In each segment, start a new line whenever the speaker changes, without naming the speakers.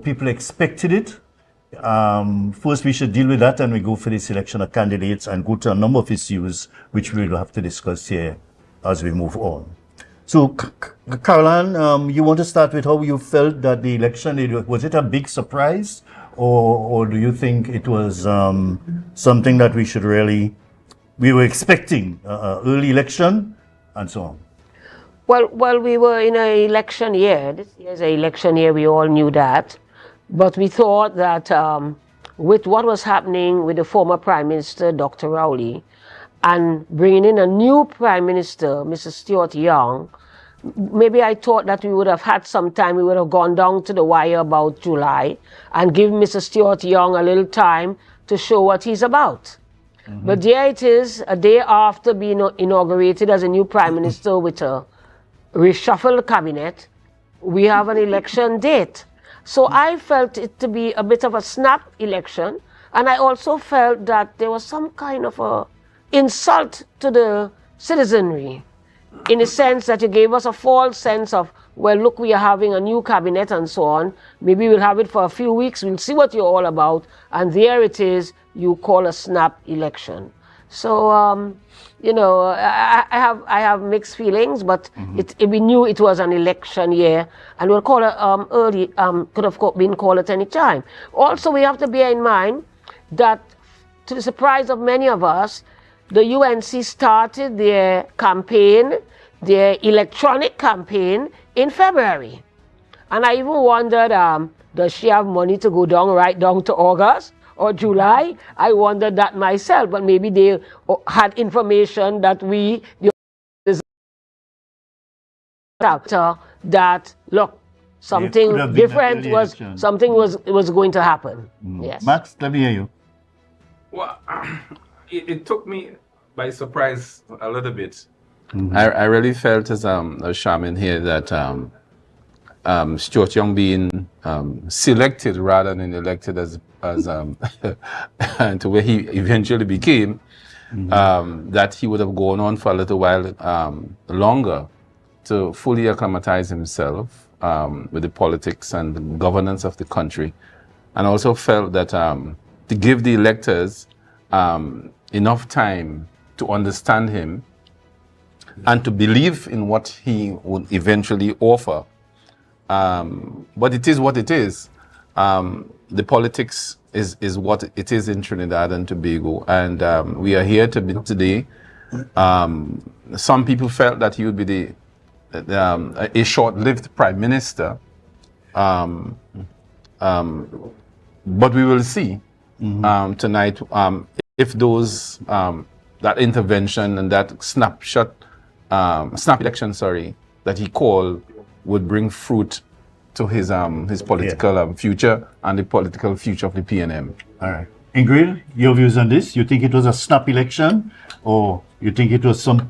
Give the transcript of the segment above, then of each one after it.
people expected it. First, we should deal with that, and we go for the selection of candidates and go to a number of issues which we will have to discuss here as we move on. So, Caroline, you want to start with how you felt that the election, was it a big surprise, or do you think it was something that we were expecting, early election and so on?
Well, we were in an election year. This year's an election year, we all knew that. But we thought that with what was happening with the former Prime Minister, Dr. Rowley, and bringing in a new Prime Minister, Mr. Stuart Young, maybe I thought that we would have had some time, we would have gone down to the wire about July and give Mr. Stuart Young a little time to show what he's about. Mm-hmm. But there it is, a day after being inaugurated as a new Prime Minister with a reshuffled cabinet, we have an election date. So I felt it to be a bit of a snap election, and I also felt that there was some kind of a insult to the citizenry, in the sense that you gave us a false sense of, well, look, we are having a new cabinet and so on. Maybe we'll have it for a few weeks, we'll see what you're all about, and there it is, you call a snap election. So, you know, I have mixed feelings, but we knew it was an election year, and we'll call it early, could have been called at any time. Also, we have to bear in mind that, to the surprise of many of us, the UNC started their campaign, their electronic campaign, in February. And I even wondered, does she have money to go down right down to August or July? I wondered that myself, but maybe they had information that that look, something different was going to happen. Yes.
Max, let me hear you.
Well, it took me by surprise a little bit.
I really felt as Charmin here that Stuart Young being selected rather than elected as to where he eventually became, that he would have gone on for a little while longer to fully acclimatize himself with the politics and the governance of the country, and also felt that to give the electors enough time to understand him and to believe in what he would eventually offer. But it is what it is. The politics is what it is in Trinidad and Tobago, and we are here today. Some people felt that he would be a short-lived prime minister, but we will see tonight if those that intervention and that snap election, that he called would bring fruit to his political future and the political future of the PNM.
All right. Ingrid, your views on this? You think it was a snap election, or you think it was some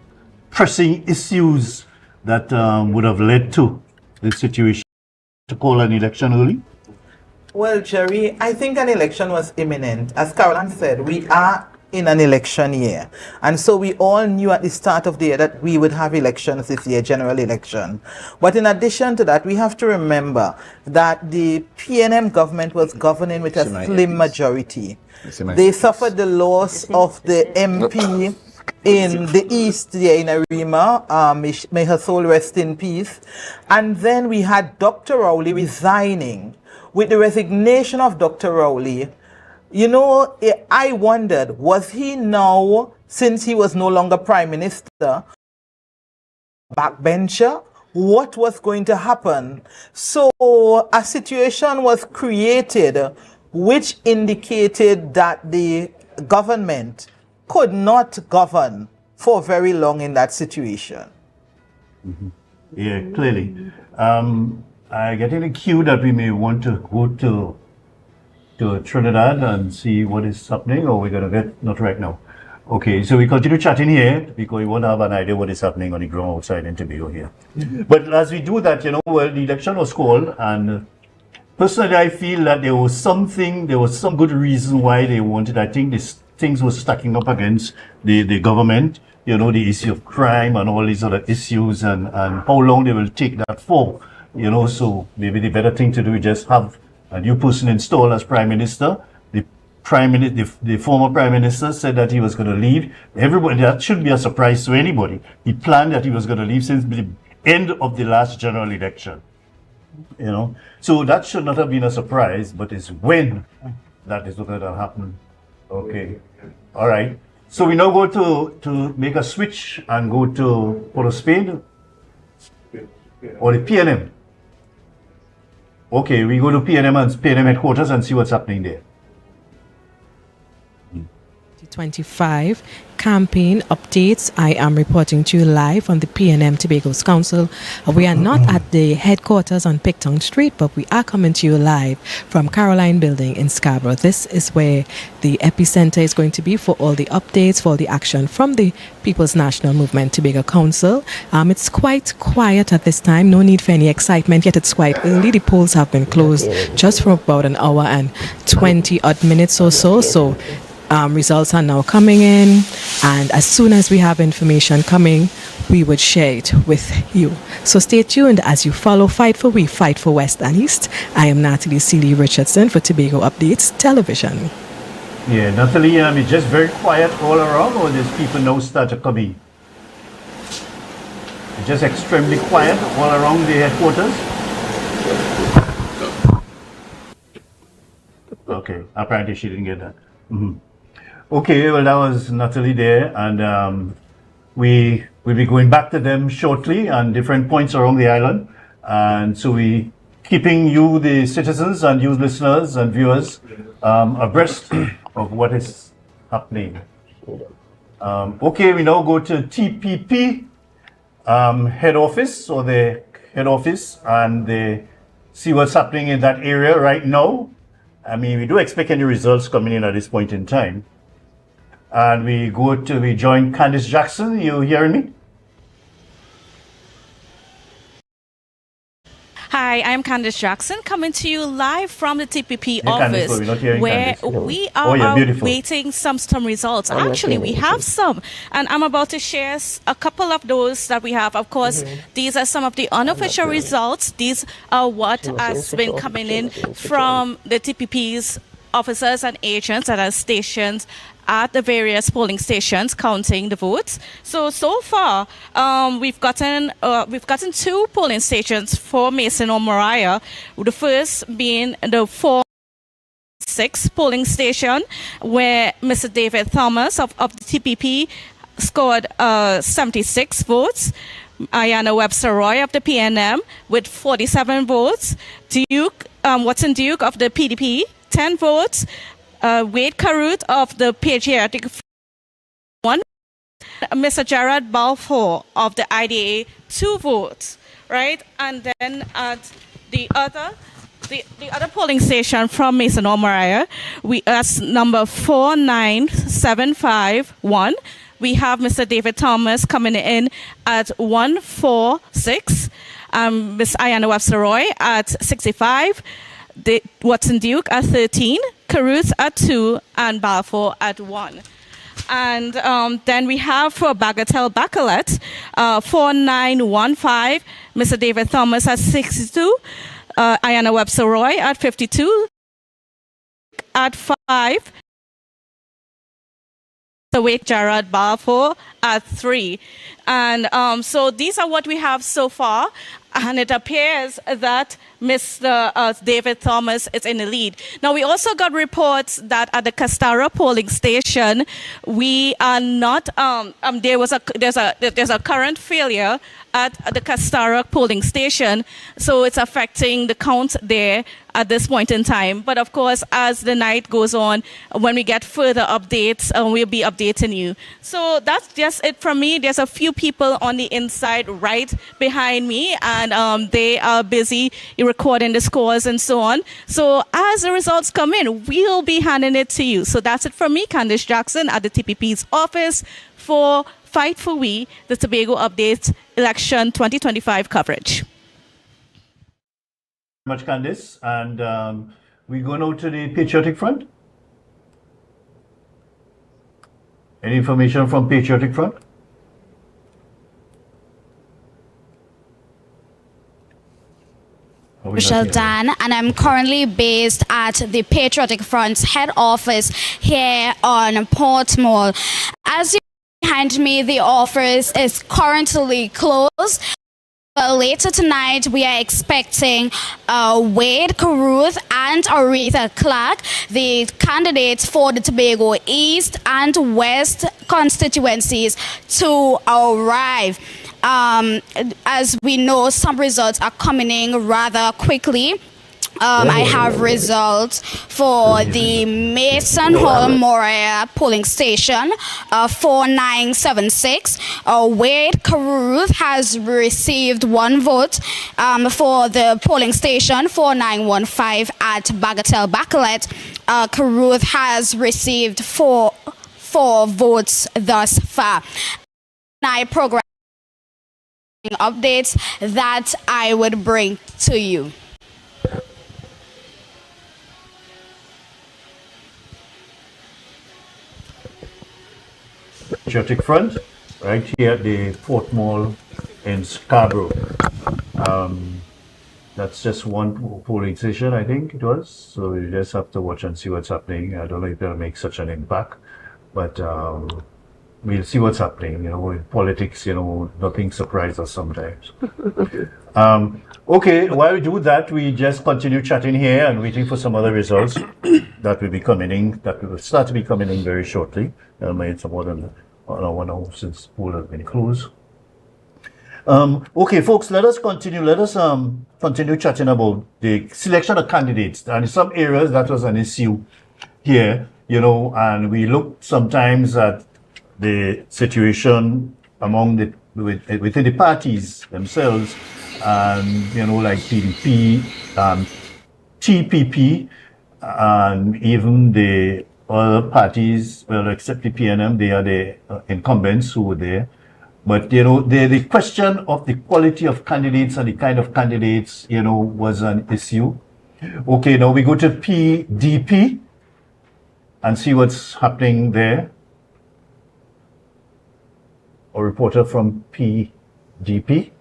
pressing issues that would have led to this situation to call an election early?
Well, Jerry, I think an election was imminent. As Caroline said, we are in an election year. And so we all knew at the start of the year that we would have elections this year, general election. But in addition to that, we have to remember that the PNM government was governing with a slim majority. They suffered the loss of the MP in the east there in Arima, may her soul rest in peace. And then we had Dr. Rowley resigning. With the resignation of Dr. Rowley, you know, I wondered, was he now, since he was no longer Prime Minister, backbencher? What was going to happen? So a situation was created which indicated that the government could not govern for very long in that situation.
Yeah, clearly. I get in a cue that we may want to go to Trinidad and see what is happening, or we're going to get, not right now. Okay, so we continue chatting here because we want to have an idea what is happening on the ground outside in Tobago here. But as we do that, you know, well, the election was called, and personally I feel that there was some good reason why they wanted. I think things were stacking up against the government, you know, the issue of crime and all these other issues, and how long they will take that for. You know, so maybe the better thing to do is just have a new person installed as Prime Minister. The former Prime Minister said that he was going to leave. Everybody, that shouldn't be a surprise to anybody. He planned that he was going to leave since the end of the last general election. You know, so that should not have been a surprise, but it's when that is going to happen. Okay, all right. So we now go to make a switch and go to Port of Spain or the PNM. Okay, we go to PNM and PNM headquarters and see what's happening there.
2025 campaign updates. I am reporting to you live from the PNM Tobago's Council. We are not at the headquarters on Picton Street, but we are coming to you live from Caroline Building in Scarborough. This is where the epicenter is going to be for all the updates, for all the action from the People's National Movement Tobago Council. It's quite quiet at this time. No need for any excitement, yet it's quite early. The polls have been closed just for about an hour and 20 odd minutes or so. So results are now coming in, and as soon as we have information coming, we would share it with you. So stay tuned as you follow Fight for We, Fight for West and East. I am Natalie Seeley Richardson for Tobago Updates Television.
Yeah, Natalie, it's just very quiet all around, or there's people now start to come in? It's just extremely quiet all around the headquarters? Okay, apparently she didn't get that. Mm-hmm. Okay, well, that was Natalie there, and we'll be going back to them shortly on different points around the island. And so we keeping you, the citizens, and you listeners and viewers, abreast of what is happening. Okay, we now go to TPP head office, or the head office, and see what's happening in that area right now. I mean, we do expect any results coming in at this point in time. And we join Candice Jackson. You hearing me?
Hi, I'm Candice Jackson, coming to you live from the TPP
Candice,
office,
but we're not hearing
where
Candice.
we
Oh,
are
yeah, beautiful.
waiting some results. Actually, we have some, and I'm about to share a couple of those that we have. Of course, these are some of the unofficial results. These are what has been coming in from the TPP's officers and agents that are stationed at the various polling stations counting the votes. So far, we've gotten 2 polling stations for Mason or Mariah. The first being the 4-6 polling station, where Mr. David Thomas of the TPP scored 76 votes. Ayana Webster Roy of the PNM with 47 votes. Watson Duke of the PDP, 10 votes. Wade Carruth of the Patriotic 1, Mr. Gerard Balfour of the IDA, 2 votes, right? And then at the other polling station from Mason or Mariah, as number 49751, we have Mr. David Thomas coming in at 146, Miss Ayana Webster Roy at 65, Watson Duke at 13, Carruth at 2, and Balfour at 1. And then we have for Bagatelle Bacalet, 4915, Mr. David Thomas at 62, Ayana Webster Roy at 52, at 5, Wake Gerard Balfour at 3. And so these are what we have so far. And it appears that Mr. David Thomas is in the lead. Now, we also got reports that at the Castara polling station, we are not. There's a current failure at the Castara polling station, so it's affecting the count there at this point in time. But of course, as the night goes on, when we get further updates, we'll be updating you. So that's just it from me. There's a few people on the inside right behind me, and they are busy recording the scores and so on. So as the results come in, we'll be handing it to you. So that's it from me, Candice Jackson, at the TPP's office for Fight for We, the Tobago Update Election 2025 coverage.
Much, Candice, and we go now to the Patriotic Front. Any information from Patriotic Front?
Michelle Dan, and I'm currently based at the Patriotic Front's head office here on Port Mall. As you see behind me, the office is currently closed. Later tonight, we are expecting Wade Carruth and Aretha Clark, the candidates for the Tobago East and West constituencies, to arrive. As we know, some results are coming in rather quickly. I have results for the Mason Hall Moria polling station, 4976. Wade Carruth has received 1 vote for the polling station, 4915 at Bagatelle Bacalet. Carruth has received four votes thus far. I progress updates that I would bring to you.
Patriotic Front, right here at the Port Mall in Scarborough. That's just one polling station, I think it was. So you just have to watch and see what's happening. I don't know if it'll make such an impact, but we'll see what's happening. You know, in politics, you know, nothing surprises us sometimes. Okay, while we do that, we just continue chatting here and waiting for some other results that will be coming in, that will start to be coming in very shortly. It's more than 1 hour since poll has been closed. Okay, folks, let us continue. Let us continue chatting about the selection of candidates. And in some areas, that was an issue here, you know, and we look sometimes at the situation among within the parties themselves, and you know, like PDP, TPP, and even the other parties, well, except the PNM, they are the incumbents who were there. But you know, the question of the quality of candidates and the kind of candidates, you know, was an issue. Okay, now we go to PDP and see what's happening there. A reporter from PDP.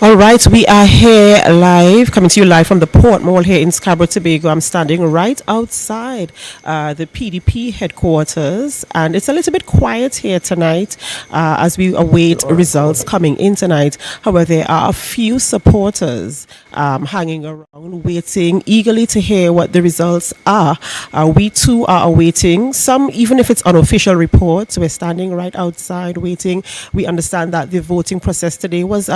All right, we are here live, coming to you live from the Port Mall here in Scarborough, Tobago. I'm standing right outside the PDP headquarters, and it's a little bit quiet here tonight as we await results coming in tonight. However, there are a few supporters hanging around, waiting eagerly to hear what the results are. We too are awaiting some, even if it's unofficial reports. We're standing right outside waiting. We understand that the voting process today was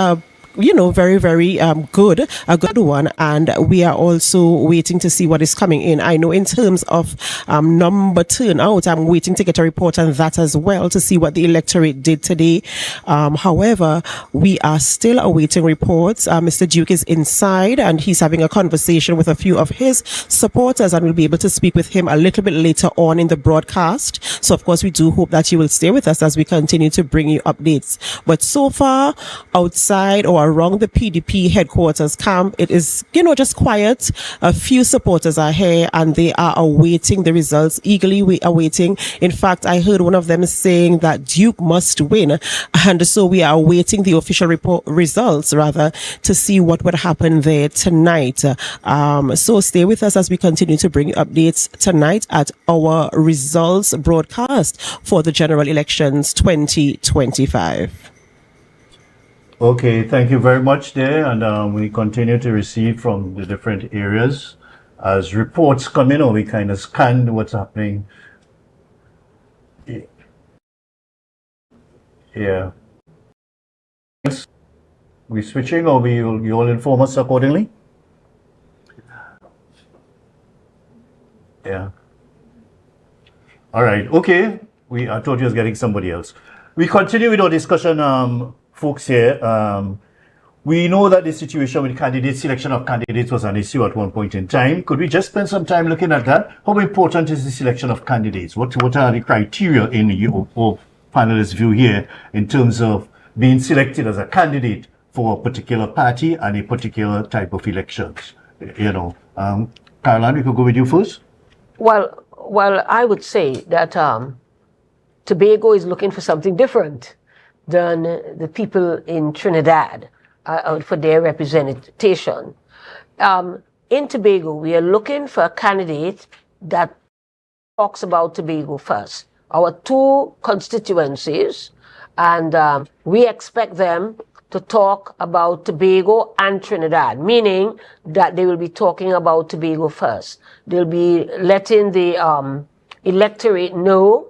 you know, very, very good, a good one. And we are also waiting to see what is coming in. I know in terms of number turnout, I'm waiting to get a report on that as well to see what the electorate did today. However, we are still awaiting reports. Mr. Duke is inside and he's having a conversation with a few of his supporters, and we'll be able to speak with him a little bit later on in the broadcast. So, of course, we do hope that you will stay with us as we continue to bring you updates. But so far, outside or around the PDP headquarters camp, it is, you know, just quiet. A few supporters are here and they are awaiting the results, eagerly awaiting. In fact, I heard one of them saying that Duke must win, and so we are awaiting the official results rather to see what would happen there tonight. So stay with us as we continue to bring you updates tonight at our results broadcast for the general elections 2025.
Okay, thank you very much there, and we continue to receive from the different areas as reports come in, or we kind of scan what's happening. Yeah. We switching, or you all inform us accordingly? Yeah. All right. Okay. I thought you was getting somebody else. We continue with our discussion. Folks here, we know that the situation with selection of candidates was an issue at one point in time. Could we just spend some time looking at that? How important is the selection of candidates? What are the criteria in your panelists' view here in terms of being selected as a candidate for a particular party and a particular type of elections? You know, Caroline, we could go with you first.
Well, I would say that Tobago is looking for something different than the people in Trinidad. for their representation. In Tobago, we are looking for a candidate that talks about Tobago first. Our 2 constituencies, and we expect them to talk about Tobago and Trinidad, meaning that they will be talking about Tobago first. They'll be letting the electorate know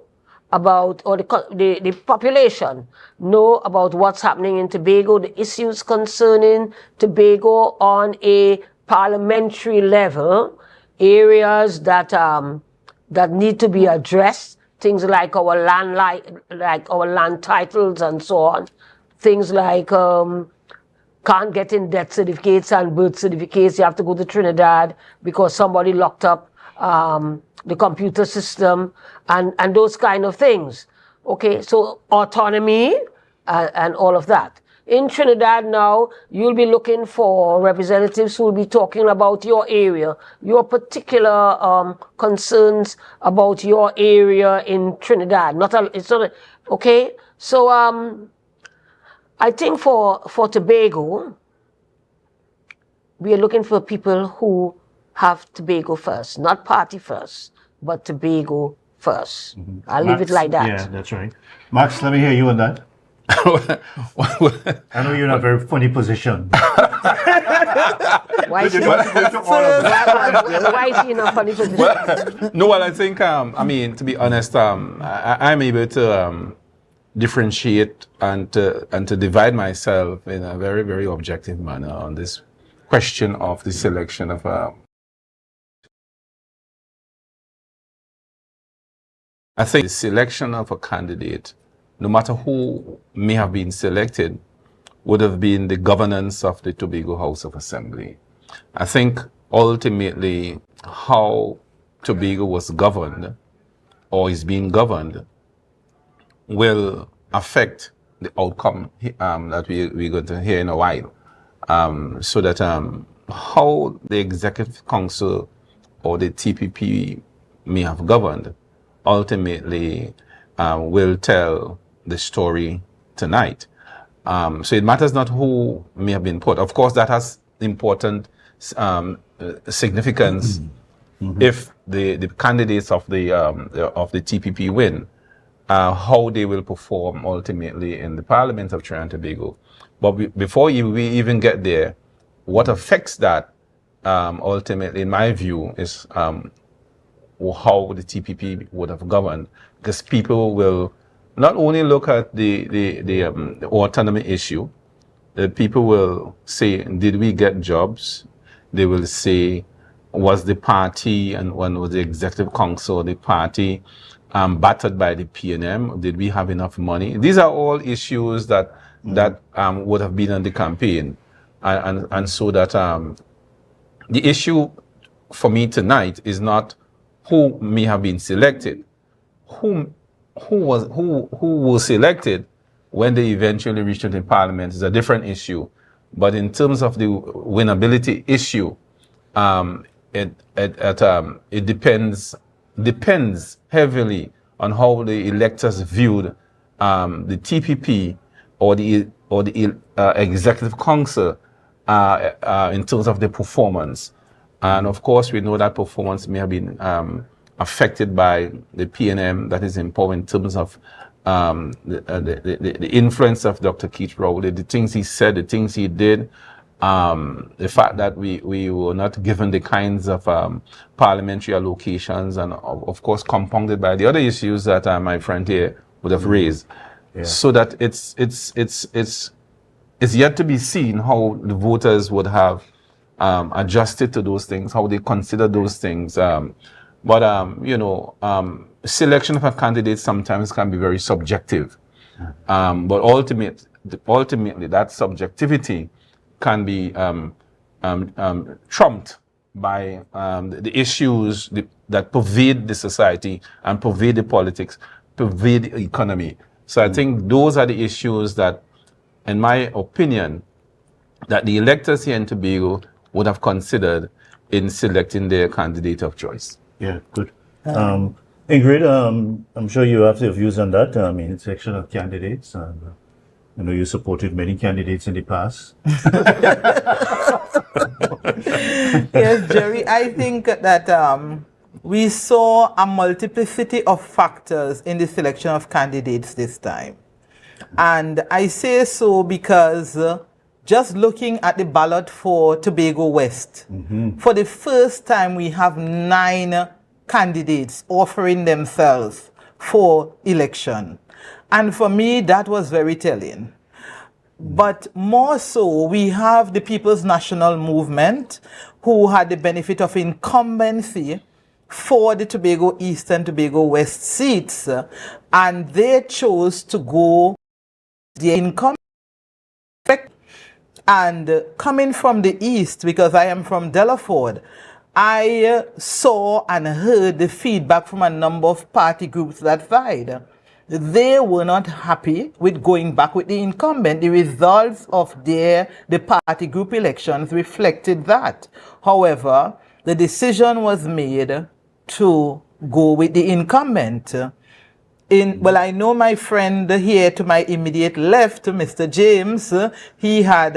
about, or the population know about what's happening in Tobago, the issues concerning Tobago on a parliamentary level, areas that that need to be addressed, things like our land, like our land titles and so on, things like can't get in death certificates and birth certificates. You have to go to Trinidad because somebody locked up the computer system and those kind of things. Okay, so autonomy and all of that. In Trinidad now, you'll be looking for representatives who will be talking about your area, your particular concerns about your area in Trinidad. Okay? So I think for Tobago, we are looking for people who have Tobago first, not party first, but Tobago first. I'll leave it like that.
Yeah, that's right. Max, let me hear you on that. I know you're in a very funny position.
Why is he in a funny position?
Well, I think, I mean, to be honest, I'm able to differentiate and to divide myself in a very, very objective manner on this question of the selection of I think the selection of a candidate, no matter who may have been selected, would have been the governance of the Tobago House of Assembly. I think ultimately how Tobago was governed or is being governed will affect the outcome that we're going to hear in a while. So that how the Executive Council or the TPP may have governed ultimately will tell the story tonight. So it matters not who may have been put. Of course, that has important significance if the candidates of the TPP win, how they will perform ultimately in the Parliament of Trinidad and Tobago. But before we even get there, what affects that ultimately, in my view, is how the TPP would have governed, because people will not only look at the autonomy issue, people will say, did we get jobs? They will say, was the party and when was the Executive Council, the party battered by the PNM? Did we have enough money? These are all issues that would have been on the campaign. And so that the issue for me tonight is not who may have been selected, who was selected when they eventually reached into Parliament is a different issue. But in terms of the winnability issue, it depends heavily on how the electors viewed the TPP or the Executive Council in terms of the performance. And of course, we know that performance may have been affected by the PNM that is in power in terms of the influence of Dr. Keith Rowley, the things he said, the things he did, the fact that we were not given the kinds of parliamentary allocations, and of course compounded by the other issues that my friend here would have raised. Yeah. So that it's yet to be seen how the voters would have adjusted to those things, how they consider those things. Selection of a candidate sometimes can be very subjective. But ultimately, that subjectivity can be trumped by the issues that pervade the society and pervade the politics, pervade the economy. So I think those are the issues that, in my opinion, that the electors here in Tobago would have considered in selecting their candidate of choice.
Yeah, good. Ingrid, I'm sure you have your views on that. Selection of candidates. I know you supported many candidates in the past.
Yes, Jerry, I think that we saw a multiplicity of factors in the selection of candidates this time. And I say so because just looking at the ballot for Tobago West, for the first time we have 9 candidates offering themselves for election. And for me, that was very telling. But more so, we have the People's National Movement, who had the benefit of incumbency for the Tobago East and Tobago West seats, and they chose to go the incumbent. And coming from the East, because I am from Delaford, I saw and heard the feedback from a number of party groups that side. They were not happy with going back with the incumbent. The results of the party group elections reflected that. However, the decision was made to go with the incumbent. Well, I know my friend here to my immediate left, Mr. James, he had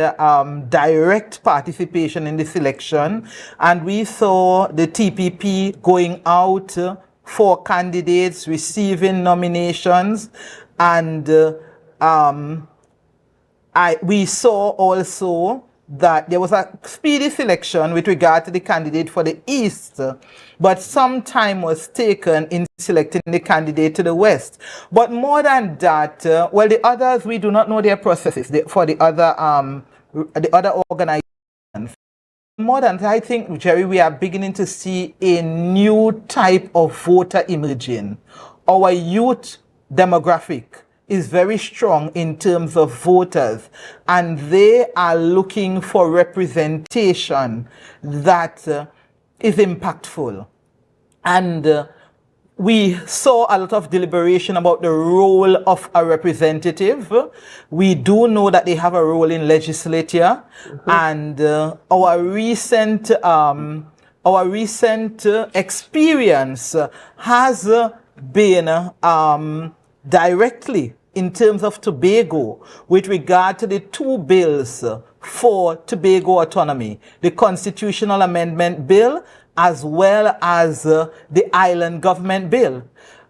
direct participation in the selection, and we saw the TPP going out for candidates, receiving nominations, and we saw also that there was a speedy selection with regard to the candidate for the East, but some time was taken in selecting the candidate to the West. But more than that, well, the others, we do not know their processes for the other organizations. More than that, I think, Jerry, we are beginning to see a new type of voter emerging. Our youth demographic is very strong in terms of voters, and they are looking for representation that is impactful. And we saw a lot of deliberation about the role of a representative. We do know that they have a role in legislature, and our recent experience has been directly in terms of Tobago with regard to the 2 bills for Tobago autonomy, the Constitutional Amendment Bill as well as the Island Government Bill.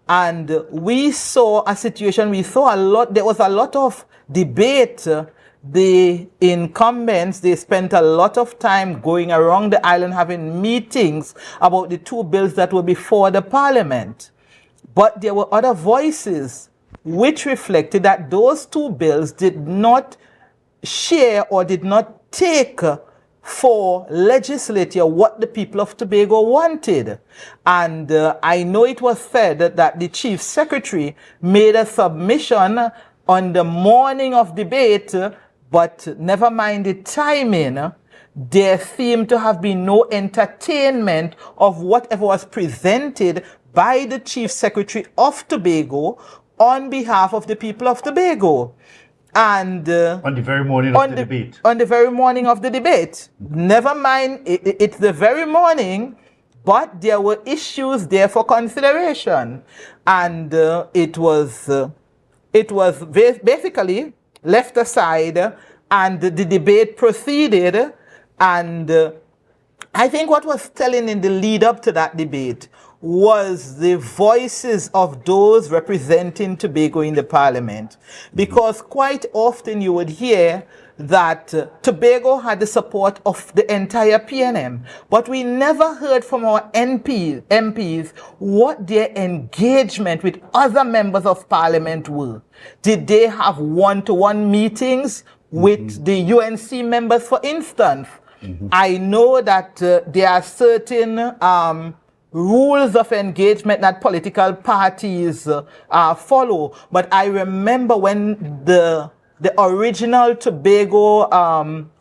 And we saw a situation, there was a lot of debate. The incumbents, they spent a lot of time going around the island having meetings about the 2 bills that were before the parliament. But there were other voices which reflected that those 2 bills did not share or did not take for legislature what the people of Tobago wanted. And I know it was said that the Chief Secretary made a submission on the morning of debate, but never mind the timing, there seemed to have been no entertainment of whatever was presented by the Chief Secretary of Tobago on behalf of the people of Tobago. And
on the very morning of the debate.
On the very morning of the debate. Never mind, it's the very morning, but there were issues there for consideration. And it was basically left aside, and the debate proceeded. And I think what was telling in the lead up to that debate was the voices of those representing Tobago in the parliament. Because quite often you would hear that Tobago had the support of the entire PNM, but we never heard from our MPs what their engagement with other members of parliament were. Did they have one-to-one meetings with the UNC members, for instance? I know that there are certain rules of engagement that political parties follow. But I remember when the original Tobago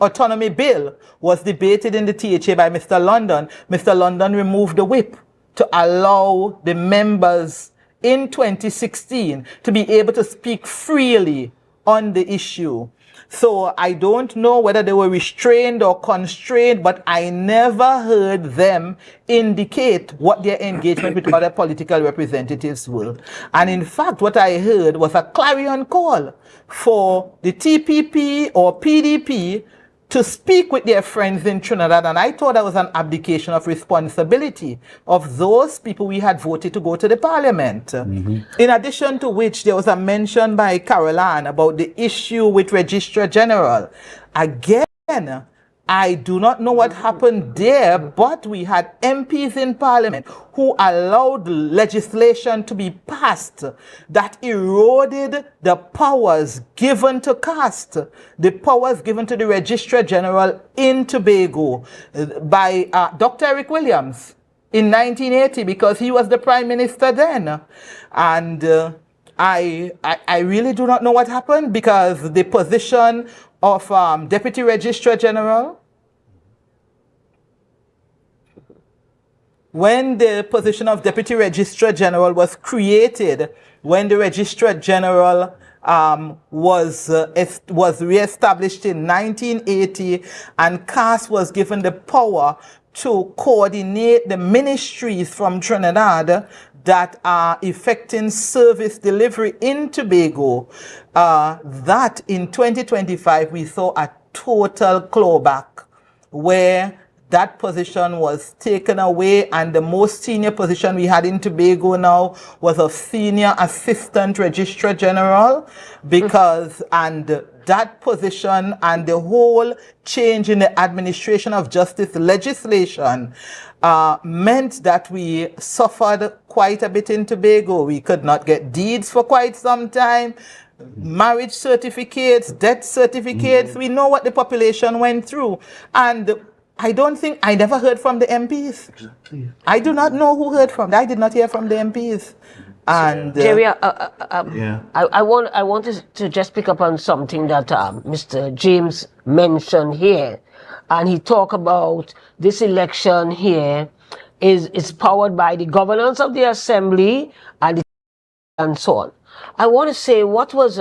autonomy bill was debated in the THA by Mr. London removed the whip to allow the members in 2016 to be able to speak freely on the issue. So I don't know whether they were restrained or constrained, but I never heard them indicate what their engagement with other political representatives were. And in fact, what I heard was a clarion call for the TPP or PDP to speak with their friends in Trinidad, and I thought that was an abdication of responsibility of those people we had voted to go to the parliament. In addition to which, there was a mention by Caroline about the issue with Registrar General. Again, I do not know what happened there, but we had MPs in Parliament who allowed legislation to be passed that eroded the powers given to CAST, the powers given to the Registrar General in Tobago by Dr. Eric Williams in 1980, because he was the Prime Minister then. And I really do not know what happened, because the position of Deputy Registrar General, when the position of Deputy Registrar General was created, when the Registrar General was re-established in 1980, and CAS was given the power to coordinate the ministries from Trinidad that are effecting service delivery in Tobago, that in 2025 we saw a total clawback where that position was taken away, and the most senior position we had in Tobago now was of Senior Assistant Registrar General, because and that position and the whole change in the administration of justice legislation meant that we suffered quite a bit in Tobago. We could not get deeds for quite some time, marriage certificates, death certificates. We know what the population went through. And I never heard from the MPs. Exactly. I do not know who heard from them. I did not hear from the MPs. And
Jerry, I wanted to just pick up on something that Mr. James mentioned here, and he talked about this election here is powered by the governance of the assembly and so on. I want to say what was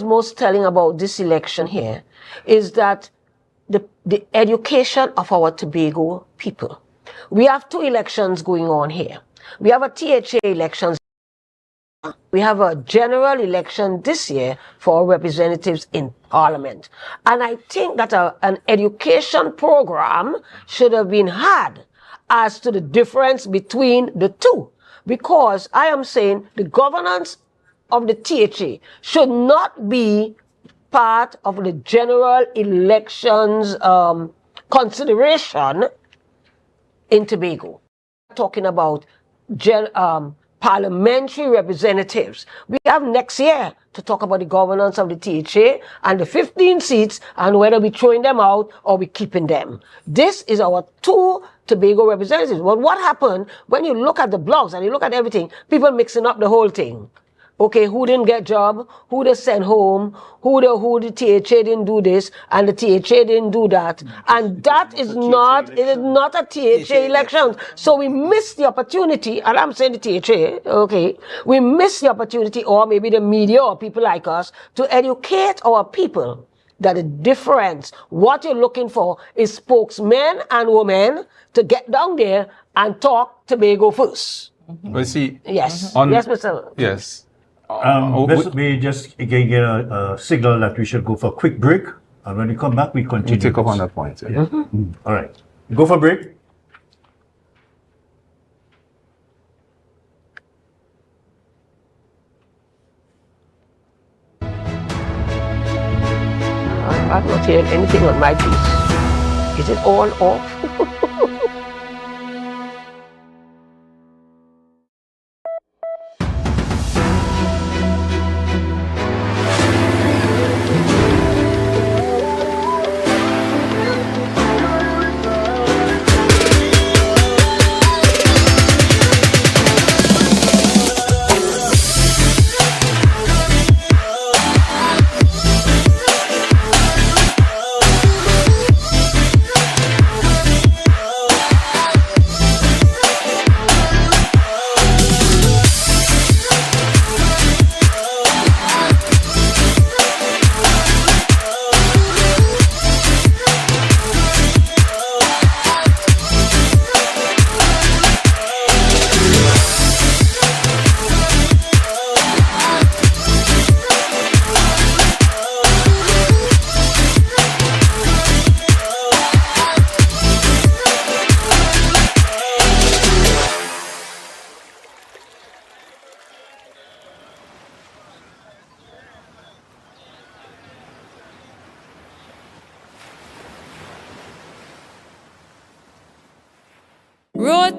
most telling about this election here is that the education of our Tobago people. We have two elections going on here. We have a THA elections. We have a general election this year for representatives in Parliament. And I think that an education program should have been had as to the difference between the two. Because I am saying the governance of the THA should not be part of the general elections consideration in Tobago. Talking about parliamentary representatives. We have next year to talk about the governance of the THA and the 15 seats and whether we're throwing them out or we're keeping them. This is our two Tobago representatives. Well, what happened when you look at the blogs and you look at everything, people mixing up the whole thing. Okay, who didn't get job, who they sent home, who the THA didn't do this, and the THA didn't do that. And that is not, it is not a THA election. So we missed the opportunity, and I'm saying the THA, okay, we missed the opportunity, or maybe the media or people like us, to educate our people that the difference, what you're looking for is spokesmen and women to get down there and talk Tobago first.
Well, see,
yes, yes, Mr.
Yes.
We just get a signal that we should go for a quick break, and when we come back, we continue.
You take up on that point. Yeah.
All right. Go for a break.
I'm not hearing anything on my piece. Is it all off?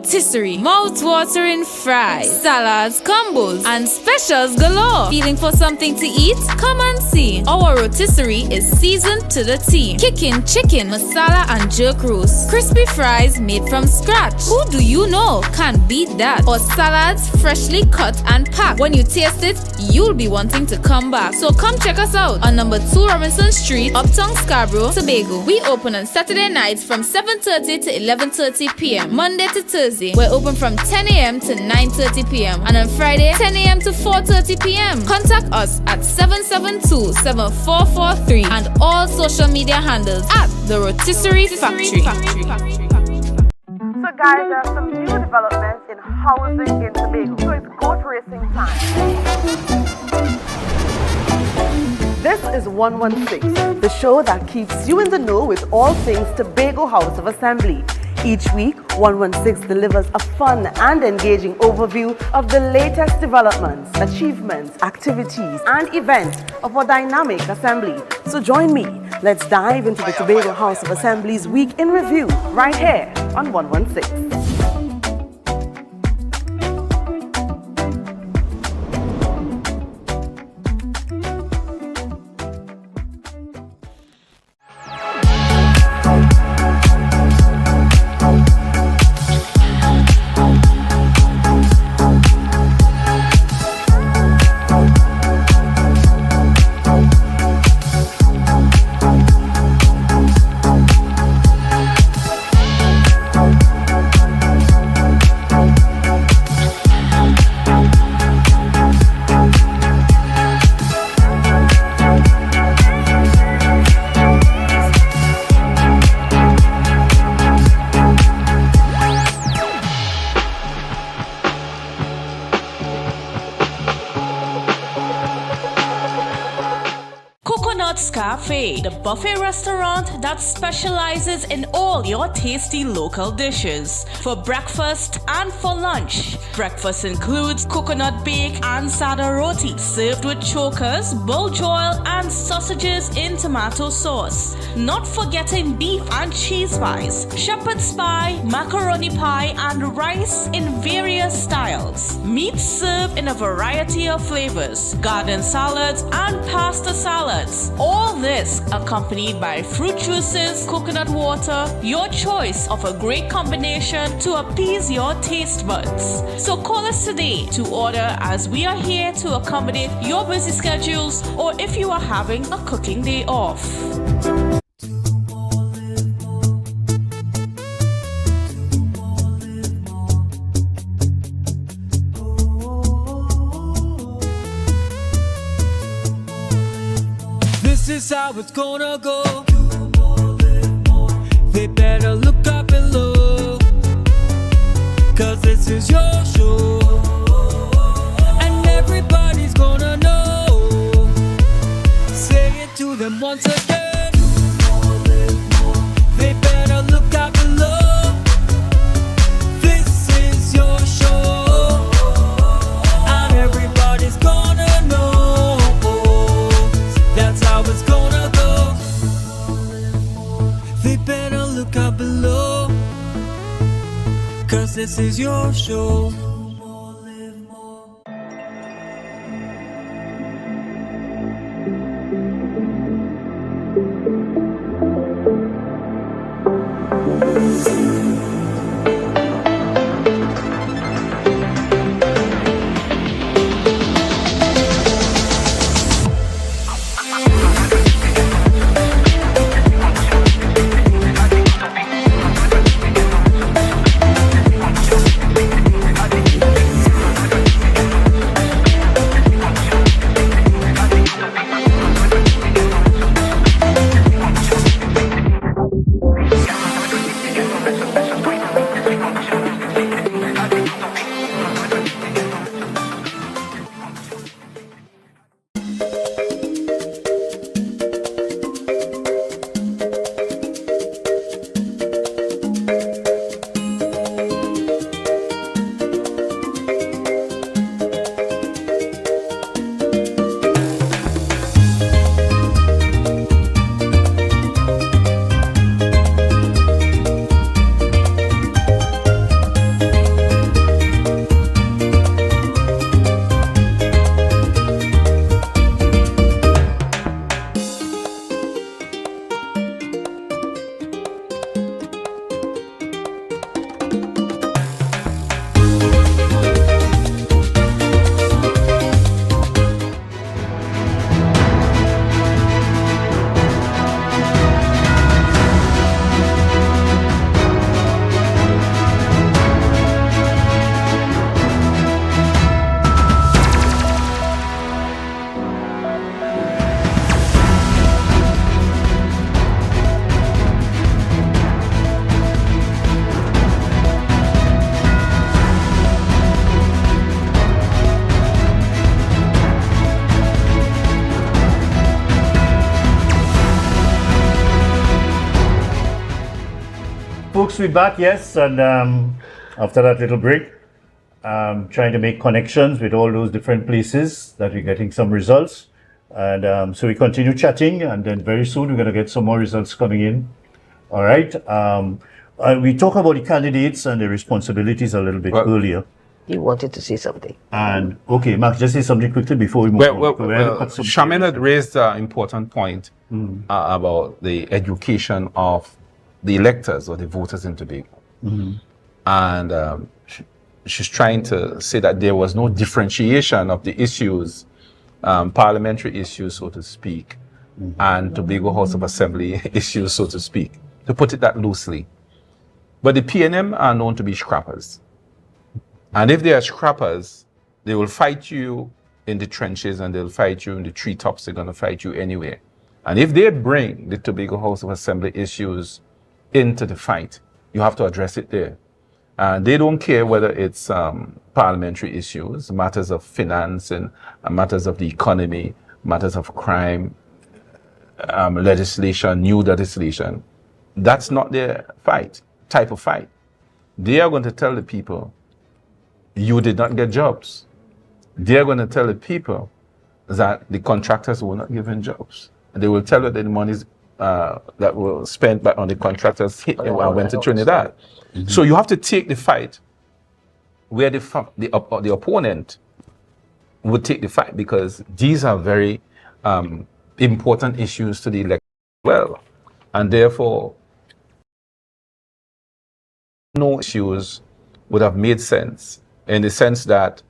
rotisserie, mouth-watering fries, salads, combos, and specials galore. Feeling for something to eat? Come and see. Our rotisserie is seasoned to the T. Kicking chicken, masala, and jerk roast. Crispy fries made from scratch. Who do you know can beat that? Or salads freshly cut and packed. When you taste it, you'll be wanting to come back. So come check us out on number 2 Robinson Street, Uptown Scarborough, Tobago. We open on Saturday nights from 7:30 to 11:30 p.m. Monday to Thursday, we're open from 10 a.m. to 9:30 p.m. And on Friday, 10 a.m. to 4:30 p.m. Contact us at 772-7443 and all social media handles at The Rotisserie Factory.
So guys, there are some new developments in housing in Tobago. So it's goat racing time. This is 116, the show that keeps you in the know with all things Tobago House of Assembly. Each week, 116 delivers a fun and engaging overview of the latest developments, achievements, activities, and events of our dynamic assembly. So join me. Let's dive into the Tobago House of Assembly's Week in Review right here on 116.
Cafe, the buffet restaurant that specializes in all your tasty local dishes. For breakfast and for lunch. Breakfast includes coconut bake and sada roti, served with chokers, bull joil, and sausages in tomato sauce. Not forgetting beef and cheese pies, shepherd's pie, macaroni pie, and rice in various styles. Meat served in a variety of flavors, garden salads, and pasta salads. All this accompanied by fruit juices, coconut water, your choice of a great combination to appease your taste buds. So call us today to order, as we are here to accommodate your busy schedules or if you are having a cooking day off.
This is how it's gonna go. They better look up below, 'cause this is your show, and everybody's gonna know. Say it to them once again. They better look up below. This is your show, and everybody's gonna know. That's how it's gonna go. They better look up below, 'cause this is your show.
folks, we're back, yes, and after that little break, trying to make connections with all those different places that we're getting some results. And so we continue chatting, and then very soon we're going to get some more results coming in. All right. We talk about the candidates and the responsibilities a little bit earlier.
You wanted to say something.
And okay, Mark, just say something quickly before we move on.
Charmaine had raised an important point about the education of the electors or the voters in Tobago. And she's trying to say that there was no differentiation of the issues, parliamentary issues, so to speak, and Tobago House of Assembly issues, so to speak, to put it that loosely. But the PNM are known to be scrappers. And if they are scrappers, they will fight you in the trenches and they'll fight you in the treetops. They're going to fight you anywhere. And if they bring the Tobago House of Assembly issues into the fight, you have to address it there. And they don't care whether it's parliamentary issues, matters of finance and matters of the economy, matters of crime, legislation, new legislation. That's not their type of fight. They are going to tell the people, you did not get jobs. They're going to tell the people that the contractors were not given jobs. And they will tell you that the monies that were spent on the contractors went to Trinidad. So you have to take the fight where the opponent would take the fight, because these are very important issues to the election as well. And therefore, no issues would have made sense, in the sense that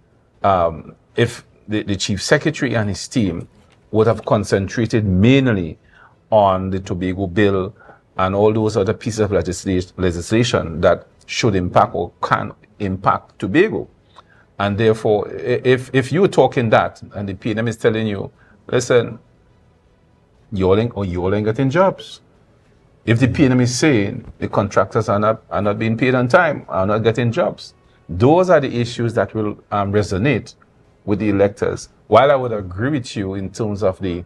if the Chief Secretary and his team would have concentrated mainly on the Tobago bill and all those other pieces of legislation that should impact or can impact Tobago. And therefore, if you're talking that and the PNM is telling you, listen, you all ain't getting jobs. If the PNM is saying the contractors are not being paid on time, are not getting jobs, those are the issues that will resonate with the electors. While I would agree with you in terms of the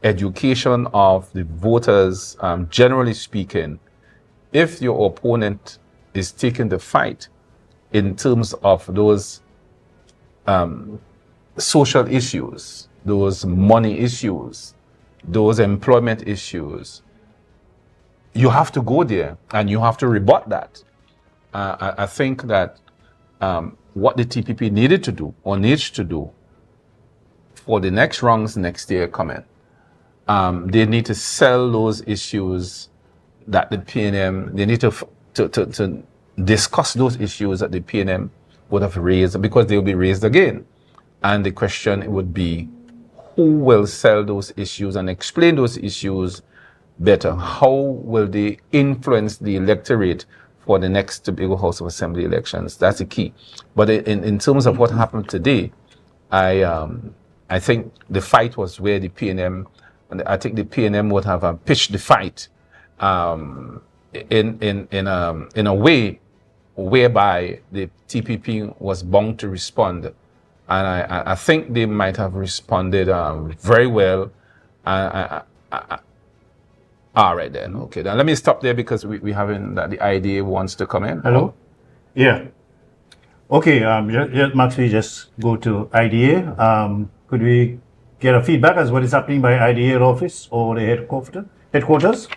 education of the voters, generally speaking, if your opponent is taking the fight in terms of those social issues, those money issues, those employment issues, you have to go there and you have to rebut that. I think that what the TPP needed to do or needs to do for the next rounds next year coming, they need to sell those issues that the PNM, they need to discuss those issues that the PNM would have raised, because they will be raised again. And the question would be, who will sell those issues and explain those issues better? How will they influence the electorate for the next Tobago House of Assembly elections? That's the key. But in terms of what happened today, I think the fight was where the PNM, and I think the PNM would have pitched the fight in a way whereby the TPP was bound to respond. And I think they might have responded very well. All right then, okay. Then let me stop there, because we haven't, the IDA wants to come in.
Hello? Yeah. Okay, Max, we just go to IDA. Could we get a feedback as what is happening by IDA office or the headquarters?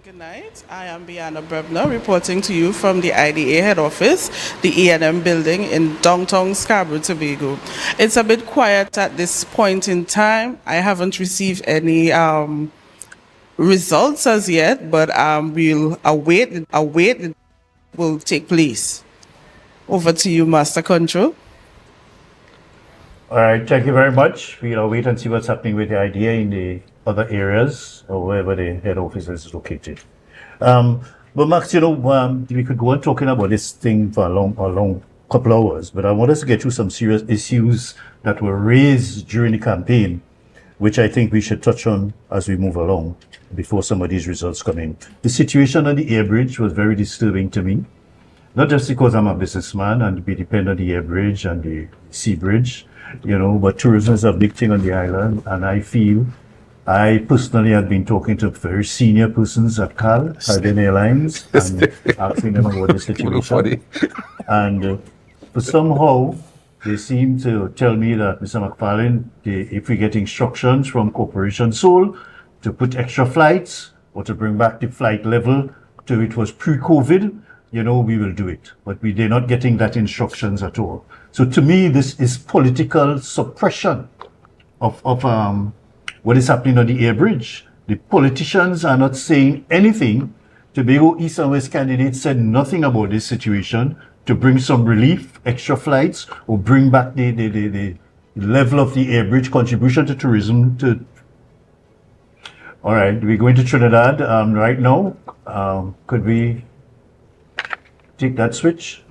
Good night. I am Bianna Brebner, reporting to you from the IDA head office, the E&M building in downtown Scarborough, Tobago. It's a bit quiet at this point in time. I haven't received any results as yet, but we'll await will take place. Over to you, Master Control.
All right, thank you very much. We'll wait and see what's happening with the IDA in the other areas or wherever the head office is located. But Max, we could go on talking about this thing for a long couple hours, but I want us to get through some serious issues that were raised during the campaign, which I think we should touch on as we move along before some of these results come in. The situation on the air bridge was very disturbing to me, not just because I'm a businessman and we depend on the air bridge and the sea bridge, but tourism is a big thing on the island, and I feel I personally had been talking to very senior persons at Caribbean Airlines and asking them about the situation. And for somehow, they seem to tell me that, Mr. McFarlane, if we get instructions from Corporation Seoul to put extra flights or to bring back the flight level to it was pre-COVID, we will do it. But they're not getting that instructions at all. So to me, this is political suppression of what is happening on the air bridge. The politicians are not saying anything. Tobago East and West candidates said nothing about this situation to bring some relief, extra flights, or bring back the level of the air bridge contribution to tourism. All right, we're going to Trinidad right now. Could we take that switch?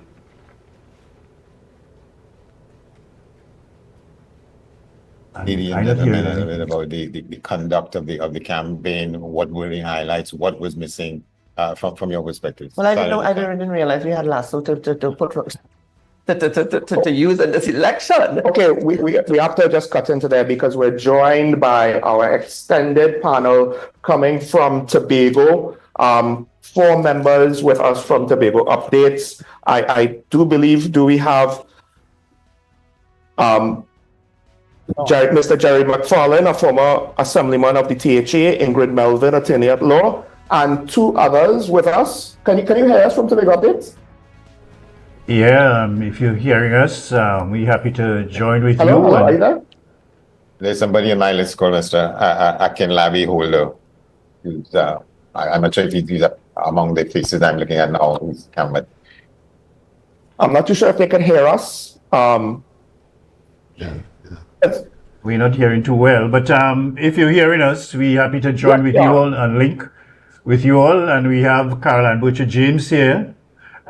Lady and gentlemen, a little bit about the conduct of the campaign. What were the highlights? What was missing from your perspective?
Well, I didn't realize we had lasso to use in this election.
Okay, we have to just cut into there because we're joined by our extended panel coming from Tobago. 4 members with us from Tobago Updates. I do believe, do we have Mr. Jerry McFarlane, a former assemblyman of the THA, Ingrid Melvin, attorney at law, and 2 others with us. Can you hear us from Tobago Updates?
Yeah, if you're hearing us, we're happy to join with
Hello,
you.
are you there?
There's somebody in my list called Mr. Akinlabi Holder. I'm not sure if he's among the faces I'm looking at now.
I'm not too sure if they can hear us.
We're not hearing too well, but if you're hearing us, we're happy to join with you all and link with you all. And we have Caroline Butcher-James here,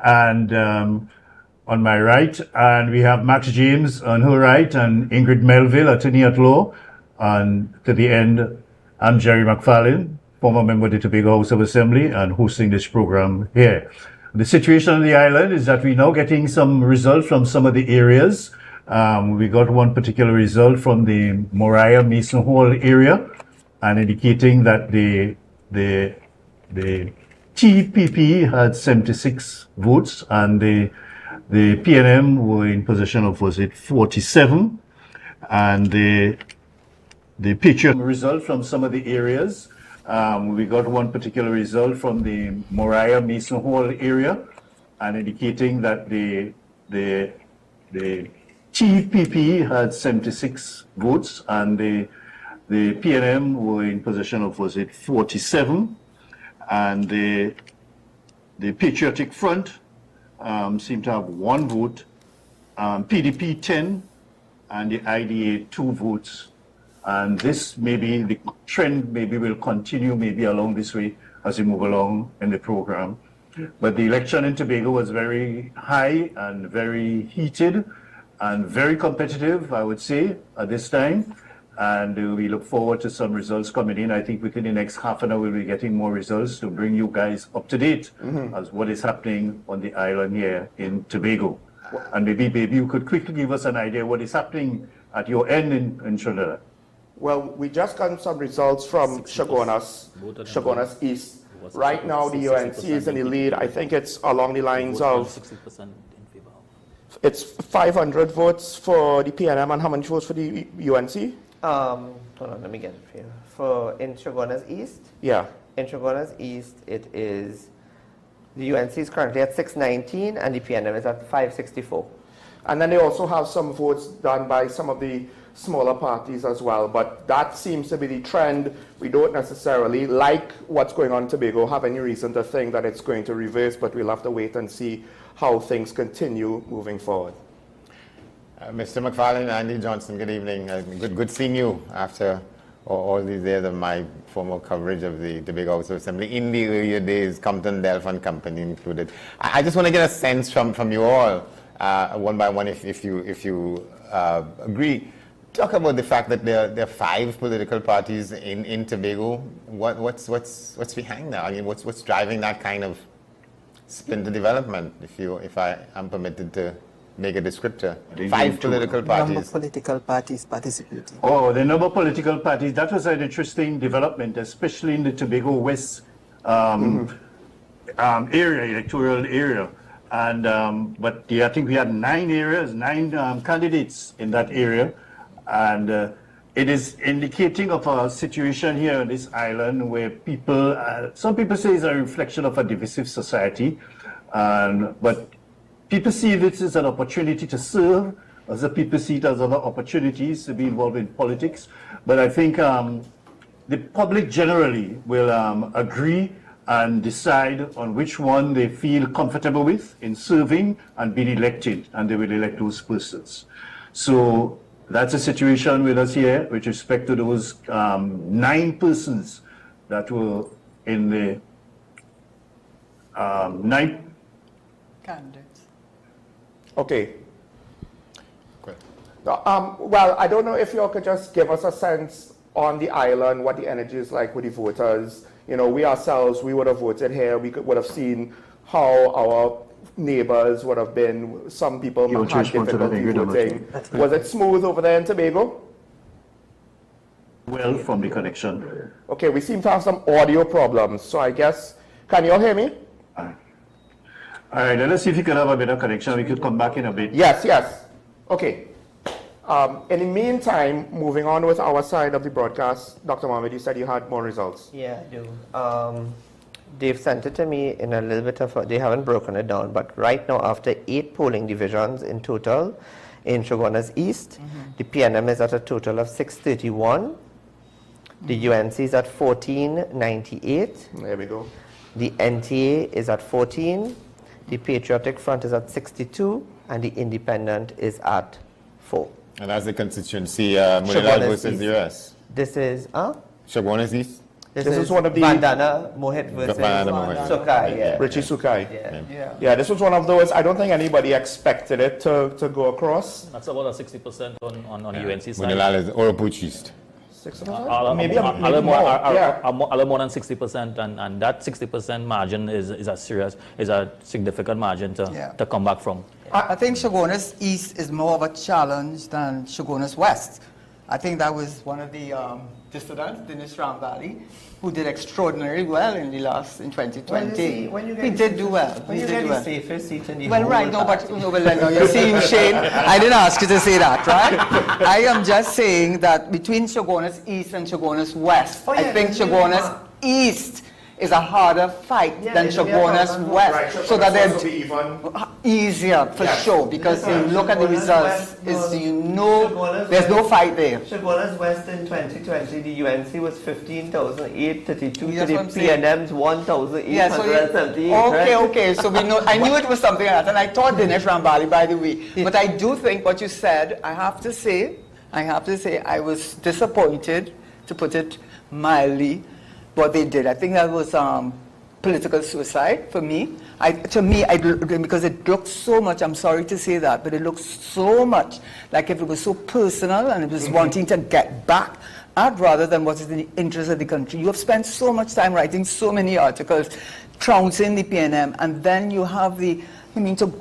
and on my right, and we have Max James on her right, and Ingrid Melville, attorney at law. And to the end, I'm Jerry McFarlane, former member of the Tobago House of Assembly, and hosting this program here. The situation on the island is that we're now getting some results from some of the areas. We got one particular result from the Moriah Mason Hall area, and indicating that the TPP had 76 votes, and the PNM were in possession of, 47, and the picture result from some of the areas. We got one particular result from the Moriah Mason Hall area, and indicating that the TPP had 76 votes, and the PNM were in possession of, 47, and the Patriotic Front seemed to have 1 vote, PDP 10, and the IDA 2 votes. And this maybe the trend will continue along this way as we move along in the program. But the election in Tobago was very high and very heated and very competitive, I would say, at this time. And we look forward to some results coming in. I think within the next half an hour, we'll be getting more results to bring you guys up to date as what is happening on the island here in Tobago. And maybe you could quickly give us an idea what is happening at your end in Trinidad.
Well, we just got some results from Chaguanas East. Right now, the UNC is in the lead. I think it's along the lines of 60% in favor. It's 500 votes for the PNM, and how many votes for the UNC?
Hold on, let me get it for you. In Chaguanas East?
Yeah.
In Chaguanas East, it is, the UNC is currently at 619, and the PNM is at 564.
And then they also have some votes done by some of the smaller parties as well, but that seems to be the trend. We don't necessarily, like what's going on in Tobago, have any reason to think that it's going to reverse, but we'll have to wait and see how things continue moving forward.
Mr. McFarlane, Andy Johnson, good evening. Good seeing you after all these years of my former coverage of the Tobago House of Assembly in the earlier days, Compton, Delph and Company included. I just want to get a sense from you all, one by one, if you agree. Talk about the fact that there are 5 political parties in Tobago. What's behind that? I mean, what's driving that kind of splinter development, if I am permitted to make a descriptor.
They
5
need to.
political
Number
parties.
of political parties participating.
Oh, the number of political parties, that was an interesting development, especially in the Tobago West area, electoral area. And, but yeah, I think we had 9 areas, 9 candidates in that area. And it is indicating of a situation here on this island where people, some people say it's a reflection of a divisive society. But people see this as an opportunity to serve, other people see it as other opportunities to be involved in politics. But I think the public generally will agree and decide on which one they feel comfortable with in serving and being elected, and they will elect those persons. So that's a situation with us here with respect to those 9 persons that were in the 9
candidates.
Okay. Well, I don't know if you all could just give us a sense on the island, what the energy is like with the voters. You know, we ourselves, we would have voted here. We would have seen how our neighbors would have been. Some people had difficulty voting. Was it smooth over there in Tobago?
Well, from the connection.
Okay, we seem to have some audio problems. So I guess, can you all hear me?
All right, let us see if you can have a better connection. We could come back in a bit.
Yes, yes. Okay. In the meantime, moving on with our side of the broadcast, Dr. Mohammed, you said you had more results.
Yeah, I do. They've sent it to me in a little bit of, they haven't broken it down, but right now after 8 polling divisions in total in Shogunas East, the PNM is at a total of 631. The UNC is at 1498.
There we go.
The NTA is at 14. The Patriotic Front is at 62, and the Independent is at 4.
And that's the constituency, Mulilal versus the US.
This is,
Shogunas East?
This is one of the Bandana Mohit versus Sukai.
Richie Sukai. Yeah, this was one of those, I don't think anybody expected it to go across.
That's about a 60% on UNC side.
Munilal is Oropuchist.
Maybe
a little
more.
More than 60%, and that 60% margin is a significant margin to come back from.
I think Shogunas East is more of a challenge than Shogunas West. I think that was one of the dissidents, Dinesh Ramvali, who did extraordinarily well in 2020. He did do well.
When you get the safest seat in the
well,
whole
right, no, but
party.
no, well, you see, Shane, I didn't ask you to say that, right? I am just saying that between Shogunas East and Shogunas West, I think Shogunas East is a harder fight than Shogunas West.
Right,
so that they're
even
easier for sure, because you look at the results, there's no fight there.
Shogunas West in 2020, the UNC was 15,832 to the
what I'm saying.
PNM's 1,878.
Okay, so we know. I knew it was something like that, and I thought Dinesh Ramvali, by the way. But I do think what you said, I have to say, I was disappointed, to put it mildly, what they did. I think that was political suicide for me. Because it looked so much, I'm sorry to say that, but it looked so much like if it was so personal and it was wanting to get back at rather than what is in the interest of the country. You have spent so much time writing so many articles, trouncing the PNM, and then you have to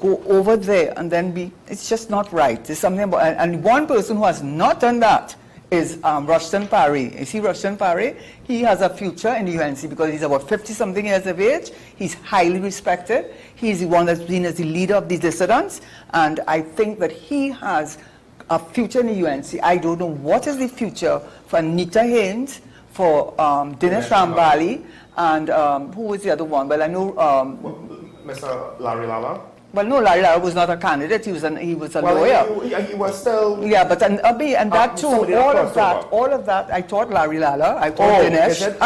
go over there and then it's just not right. There's something about, and one person who has not done that is Rushton Parry. You see Rushton Parry? He has a future in the UNC because he's about 50-something years of age. He's highly respected. He's the one that's been as the leader of the dissidents. And I think that he has a future in the UNC. I don't know what is the future for Anita Haynes, for Dinesh Ramvali, and who was the other one? Well, I know...
Mr. Larry Lala?
Well, no, Larry Lara was not a candidate. He was a lawyer.
He was still.
Yeah, but and that too. All of that. I thought Larry Lala. I thought Dinesh.
Is it,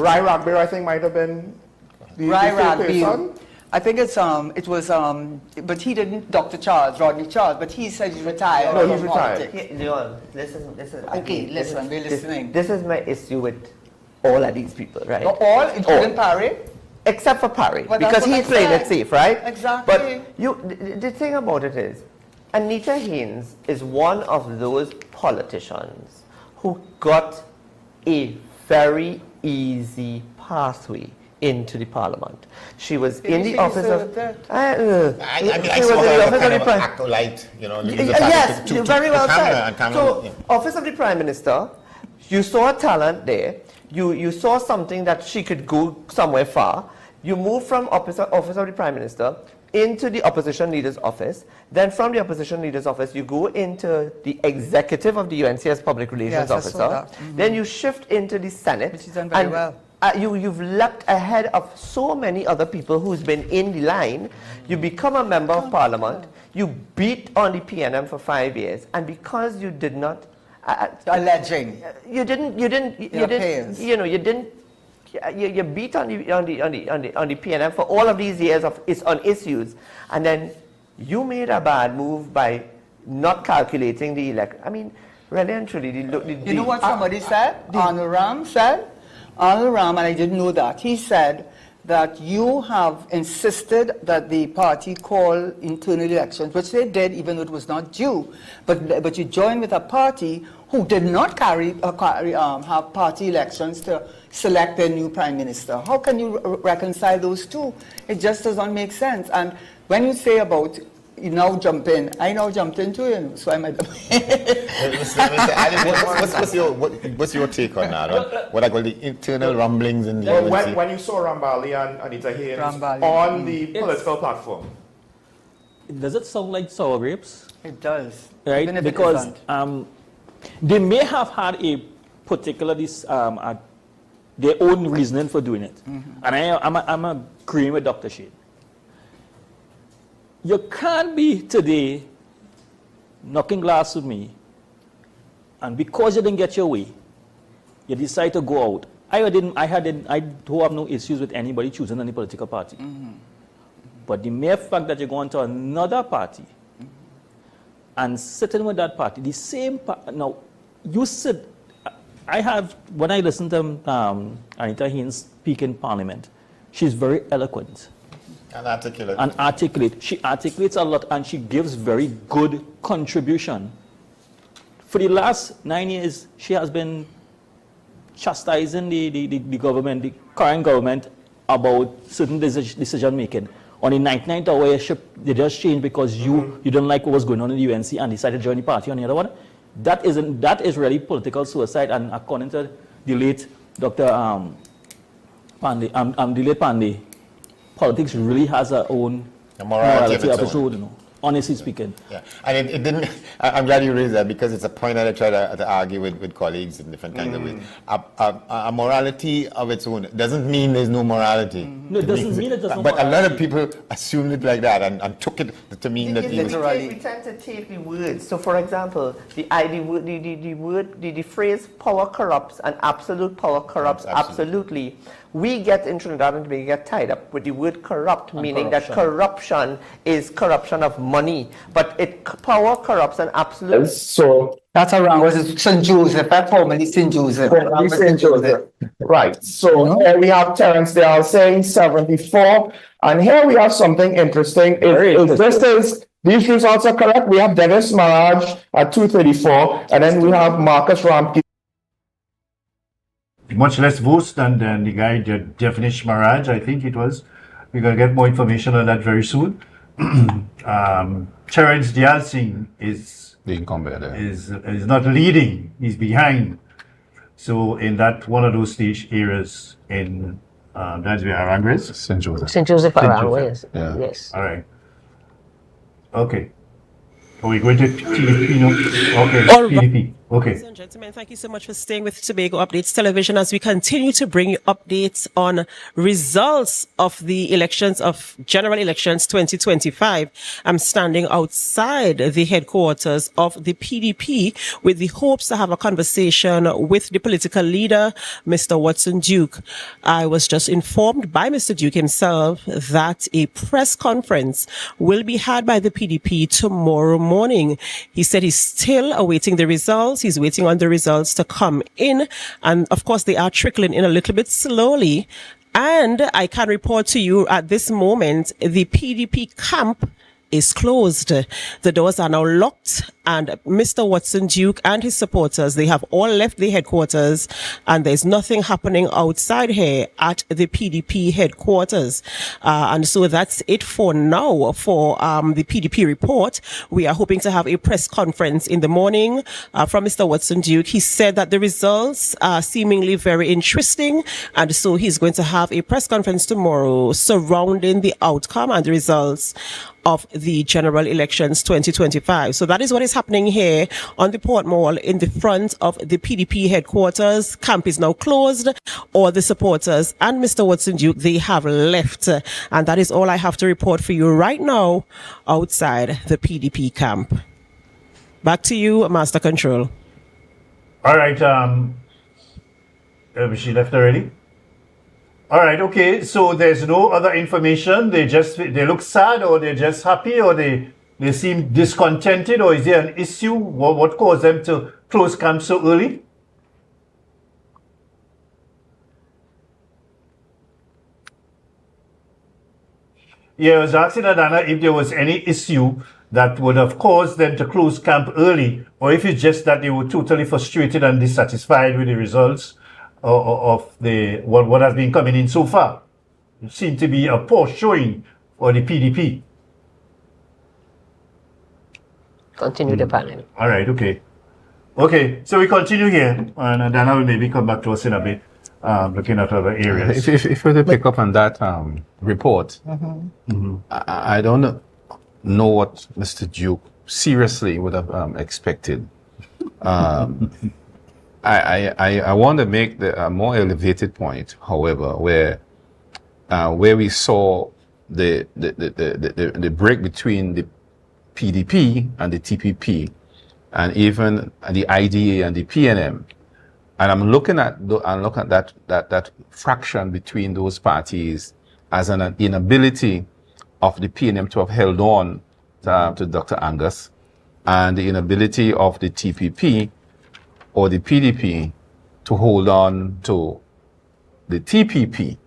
Rai Ragbeer, I think, might have been the
Rai
person.
Ragbeer. I think it was but he didn't. Rodney Charles, but he said he's retired.
No, he's retired.
Leon, listen.
Okay, listen. We're listening.
This is my issue with all of these people, right?
All, including Parry.
Except for Parry,
well,
because he's playing it safe, right?
Exactly.
But the thing about it is, Anita Haynes is one of those politicians who got a very easy pathway into the parliament. She was in the
you
office
say
of...
that?
I
she was in the office of the prime...
acolyte, you know.
Yes, you very well said. So,
yeah.
office of the prime minister, you saw a talent there. You saw something that she could go somewhere far. You move from office of the prime minister into the opposition leader's office. Then from the opposition leader's office, you go into the executive of the UNCS public relations officer. Then you shift into the Senate.
Which is done very well.
You've leapt ahead of so many other people who's been in the line. You become a member of parliament. You beat on the PNM for 5 years. And because you did not...
alleging.
You beat on the PNM for all of these years on issues, and then you made a bad move by not calculating the election. I mean, really and truly,
you know what somebody said? Arnold Ram said, and I didn't know that. He said that you have insisted that the party call internal elections, which they did, even though it was not due. But you joined with a party who did not have party elections to select their new prime minister. How can you reconcile those two? It just doesn't make sense. And when you say about you now jump in, I now jumped into it, so I might.
Mr. Ali, what's your take on that? What I call the internal rumblings in the
UNC? When you saw Rambali and Anita Haynes on the political platform,
does it sound like sour grapes?
It does,
right?
Even if
because
it isn't.
They may have had a particular their own reasoning for doing it, and I'm agreeing with Dr. Shade. You can't be today knocking glass with me, and because you didn't get your way, you decide to go out. I don't have no issues with anybody choosing any political party. But the mere fact that you go into another party and sitting with that party, the same now you sit. When I listen to Anita Haynes speak in Parliament, she's very eloquent.
And articulate.
And articulate. She articulates a lot and she gives very good contribution. For the last 9 years, she has been chastising the government, the current government, about certain decision making. On the 99th hour, they just changed because you didn't like what was going on in the UNC and decided to join the party on the other one. That is really political suicide, and according to the late Dr. Pandey, politics really has our own morality episode, you know, honestly speaking.
Yeah, and it didn't. I'm glad you raised that because it's a point that I try to argue with colleagues in different kinds of ways. A morality of its own doesn't mean there's no morality.
No, it doesn't mean it doesn't.
But a lot of people assumed it like that and took it to mean that
we tend to take the words. So, for example, the phrase "power corrupts" and "absolute power corrupts" absolutely. We get in Trinidad and Tobago get tied up with the word corrupt, meaning that corruption is corruption of money, but power corrupts and absolute.
So that's around was St. Joseph, that's formerly St. Joseph.
St. Joseph. Right. So here we have Terence Dale saying 74, and here we have something interesting. These results are correct. We have Dennis Maraj at 234, and then we have Marcus Ramke.
Much less votes than the guy, Devnish Maraj, I think it was. We're going to get more information on that very soon. Terence Dial Singh is not leading, he's behind. So in that one of those stage areas in that's where Arangua is?
St. Joseph.
St. Joseph Arangua, yes.
All right. Okay. Are we going to TDP now? Okay,
All right.
TDP. Okay.
Ladies and gentlemen, thank you so much for staying with Tobago Updates Television as we continue to bring you updates on results of the elections of general elections 2025. I'm standing outside the headquarters of the PDP with the hopes to have a conversation with the political leader, Mr. Watson Duke. I was just informed by Mr. Duke himself that a press conference will be had by the PDP tomorrow morning. He said he's still awaiting the results. He's waiting on the results to come in. And of course, they are trickling in a little bit slowly. And I can report to you at this moment, the PDP camp is closed. The doors are now locked and Mr. Watson Duke and his supporters, they have all left the headquarters, and there's nothing happening outside here at the PDP headquarters. And so that's it for now for the PDP report. We are hoping to have a press conference in the morning from Mr. Watson Duke. He said that the results are seemingly very interesting, and so he's going to have a press conference tomorrow surrounding the outcome and the results of the general elections 2025. So that is what is happening here on the Port Mall in the front of the PDP headquarters. Camp is now closed. All the supporters and Mr. Watson Duke, they have left. And that is all I have to report for you right now outside the PDP camp. Back to you, Master Control.
All right. She left already? All right, okay, so there's no other information. They look sad, or they're just happy, or they seem discontented, or is there an issue? What caused them to close camp so early? Yeah, I was asking Adana if there was any issue that would have caused them to close camp early, or if it's just that they were totally frustrated and dissatisfied with the results of what has been coming in so far. It seemed to be a poor showing for the PDP.
Continue the panel.
All right, okay. Okay, so we continue here, and Dana will maybe come back to us in a bit, looking at other areas.
If we pick up on that report, I don't know what Mr. Duke seriously would have expected. I want to make a more elevated point, however, where we saw the break between the PDP and the TPP, and even the IDA and the PNM, and I'm looking at that fraction between those parties as an inability of the PNM to have held on to Dr. Angus, and the inability of the TPP or the PDP to hold on to the TPP.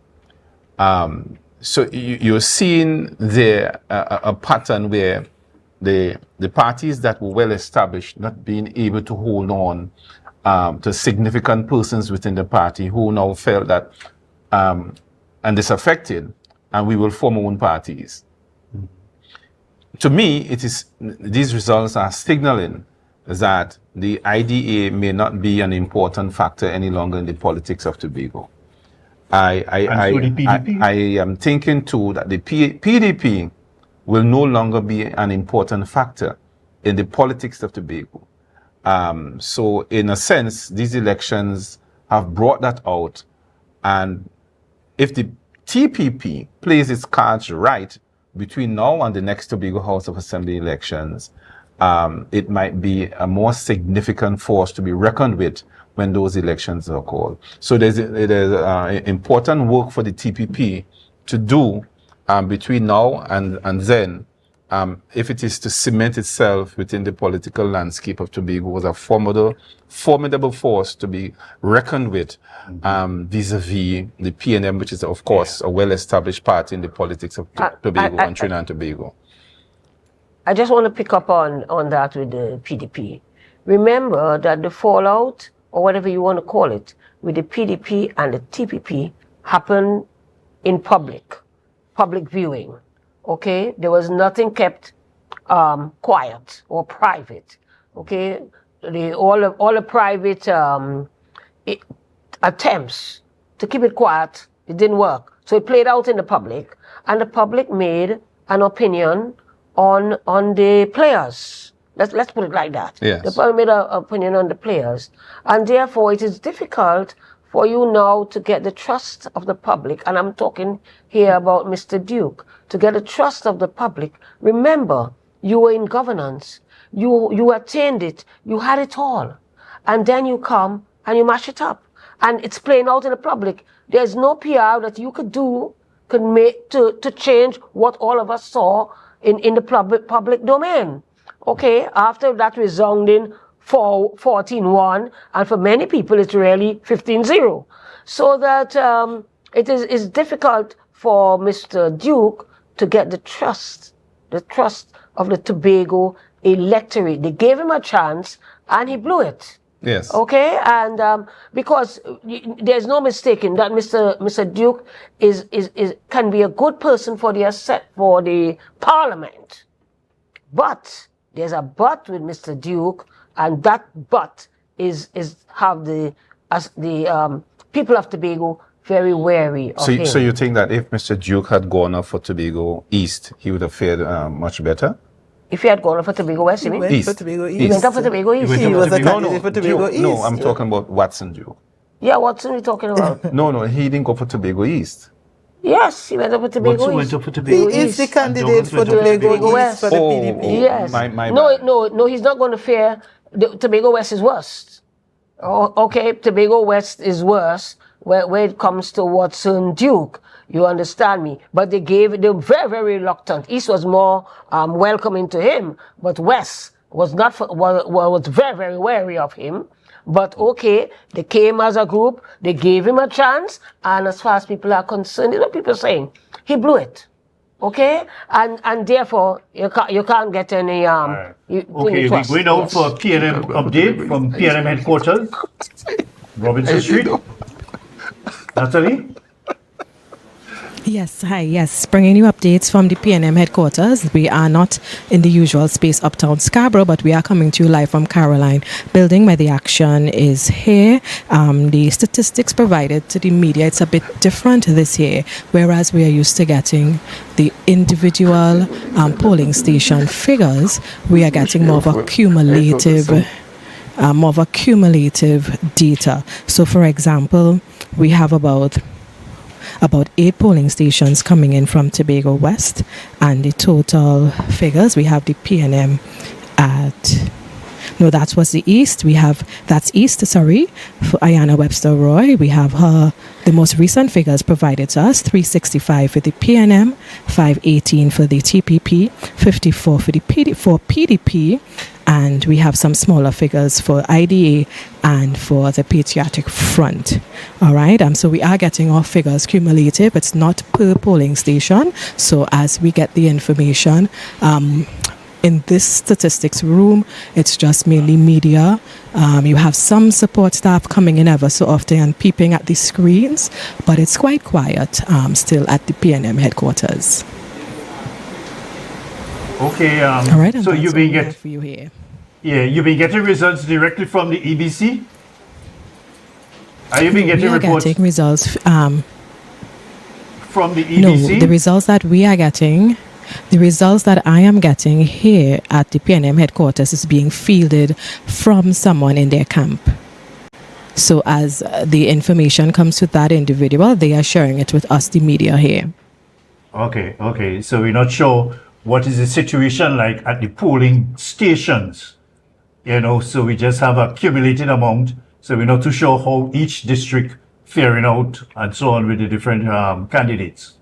So you're seeing there a pattern where the parties that were well established not being able to hold on to significant persons within the party who now felt that, and this affected, and we will form our own parties. To me, these results are signaling that the IDA may not be an important factor any longer in the politics of Tobago. I am thinking too that the PDP will no longer be an important factor in the politics of Tobago. So in a sense, these elections have brought that out, and if the TPP plays its cards right between now and the next Tobago House of Assembly elections, it might be a more significant force to be reckoned with when those elections are called. So there's important work for the TPP to do between now and then, if it is to cement itself within the political landscape of Tobago as a formidable force to be reckoned with vis-a-vis the PNM, which is, of course, a well-established party in the politics of Tobago and Trinidad and Tobago.
I just want to pick up on that with the PDP. Remember that the fallout, or whatever you want to call it, with the PDP and the TPP happened in public viewing. Okay, there was nothing kept quiet or private. Okay, all the private attempts to keep it quiet, it didn't work. So it played out in the public, and the public made an opinion on the players. Let's put it like that.
Yes.
The public made an opinion on the players, and therefore it is difficult for you now to get the trust of the public. And I'm talking here about Mr. Duke. To get the trust of the public, remember, you were in governance. You attained it. You had it all. And then you come and you mash it up. And it's playing out in the public. There's no PR that you could do, could make to change what all of us saw in the public domain. Okay, after that resounding 14-1, and for many people it's really 15-0. So that it is difficult for Mr. Duke to get the trust of the Tobago electorate. They gave him a chance and he blew it.
Yes.
Okay, and because there's no mistaking that Mr. Duke is can be a good person for the Parliament, but there's a but with Mr. Duke, and that but is have the people of Tobago very wary of him.
So you think that if Mr. Duke had gone up for Tobago East, he would have fared much better?
If he had gone up for Tobago West, you mean?
He went for Tobago East.
He went up for Tobago East.
He was a candidate for Tobago East.
No, I'm talking about Watson Duke.
Yeah, what's we talking about?
No, he didn't go for Tobago East.
Yes, he went up for Tobago
Watson
East.
went up for Tobago
He is the candidate for Tobago West for the PDP.
Yes.
My
No, he's not going to fare. Tobago West is worse. Oh, okay, Tobago West is worse where it comes to Watson Duke. You understand me? But they were very, very reluctant. East was more welcoming to him, but West was not was very, very wary of him. But okay, they came as a group, they gave him a chance, and as far as people are concerned, you know, people saying he blew it. Okay, and therefore you can't get any
Okay, we're going out for a PNM update from PNM headquarters, Robinson Street. Natalie?
Yes, hi, yes. Bringing you updates from the PNM headquarters. We are not in the usual space uptown Scarborough, but we are coming to you live from Caroline Building where the action is here. The statistics provided to the media, it's a bit different this year, whereas we are used to getting the individual polling station figures, we are getting more of a cumulative data. So for example, we have about 8 polling stations coming in from Tobago West, and the total figures, we have the PNM that was the East. That's East, sorry, for Ayanna Webster Roy. We have the most recent figures provided to us, 365 for the PNM, 518 for the TPP, 54 for the PDP, and we have some smaller figures for IDA and for the Patriotic Front. All right, so we are getting our figures cumulative. It's not per polling station. So as we get the information, in this statistics room, it's just mainly media. You have some support staff coming in ever so often and peeping at the screens, but it's quite quiet still at the PNM headquarters.
Okay,
all right,
so you've been getting
for you here.
Yeah, you've been getting results directly from the EBC? Are you been getting
we are
reports
getting results
from the EBC?
No, the results that we are getting, the results that I am getting here at the PNM headquarters is being fielded from someone in their camp. So as the information comes to that individual, they are sharing it with us, the media here.
Okay. So we're not sure what is the situation like at the polling stations. So we just have a accumulated amount. So we're not too sure how each district faring out and so on with the different candidates.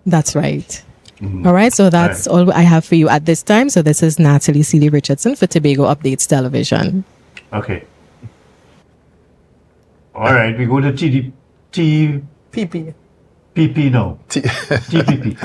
That's right. Mm-hmm. All right, so that's all I have for you at this time. So this is Natalie Seeley Richardson for Tobago Updates Television.
Okay. All right, we go to
PP.
PP now. TPP.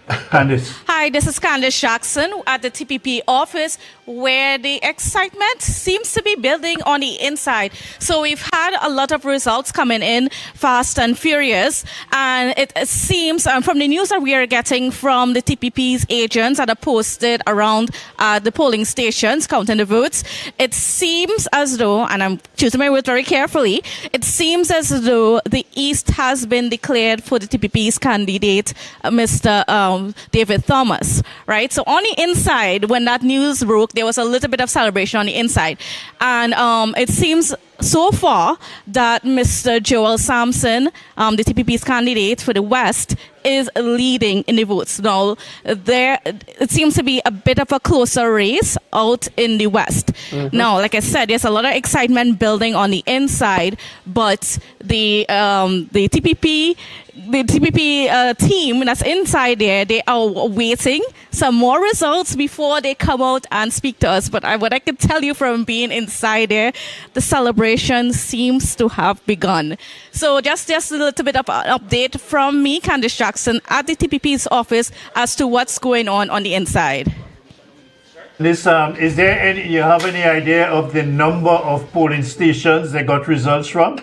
Candice.
Hi, this is Candice Jackson at the TPP office, where the excitement seems to be building on the inside. So we've had a lot of results coming in fast and furious, and it seems from the news that we are getting from the TPP's agents that are posted around the polling stations counting the votes, it seems as though, and I'm choosing my words very carefully, it seems as though the East has been declared for the TPP's candidate, Mr. David Thomas, right? So on the inside, when that news broke, there was a little bit of celebration on the inside. And it seems so far that Mr. Joel Sampson, the TPP's candidate for the West, is leading in the votes. Now, it seems to be a bit of a closer race out in the West. Mm-hmm. Now, like I said, there's a lot of excitement building on the inside, but the TPP team that's inside there, they are waiting some more results before they come out and speak to us. But what I can tell you from being inside there, the seems to have begun. So just a little bit of an update from me, Candice Jackson. Jackson at the TPP's office as to what's going on the inside.
Liz, is there any, you have any idea of the number of polling stations they got results from?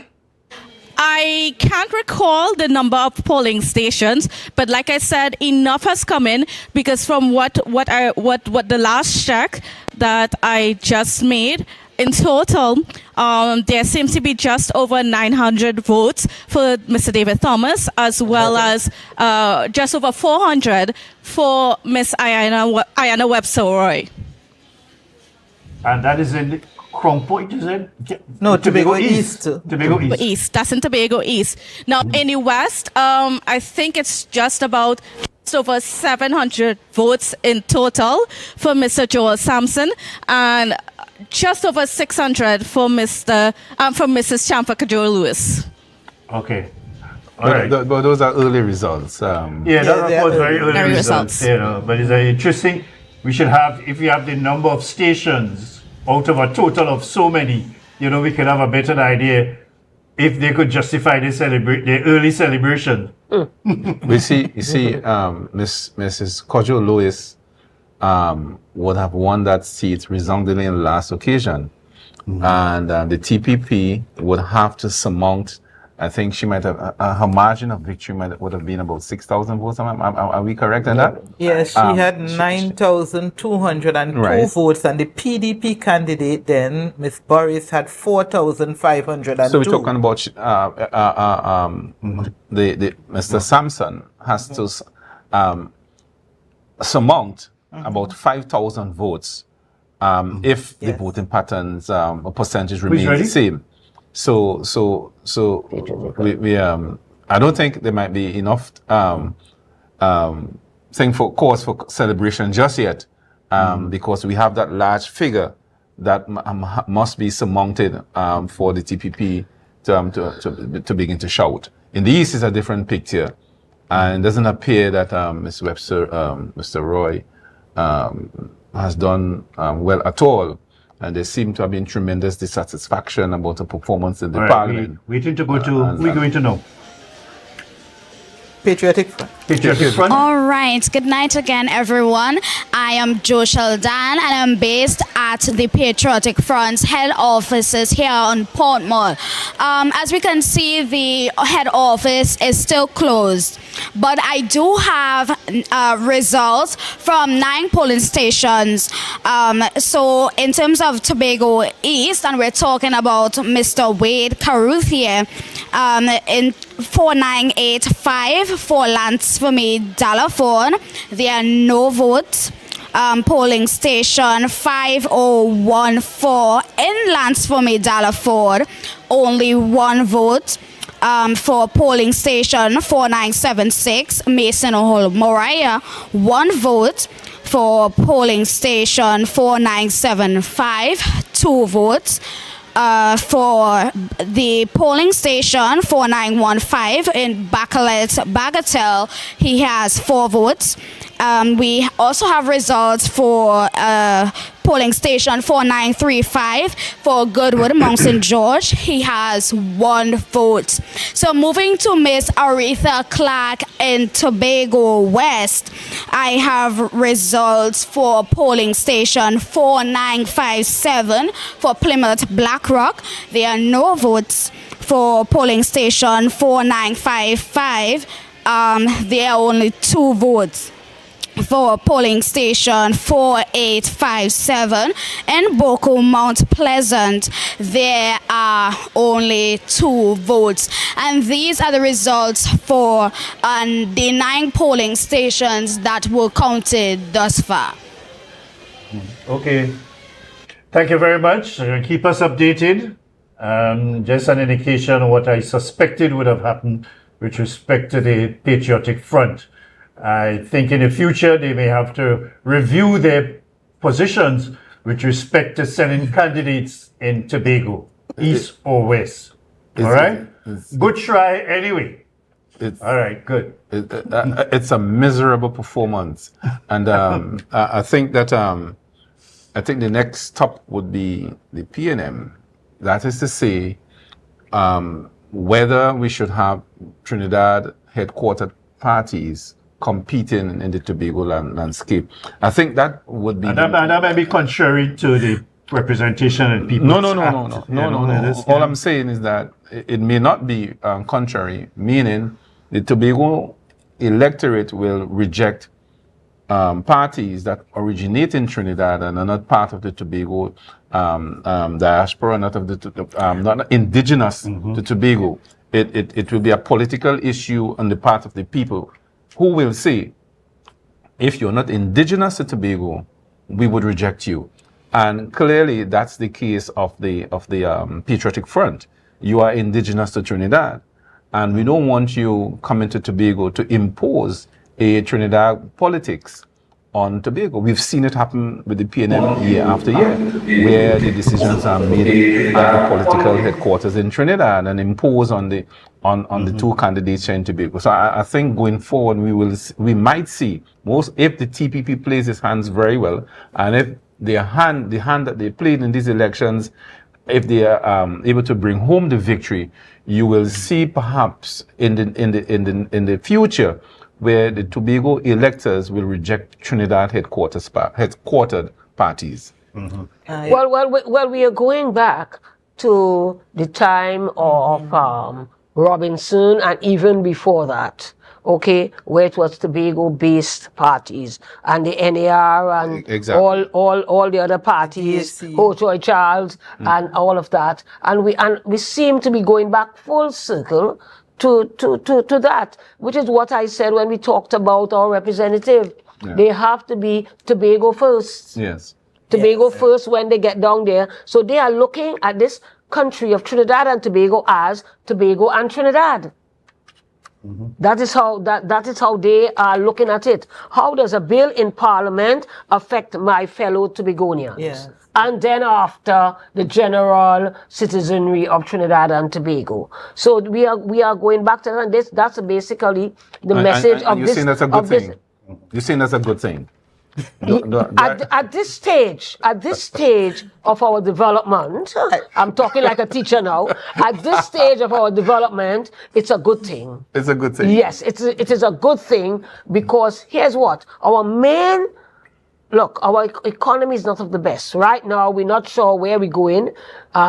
I can't recall the number of polling stations, but like I said, enough has come in because from what the last check that I just made, in total, there seems to be just over 900 votes for Mr. David Thomas, as well as just over 400 for Miss Ayana Webster-Roy.
And that is in Crown Point, is it?
No, Tobago East.
Tobago East.
That's in Tobago East. Now, in the West, I think it's just over 700 votes in total for Mr. Joel Sampson, and just over 600 for Mrs. Champa Kajor Lewis.
Okay. All right.
But those are early results.
Yeah, that was very early results. You know, but it's interesting. We should have, if you have the number of stations out of a total of so many, you know, we can have a better idea if they could justify the early celebration.
You see, Mrs. Kajor Lewis would have won that seat resoundingly in the last occasion. And the TPP would have to surmount, I think she might have, her margin of victory would have been about 6,000 votes. Are we correct in that?
Yes, she had 9,202 votes, and the PDP candidate then, Miss Boris, had 4,502.
So we're talking about the Mr. Sampson has to surmount about 5,000 votes if the voting patterns or percentage remain the same. So we I don't think there might be enough cause for celebration just yet, because we have that large figure that must be surmounted for the TPP to begin to shout. In the East is a different picture, and it doesn't appear that Ms. Webster, Mr. Roy, has done well at all. And there seemed to have been tremendous dissatisfaction about the performance in the parliament.
Waiting to go to, we're going to know.
Patriotic Front.
Patriotic Front.
All right. Good night again, everyone. I am Jo Shaldan, and I'm based at the Patriotic Front's head offices here on Port Mall. As we can see, the head office is still closed, but I do have results from 9 polling stations. So in terms of Tobago East, and we're talking about Mr. Wade Caruth here, in 4985 for Lansford Dallaford, there are no votes. Polling station 5014 in Lansford Dallaford, only 1 vote. For polling station 4976 Mason Hall Moriah, 1 vote. For polling station 4975, 2 votes. For the polling station 4915 in Bagatelle, he has 4 votes. We also have results for polling station 4935 for Goodwood, Mount St. George. He has 1 vote. So moving to Miss Aretha Clark in Tobago West, I have results for polling station 4957 for Plymouth Blackrock. There are no votes. For polling station 4955, there are only 2 votes. For polling station 4857 in Boko Mount Pleasant, there are only 2 votes. And these are the results for the 9 polling stations that were counted thus far.
Okay. Thank you very much. Keep us updated. Just an indication of what I suspected would have happened with respect to the Patriotic Front. I think in the future they may have to review their positions with respect to sending candidates in Tobago, East or West. All right? Good try anyway. All right, good.
It's a miserable performance. And I think that the next stop would be the PNM. That is to say, whether we should have Trinidad headquartered parties competing in the Tobago landscape. I think that would be...
And that might be contrary to the representation and people.
No. All I'm saying is that it may not be contrary, meaning the Tobago electorate will reject parties that originate in Trinidad and are not part of the Tobago diaspora, not indigenous to Tobago. It will be a political issue on the part of the people who will say, if you're not indigenous to Tobago, we would reject you. And clearly that's the case of the Patriotic Front. You are indigenous to Trinidad, and we don't want you coming to Tobago to impose a Trinidad politics on Tobago. We've seen it happen with the PNM year after year, where the decisions are made at the political headquarters in Trinidad and imposed on the two candidates here in Tobago. So I think going forward we might see if the TPP plays its hands very well, and if the hand that they played in these elections, if they are able to bring home the victory, you will see perhaps in the future where the Tobago electors will reject Trinidad headquartered parties.
Well, we are going back to the time of Robinson and even before that, okay, where it was Tobago-based parties and the NAR and all the other parties, Hotoy Charles and all of that, and we seem to be going back full circle to that, which is what I said when we talked about our representative.
Yeah.
They have to be Tobago first.
Yes.
Tobago first when they get down there. So they are looking at this country of Trinidad and Tobago as Tobago and Trinidad. That is how they are looking at it. How does a bill in Parliament affect my fellow Tobagonians?
Yes.
And then after the general citizenry of Trinidad and Tobago. So we are going back to that, and that's basically the message of
you're
this.
Saying that's a good thing. You're saying that's a good thing.
At this stage of our development, I'm talking like a teacher now. At this stage of our development, it's a good thing.
It's a good thing.
Yes, it is a good thing, because here's what our economy is not of the best. Right now, we're not sure where we're going.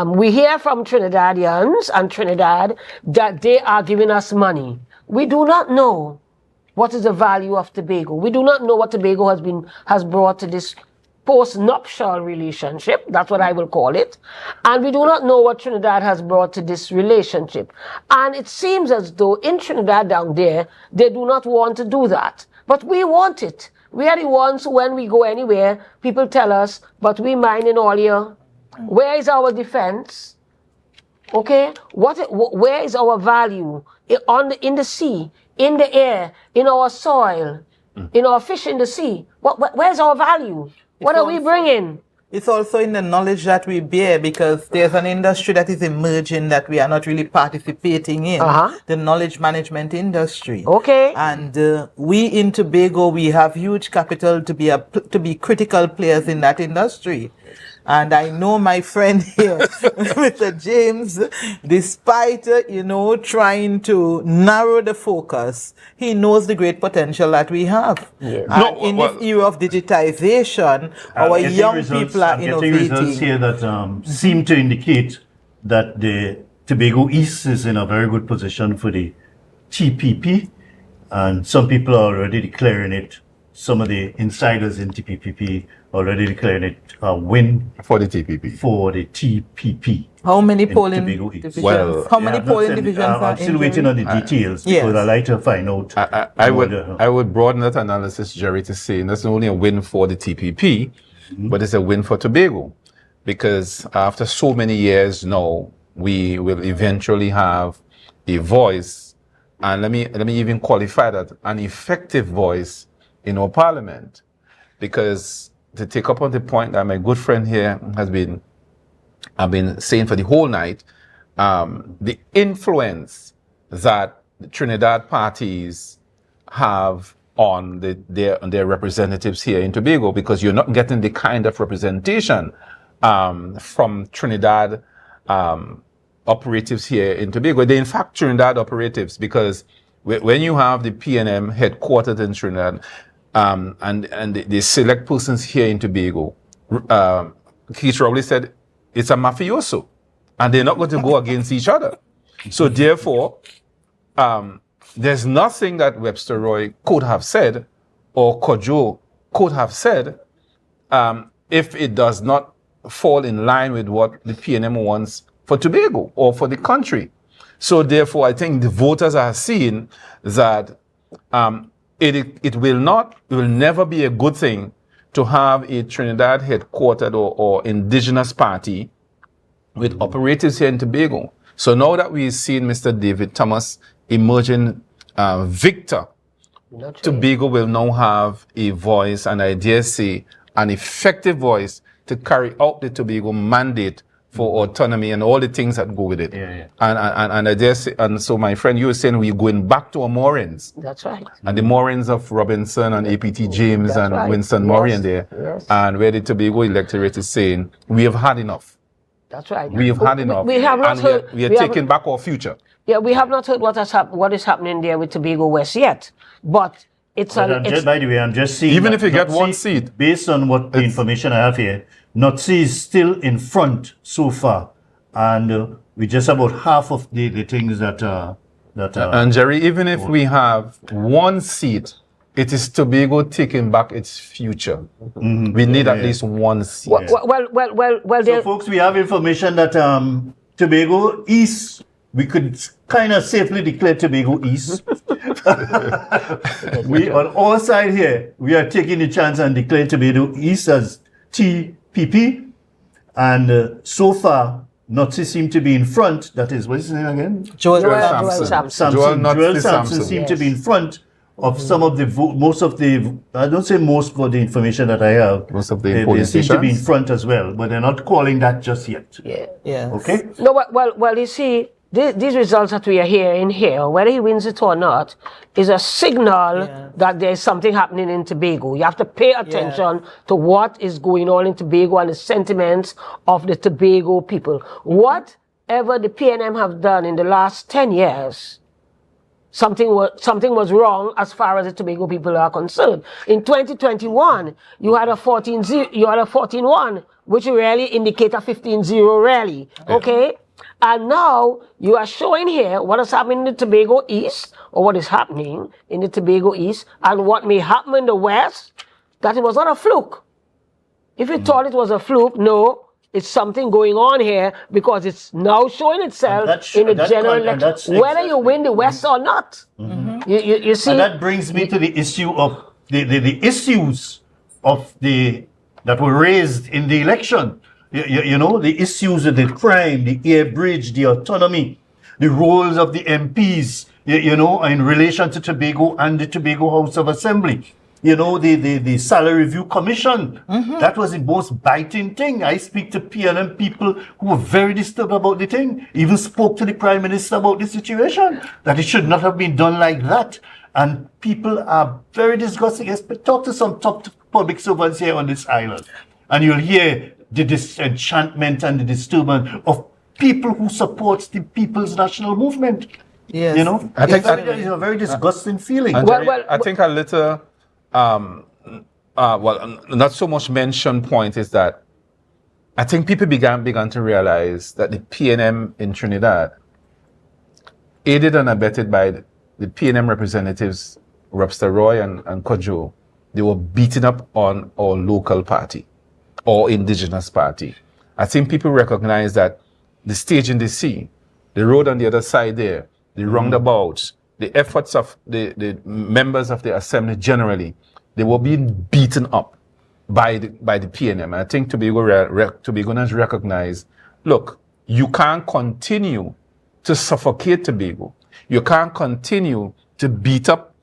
We hear from Trinidadians and Trinidad that they are giving us money. We do not know what is the value of Tobago. We do not know what Tobago has brought to this post-nuptial relationship. That's what I will call it. And we do not know what Trinidad has brought to this relationship. And it seems as though in Trinidad down there, they do not want to do that. But we want it. We are the ones, when we go anywhere, people tell us, but we mine in all year. Where is our defense? Okay? Where is our value? In the sea, in the air, in our soil, in our fish in the sea. Where's our value? What are we bringing?
It's also in the knowledge that we bear, because there's an industry that is emerging that we are not really participating in, the knowledge management industry.
Okay.
And we in Tobago, we have huge capital to be critical players in that industry. And I know my friend here, Mr. James, despite, trying to narrow the focus, he knows the great potential that we have.
Yeah.
And in this era of digitization, our young people are innovating.
Results here that seem to indicate that the Tobago East is in a very good position for the TPP, and some people are already declaring it. Some of the insiders in TPP already declaring it a win
for the TPP.
How many polling divisions?
Well,
how many polling divisions are
I'm still waiting on the details, because I'd like to find out.
I would broaden that analysis, Jerry, to say that's not only a win for the TPP, but it's a win for Tobago, because after so many years now, we will eventually have a voice, and let me even qualify that, an effective voice in our parliament. Because to take up on the point that my good friend here I've been saying for the whole night, the influence that the Trinidad parties have on their representatives here in Tobago, because you're not getting the kind of representation from Trinidad operatives here in Tobago. They're in fact Trinidad operatives, because when you have the PNM headquartered in Trinidad, and they select persons here in Tobago, Keith Rowley said it's a mafioso, and they're not going to go against each other. So therefore, there's nothing that Webster Roy could have said or Kojo could have said if it does not fall in line with what the PNM wants for Tobago or for the country. So therefore, I think the voters are seeing that it will never be a good thing to have a Trinidad headquartered or indigenous party with operatives here in Tobago. So now that we've seen Mr. David Thomas emerging victor, Tobago will now have a voice, and I dare say an effective voice to carry out the Tobago mandate for autonomy and all the things that go with it. And I dare say, and so my friend, you were saying we're going back to our moorings.
That's right.
And the moorings of Robinson and APT James
That's
and
right.
Winston Morian there. And where the Tobago electorate is saying, we have had enough.
That's right.
We have had enough.
We have not heard.
We are taking back our future.
Yeah, we have not heard what is happening there with Tobago West yet. But it's
By the way, I'm just seeing.
Even if you get
Notsi,
one seat.
based on what the information I have here, Notsi is still in front so far, and we just about half of the things that.
And Jerry, even if we have one seat, it is Tobago taking back its future. We need at least one seat.
Well.
So, folks, we have information that Tobago East, we could kind of safely declare Tobago East. We on our side here, we are taking the chance and declare Tobago East as TPP, and so far, Notsi seem to be in front. That is, what's his name again?
Joel
Sampson. Joel Sampson seemed to be in front of some of the most of the, I don't say most for the information that I have.
Most of the
they seem to be in front as well, but they're not calling that just yet.
Yeah.
Okay.
No, well, you see, these results that we are hearing here, whether he wins it or not, is a signal that there's something happening in Tobago. You have to pay attention to what is going on in Tobago and the sentiments of the Tobago people. Whatever the PNM have done in the last 10 years, something was wrong as far as the Tobago people are concerned. In 2021, you had a 14-1, which really indicate a 15-0 rally. Okay? And now you are showing here what is happening in the Tobago East, or what is happening in the Tobago East, and what may happen in the West, that it was not a fluke. If you thought it was a fluke, no, it's something going on here, because it's now showing itself in the general election, whether you win the West or not. You see?
And that brings me to the issue of the issues of that were raised in the election. You know, the issues of the crime, the air bridge, the autonomy, the roles of the MPs, you know, in relation to Tobago and the Tobago House of Assembly. You know, the Salary Review Commission. That was the most biting thing. I speak to PNM people who were very disturbed about the thing, even spoke to the Prime Minister about the situation, that it should not have been done like that. And people are very disgusted. Talk to some top public servants here on this island, and you'll hear the disenchantment and the disturbance of people who support the People's National Movement.
Yes.
You know, it's a very disgusting feeling.
I think a little, not so much mentioned point is that I think people began to realize that the PNM in Trinidad, aided and abetted by the PNM representatives, Webster Roy and Kojo, they were beating up on our local party or indigenous party. I think people recognize that the stage in the sea, the road on the other side there, the roundabouts, the efforts of the members of the assembly generally, they were being beaten up by the PNM. And I think Tobagoans recognize, look, you can't continue to suffocate Tobago. You can't continue to beat up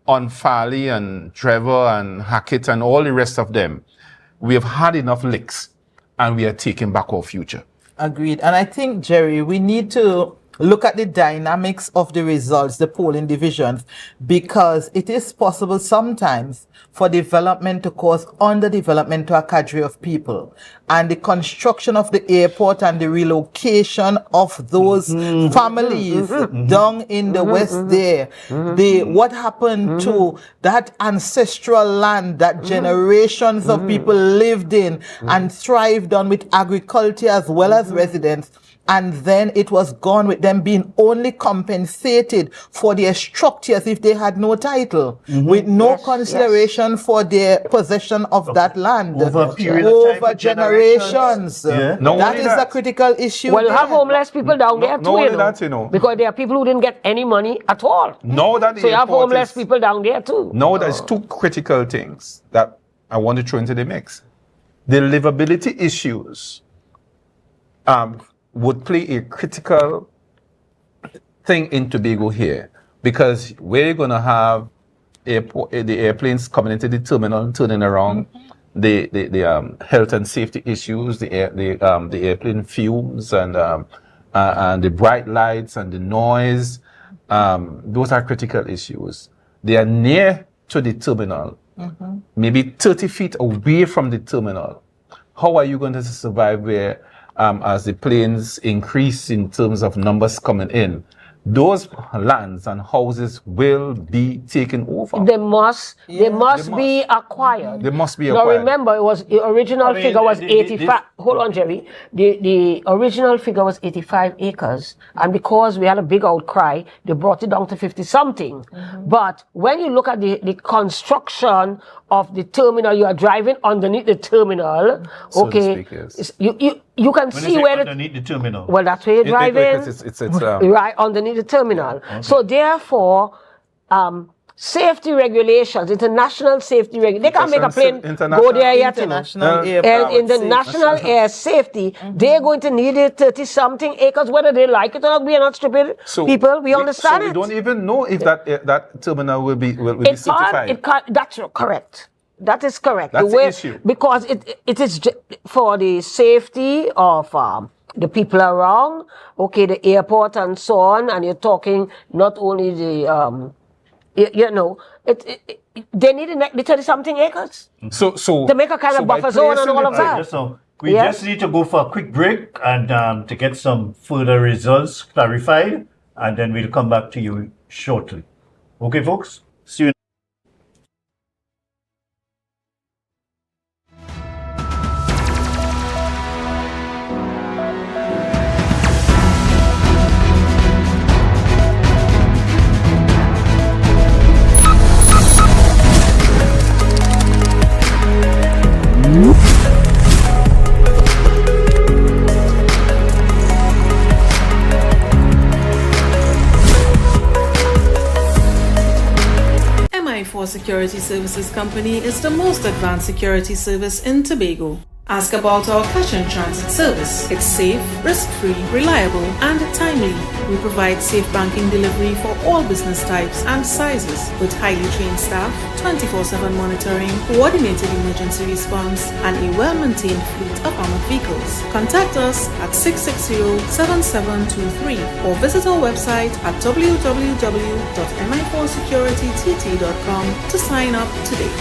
on Farley and Trevor and Hackett and all the rest of them. We have had enough licks, and we are taking back our future.
Agreed. And I think, Jerry, we need to look at the dynamics of the results, the polling divisions, because it is possible sometimes for development to cause underdevelopment to a cadre of people. And the construction of the airport and the relocation of those families down in the west there, what happened to that ancestral land that generations of people lived in and thrived on with agriculture as well as residents, and then it was gone with them being only compensated for their structures if they had no title, with no consideration for their possession of that land
Over a period of time,
over generations.
Yeah.
That is a critical issue.
Well, you have
there.
homeless people down there too,
only
you know,
that, you know.
because there are people who didn't get any money at all.
Now that the
So you have
airport
homeless
is-
people down there too.
Now there's two critical things that I want to throw into the mix. The livability issues would play a critical thing in Tobago here, because we're going to have the airplanes coming into the terminal and turning around, the health and safety issues, the airplane fumes and the bright lights and the noise. Those are critical issues. They are near to the terminal, maybe 30 feet away from the terminal. How are you going to survive where, as the planes increase in terms of numbers coming in, those lands and houses will be taken over?
They must be acquired.
They must be
Now
acquired.
remember, it was the original
I mean,
figure was
the-
85. Hold on, Jerry. The original figure was 85 acres, and because we had a big outcry, they brought it down to 50 something. But when you look at the construction of the terminal, you are driving underneath the terminal.
So to
Okay,
speak, yes.
You can
When
see
you say
where
underneath the terminal.
well, that's where you're driving.
It's
right underneath the terminal. So therefore, safety regulations, international safety regulations, they can't make a plane go there yet.
International air
And
powered
international
safety.
air safety, they're going to need it 30-something acres, whether they like it or not. We are not stupid people. We understand
so
it.
we don't even know if that terminal will be
It
certified.
can't, that's correct. That is correct.
That's the issue.
Because it is for the safety of the people around, okay, the airport and so on, and you're talking not only the, they need the 30-something acres.
So
to make a kind of
by
buffer zone and
placing
all of
it-
that.
We just need to go for a quick break and to get some further results clarified, and then we'll come back to you shortly. Okay, folks? See you.
MI4 Security Services Company is the most advanced security service in Tobago. Ask about our cash and transit service. It's safe, risk-free, reliable, and timely. We provide safe banking delivery for all business types and sizes with highly trained staff, 24/7 monitoring, coordinated emergency response, and a well-maintained fleet of armored vehicles. Contact us at 660-7723 or visit our website at www.mi4securitytt.com to sign up today.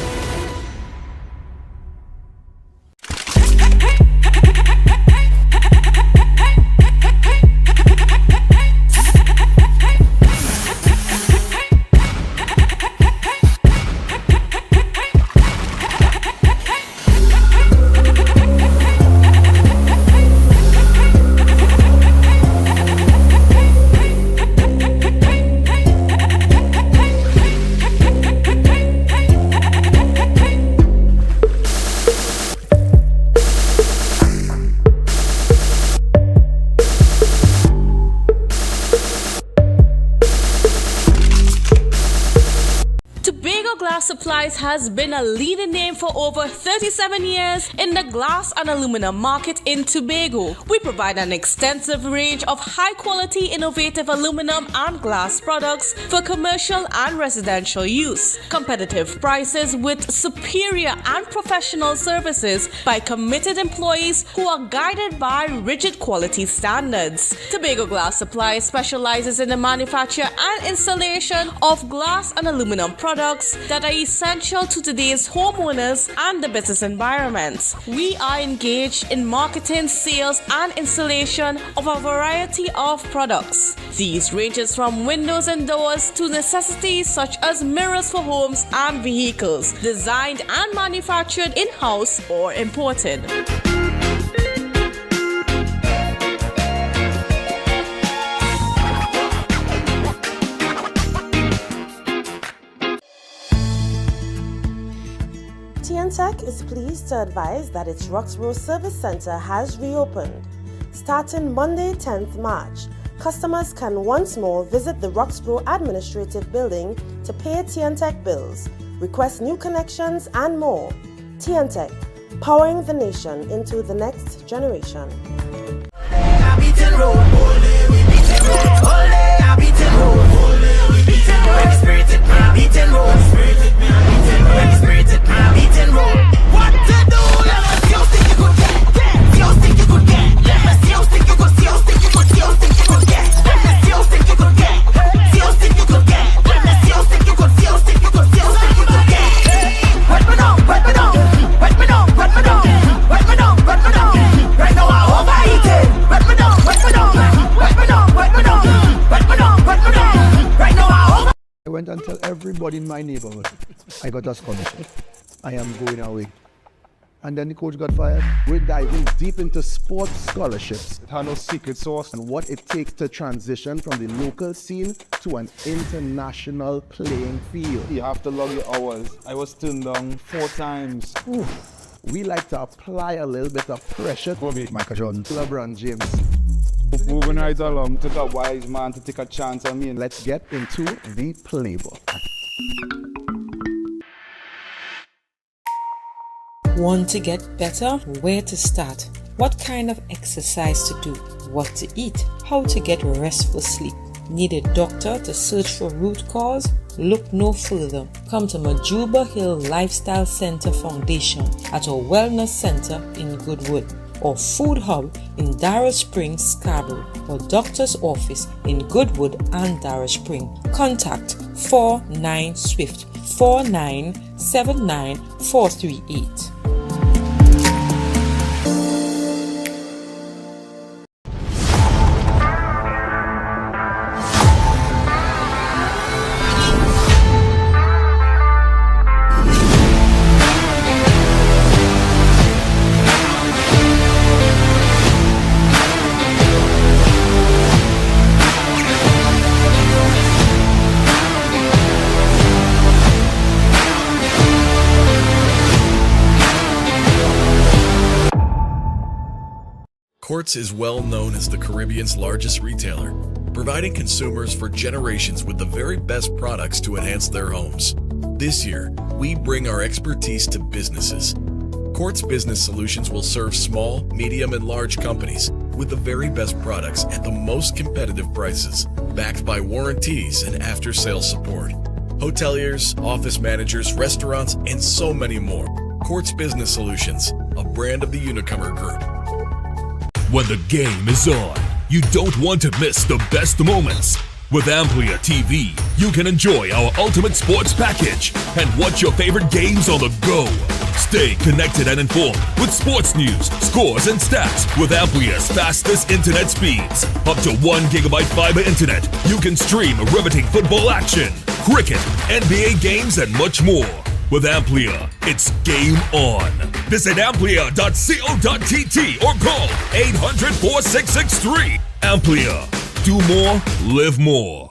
Glass Supplies has been a leading name for over 37 years in the glass and aluminum market in Tobago. We provide an extensive range of high-quality, innovative aluminum and glass products for commercial and residential use. Competitive prices with superior and professional services by committed employees who are guided by rigid quality standards. Tobago Glass Supplies specializes in the manufacture and installation of glass and aluminum products that are essential to today's homeowners and the business environment. We are engaged in marketing, sales, and installation of a variety of products. These ranges from windows and doors to necessities such as mirrors for homes and vehicles, designed and manufactured in-house or imported.
TNTech is pleased to advise that its Roxborough Service Center has reopened. Starting Monday, 10th March, customers can once more visit the Roxborough Administrative Building to pay TNTech bills, request new connections, and more. TNTech, powering the nation into the next generation.
I went and tell everybody in my neighborhood I got a scholarship. I am going away. And then the coach got fired. We're diving deep into sports scholarships. It had no secret sauce and what it takes to transition from the local scene to an international playing field.
You have to log your hours. I was turned down 4 times.
We like to apply a little bit of pressure. Michael Jordan, LeBron James.
Moving right along, took a wise man to take a chance on me.
Let's get into the playbook.
Want to get better? Where to start? What kind of exercise to do? What to eat? How to get restful sleep? Need a doctor to search for root cause? Look no further. Come to Majuba Hill Lifestyle Center Foundation at our Wellness Center in Goodwood, or Food Hub in Darrow Springs, Scarborough, or Doctor's Office in Goodwood and Darrow Spring. Contact 49 Swift 4979 438.
Quartz is well known as the Caribbean's largest retailer, providing consumers for generations with the very best products to enhance their homes. This year, we bring our expertise to businesses. Quartz Business Solutions will serve small, medium, and large companies with the very best products at the most competitive prices, backed by warranties and after-sales support. Hoteliers, office managers, restaurants, and so many more. Quartz Business Solutions, a brand of the Unicomer Group.
When the game is on, you don't want to miss the best moments. With AMPLIA TV, you can enjoy our ultimate sports package and watch your favorite games on the go. Stay connected and informed with sports news, scores, and stats with AMPLIA's fastest internet speeds. Up to 1 GB fiber internet, you can stream riveting football action, cricket, NBA games, and much more. With AMPLIA, it's game on. Visit amplia.co.tt or call 800-4663. AMPLIA. Do more, live more.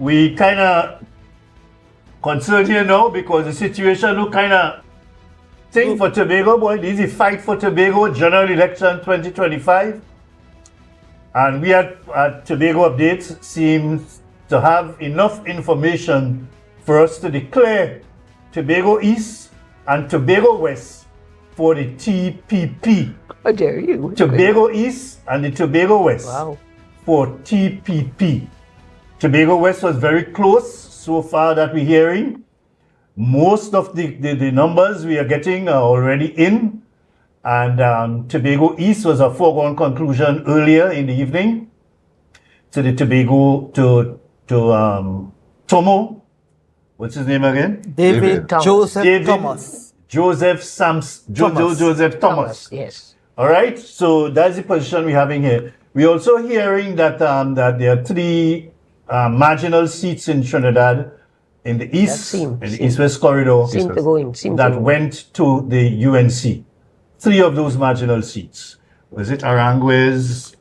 we kind of concerned here now because the situation look kind of thing for Tobago, boy. This is fight for Tobago general election 2025. And we at Tobago Updates seems to have enough information for us to declare Tobago East and Tobago West for the TPP.
How dare you?
Tobago East and the Tobago West for TPP. Tobago West was very close so far that we're hearing. Most of the numbers we are getting are already in. And Tobago East was a foregone conclusion earlier in the evening. To the Tobago, to Tomo, what's his name again?
David Joseph Thomas.
Joseph Thomas.
Yes.
All right. So that's the position we're having here. We're also hearing that that there are 3 marginal seats in Trinidad in the east, in the east-west corridor, that went to the UNC. 3 of those marginal seats. Was it Aranguez,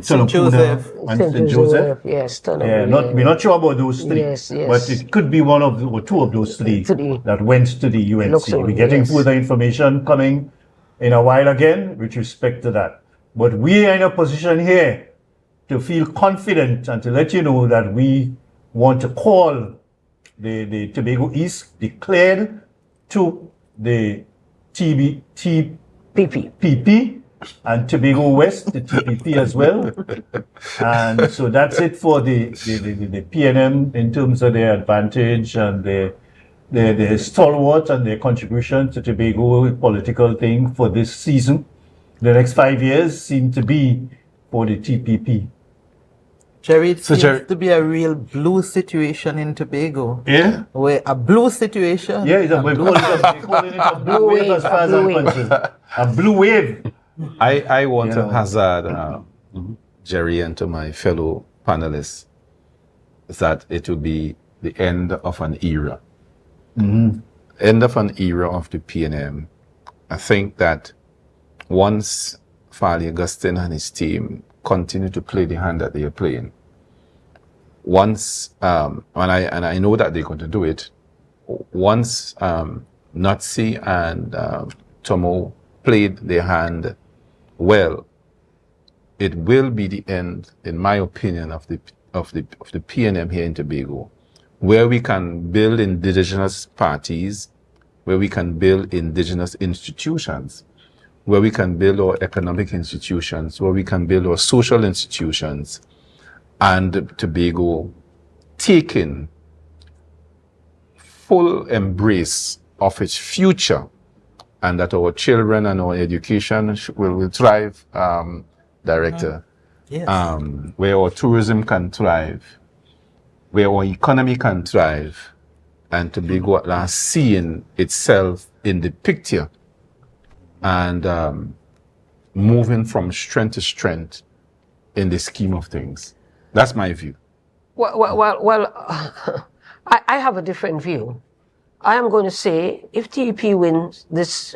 St. Joseph,
and St. Joseph?
Yes,
we're not sure about those 3.
Yes, yes.
But it could be one of or 2 of those 3 that went to the UNC. We're getting further information coming in a while again with respect to that. But we are in a position here to feel confident and to let you know that we want to call the Tobago East declared to the PP and Tobago West, the TPP as well. And so that's it for the PNM in terms of their advantage and their stalwart and their contribution to Tobago political thing for this season. The next 5 years seem to be for the TPP.
Jerry, it seems to be a real blue situation in Tobago.
Yeah?
Where a blue situation.
Yeah, we're calling it a blue wave as far as I'm concerned. A blue wave.
I want to hazard, Jerry, and to my fellow panelists, that it will be the end of an era. End of an era of the PNM. I think that once Farley Augustine and his team continue to play the hand that they are playing, once, and I know that they're going to do it, once Nazi and Tomo played their hand well, it will be the end, in my opinion, of the PNM here in Tobago, where we can build indigenous parties, where we can build indigenous institutions, where we can build our economic institutions, where we can build our social institutions, and Tobago taking full embrace of its future, and that our children and our education will thrive, Director.
Yes.
Where our tourism can thrive, where our economy can thrive, and Tobago at last seeing itself in the picture and moving from strength to strength in the scheme of things. That's my view.
Well, I have a different view. I am going to say if TEP wins this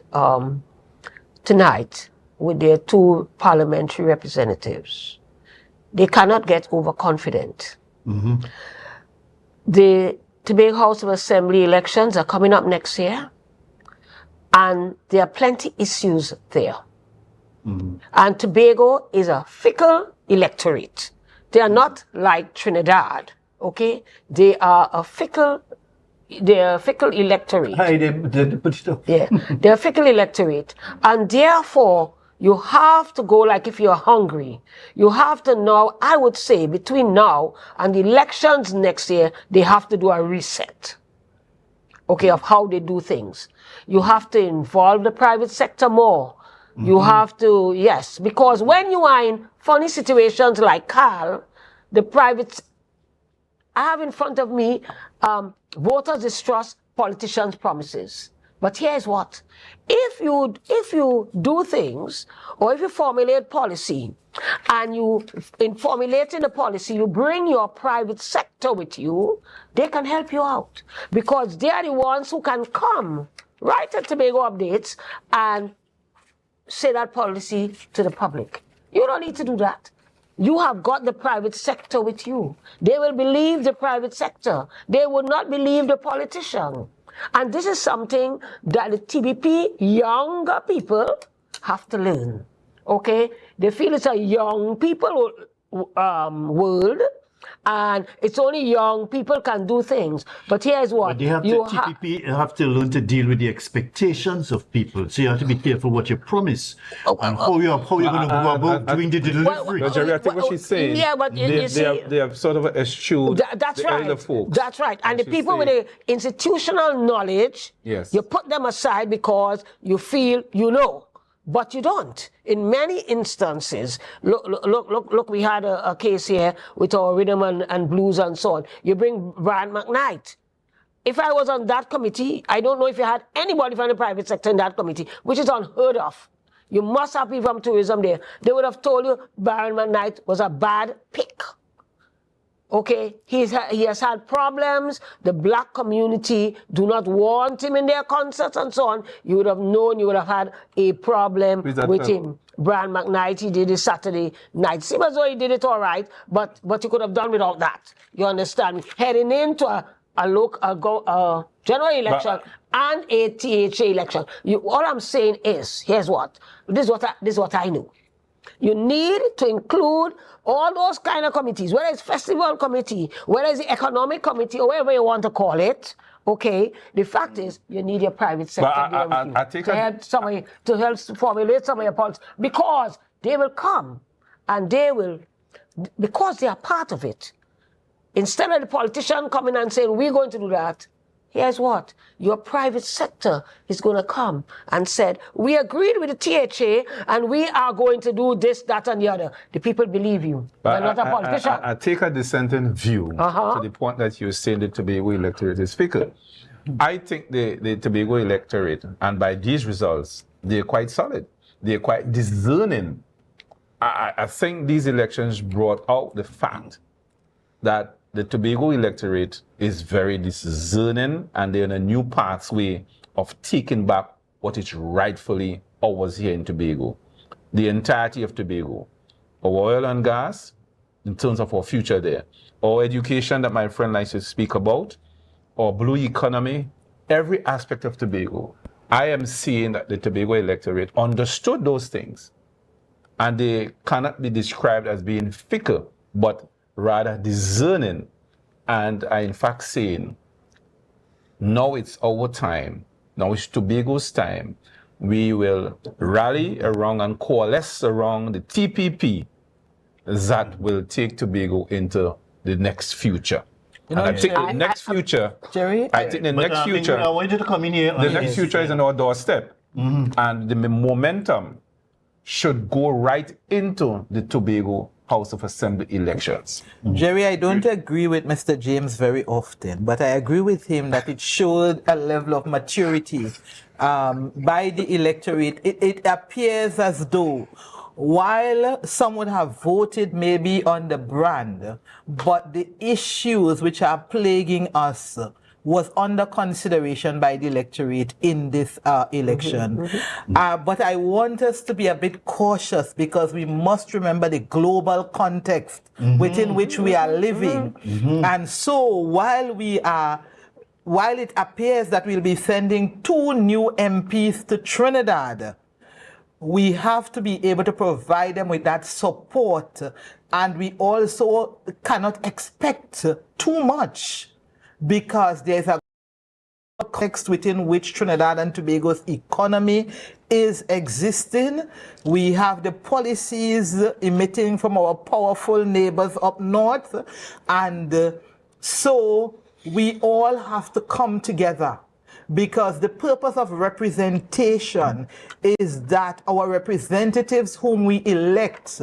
tonight with their 2 parliamentary representatives, they cannot get overconfident. The Tobago House of Assembly elections are coming up next year, and there are plenty issues there. And Tobago is a fickle electorate. They are not like Trinidad, okay? They are a fickle electorate. Yeah, they're a fickle electorate. And therefore, you have to go like if you're hungry. You have to now, I would say, between now and the elections next year, they have to do a reset, okay, of how they do things. You have to involve the private sector more. You have to, yes, because when you are in funny situations like Carl, the private, I have in front of me, voters distrust politicians' promises. But here's what, if you do things, or if you formulate policy, and in formulating the policy, you bring your private sector with you, they can help you out. Because they are the ones who can come right at Tobago Updates and say that policy to the public. You don't need to do that. You have got the private sector with you. They will believe the private sector. They will not believe the politician. And this is something that the TBP younger people have to learn. Okay? They feel it's a young people world, and it's only young people can do things. But here's what
but they have TPP have to learn to deal with the expectations of people. So you have to be careful what you promise and how you're going to go about doing the delivery.
Jerry, I think what she's saying,
yeah, but
they have sort of eschewed
that's
the
right.
elder folks.
That's right. And the people with the institutional knowledge,
yes,
you put them aside because you feel you know. But you don't. In many instances, look, we had a case here with our rhythm and blues and so on. You bring Brian McKnight. If I was on that committee, I don't know if you had anybody from the private sector in that committee, which is unheard of. You must have people from tourism there. They would have told you Brian McKnight was a bad pick. Okay, he has had problems. The black community do not want him in their concerts and so on. You would have known, you would have had a problem with him. Brian McKnight, he did it Saturday night. Seems as though he did it all right, but he could have done without that. You understand me? Heading into a general election and a THA election. All I'm saying is, here's what. This is what I know. You need to include all those kind of committees, whether it's festival committee, whether it's the economic committee, or whatever you want to call it. Okay, the fact is you need your private sector to help formulate some of your policies, because they will come and because they are part of it. Instead of the politician coming and saying, we're going to do that, here's what, your private sector is going to come and said, we agreed with the THA and we are going to do this, that, and the other. The people believe you. You're not a politician.
I take a dissenting view to the point that you're saying the Tobago electorate is fickle. I think the Tobago electorate, and by these results, they're quite solid. They're quite discerning. I think these elections brought out the fact that the Tobago electorate is very discerning, and they're in a new pathway of taking back what is rightfully ours here in Tobago. The entirety of Tobago. Our oil and gas, in terms of our future there. Our education that my friend likes to speak about. Our blue economy. Every aspect of Tobago. I am seeing that the Tobago electorate understood those things. And they cannot be described as being fickle, but rather discerning, and are in fact saying, now it's our time, now it's Tobago's time. We will rally around and coalesce around the TPP that will take Tobago into the next future.
You know,
and I think the next future,
Jerry,
I think the next future,
I want you to come in here.
The next future is on our doorstep, and the momentum should go right into the Tobago House of Assembly elections.
Jerry, I don't agree with Mr. James very often, but I agree with him that it showed a level of maturity by the electorate. It appears as though while some would have voted maybe on the brand, but the issues which are plaguing us was under consideration by the electorate in this election. But I want us to be a bit cautious, because we must remember the global context within which we are living. And so while it appears that we'll be sending 2 new MPs to Trinidad, we have to be able to provide them with that support. And we also cannot expect too much, because there's a context within which Trinidad and Tobago's economy is existing. We have the policies emitting from our powerful neighbors up north. And so we all have to come together, because the purpose of representation is that our representatives whom we elect,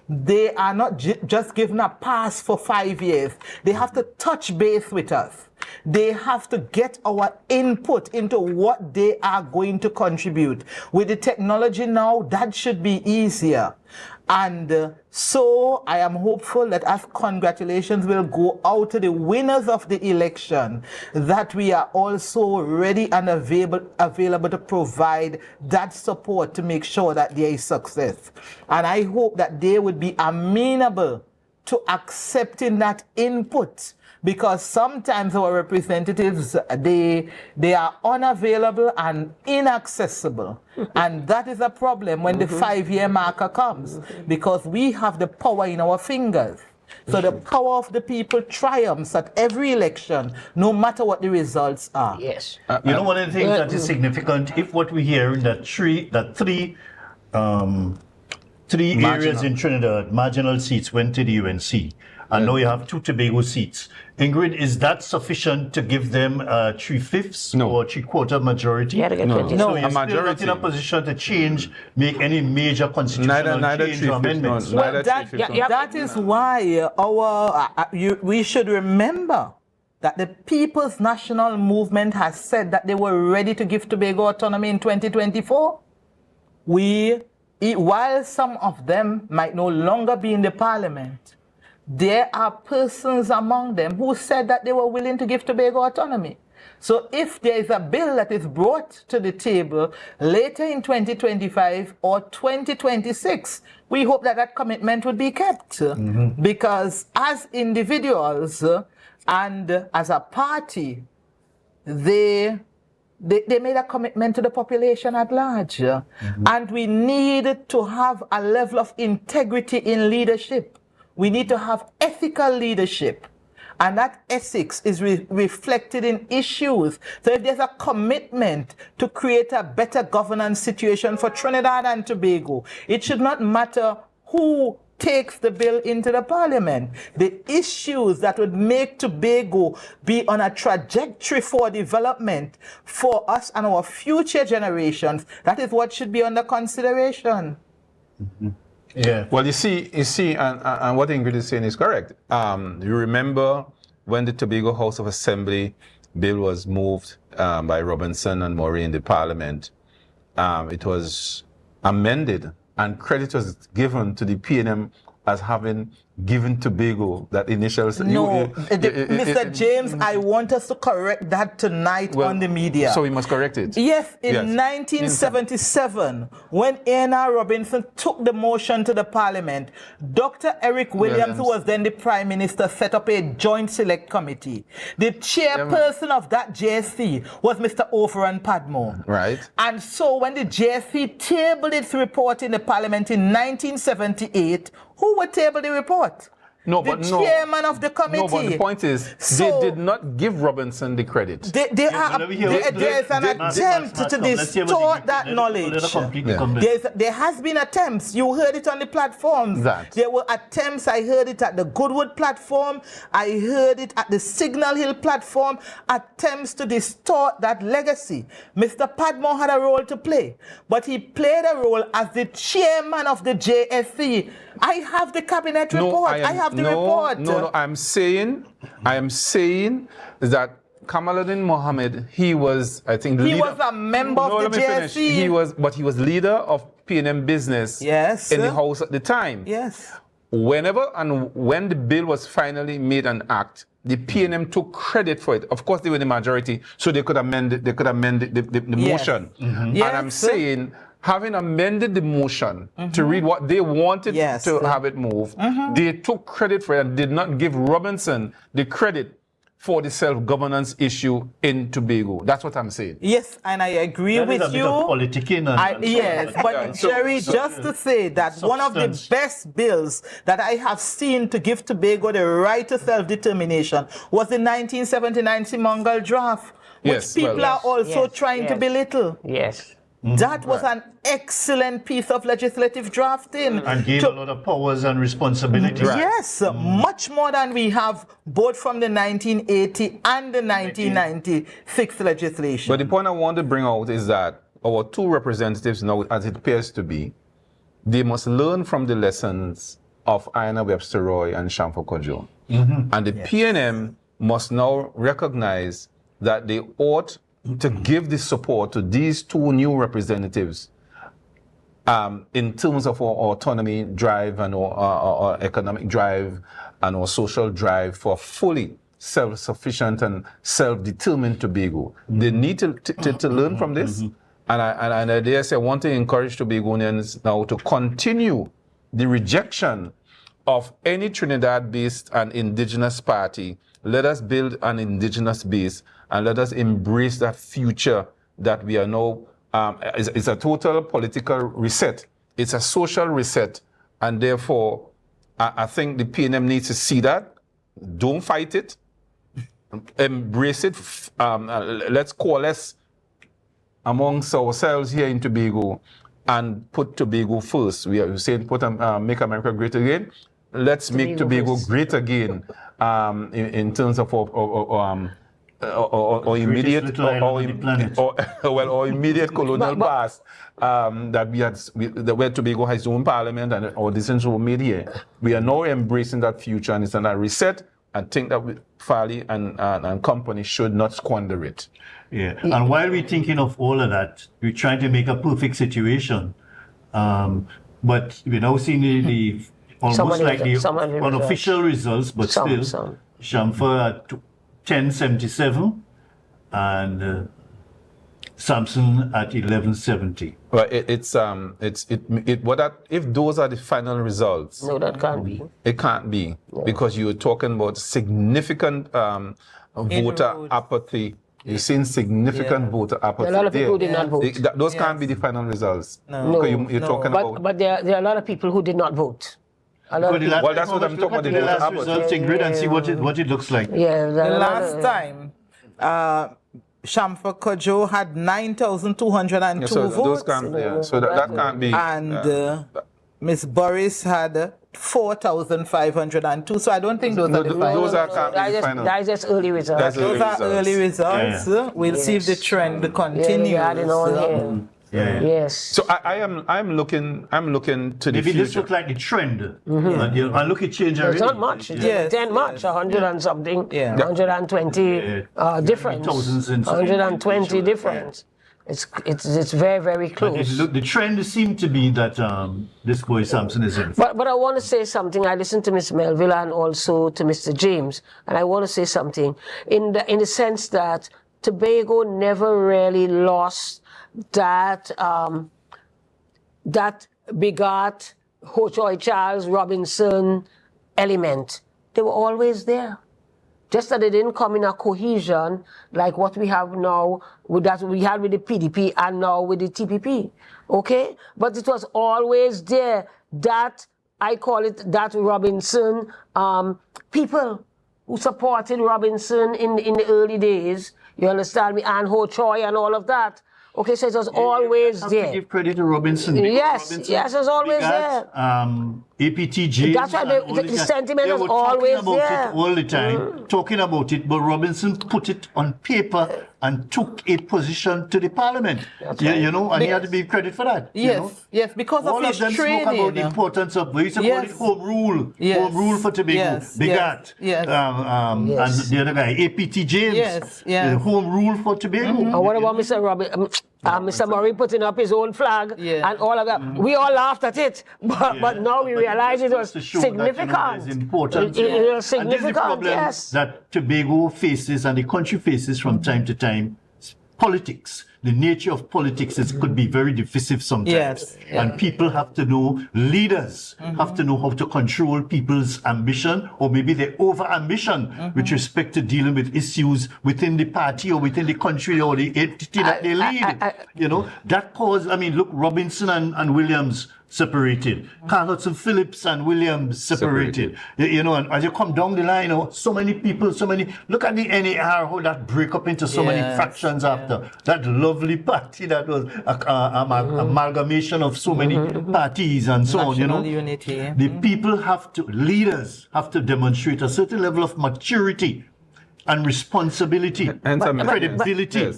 they are not just given a pass for 5 years. They have to touch base with us. They have to get our input into what they are going to contribute. With the technology now, that should be easier. And so I am hopeful that as congratulations will go out to the winners of the election, that we are also ready and available to provide that support to make sure that there is success. And I hope that they would be amenable to accepting that input, because sometimes our representatives, they are unavailable and inaccessible. And that is a problem when the 5-year marker comes, because we have the power in our fingers. So the power of the people triumphs at every election, no matter what the results are.
Yes.
You know, one of the things that is significant, if what we hear in that three areas in Trinidad, marginal seats went to the UNC, and now you have 2 Tobago seats. Ingrid, is that sufficient to give them 3/5 or 3/4 majority?
Yeah, no,
So you're still not in a position to change, make any major constitutional change or amendments.
Well, that is why we should remember that the People's National Movement has said that they were ready to give Tobago autonomy in 2024. While some of them might no longer be in the parliament, there are persons among them who said that they were willing to give Tobago autonomy. So if there is a bill that is brought to the table later in 2025 or 2026, we hope that that commitment would be kept. Because as individuals and as a party, they made a commitment to the population at large. And we need to have a level of integrity in leadership. We need to have ethical leadership. And that ethics is reflected in issues. So if there's a commitment to create a better governance situation for Trinidad and Tobago, it should not matter who takes the bill into the parliament. The issues that would make Tobago be on a trajectory for development for us and our future generations, that is what should be under consideration.
Yeah. Well, you see, and what Ingrid is saying is correct. You remember when the Tobago House of Assembly bill was moved by Robinson and Murray in the Parliament, it was amended and credit was given to the PNM as having given Tobago that initial...
No, Mr. James, I want us to correct that tonight on the media.
So we must correct it?
Yes, in 1977, when A.N.R. Robinson took the motion to the Parliament, Dr. Eric Williams, who was then the Prime Minister, set up a joint select committee. The chairperson of that JSC was Mr. Oferan Padmore.
Right.
And so when the JSC tabled its report in the Parliament in 1978, who would table the report?
No,
the chairman of the committee.
No, but the point is, they did not give Robinson the credit.
There's an attempt to distort that knowledge. There has been attempts. You heard it on the platforms. There were attempts. I heard it at the Goodwood platform. I heard it at the Signal Hill platform. Attempts to distort that legacy. Mr. Padmore had a role to play, but he played a role as the chairman of the JSC. I have the cabinet report. I have the report.
No, I am saying that Kamaluddin Mohammed, he was, I think,
he was a member of the JSC.
But he was leader of PNM business in the House at the time.
Yes.
Whenever and when the bill was finally made an act, the PNM took credit for it. Of course, they were the majority, so they could amend it. They could amend the motion. And I'm saying, having amended the motion to read what they wanted to have it moved, they took credit for it and did not give Robinson the credit for the self-governance issue in Tobago. That's what I'm saying.
Yes, and I agree with you. Yes, but Jerry, just to say that one of the best bills that I have seen to give Tobago the right to self-determination was the 1979 Simongal draft, which people are also trying to belittle.
Yes.
That was an excellent piece of legislative drafting.
And gave a lot of powers and responsibilities.
Yes, much more than we have both from the 1980 and the 1996 legislation.
But the point I want to bring out is that our 2 representatives now, as it appears to be, they must learn from the lessons of Aina Webster Roy and Shamfa Kojo. And the PNM must now recognize that they ought to give the support to these 2 new representatives in terms of our autonomy drive and our economic drive and our social drive for fully self-sufficient and self-determined Tobago. They need to learn from this. And I dare say I want to encourage Tobagonians now to continue the rejection of any Trinidad-based and indigenous party. Let us build an indigenous base and let us embrace that future that we are now. It's a total political reset. It's a social reset. And therefore, I think the PNM needs to see that. Don't fight it. Embrace it. Let's coalesce amongst ourselves here in Tobago and put Tobago first. We are saying make America great again. Let's make Tobago great again in terms of our immediate or immediate colonial past that we had where Tobago has its own parliament and our decisions were made here. We are now embracing that future, and it's a reset. I think that Farley and company should not squander it.
Yeah, and while we're thinking of all of that, we're trying to make a perfect situation. But we're now seeing the almost like the unofficial results, but still, Shamfa at 1077 and Samson at 1170.
Well, if those are the final results?
No, that can't be.
It can't be, because you're talking about significant voter apathy. You're seeing significant voter apathy.
There are a lot of people who did not vote.
Those can't be the final results.
No.
You're talking about.
But there are a lot of people who did not vote.
Well, that's what I'm talking about.
The last results, Ingrid, and see what it looks like.
Yeah,
the last time, Shamfa Kojo had 9,202
so
votes.
So that can't be.
And Miss Boris had 4,502. So I don't think those are the final.
Those can't be the final.
That is just early results.
Those are early results. Yeah. We'll see if the trend continues.
Yes.
So I'm looking to the
Maybe
future.
this looks like the trend. And look at change already.
It's not much. It's 10 much, 100 and something, 120 difference, 120 difference. It's very, very close.
The trend seemed to be that this boy Samson is in.
But I want to say something. I listened to Ms. Melville and also to Mr. James, and I want to say something in the sense that Tobago never really lost that begot Ho Choi Charles Robinson element. They were always there. Just that they didn't come in a cohesion like what we have now, with that we had with the PDP and now with the TPP. Okay? But it was always there. That, I call it that Robinson, people who supported Robinson in the early days, you understand me, and Ho Choi and all of that. Okay, so it was always there.
To give credit to Robinson.
Yes,
Robinson,
yes, it was always there.
APTJ.
That's why the sentiment was always there.
All the time, talking about it, but Robinson put it on paper and took a position to the parliament. You know, and he had to be credit for that.
Yes, yes, because
all
of his
them
training.
Spoke about the importance of, we used to call it home rule. Home rule for Tobago. Bigat. And the other guy, APT James. The home rule for Tobago.
And what about Mr. Murray putting up his own flag and all of that? We all laughed at it, but now we realize it was significant.
That, it's important.
It was significant,
and this is the problem that Tobago faces and the country faces from time to time. Politics. The nature of politics could be very divisive sometimes. And people have to know, leaders have to know how to control people's ambition, or maybe their over-ambition with respect to dealing with issues within the party or within the country or the entity that they lead. You know, that caused, I mean, look, Robinson and Williams separated. Carl Hudson Phillips and Williams separated. You know, and as you come down the line, so many people, look at the NAR, how that break up into so many fractions after. That lovely party that was amalgamation of so many parties and so on, you know.
Unity.
The people leaders have to demonstrate a certain level of maturity and responsibility and credibility.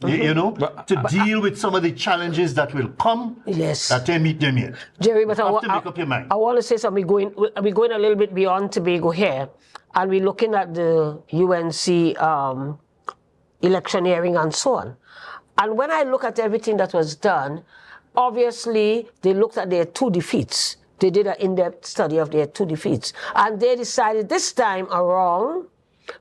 You know, to deal with some of the challenges that will come, that they meet them yet.
Jerry, but
you have to make up your mind.
I want to say something. We're going a little bit beyond Tobago here, and we're looking at the UNC electioneering and so on. And when I look at everything that was done, obviously, they looked at their 2 defeats. They did an in-depth study of their 2 defeats. And they decided this time around,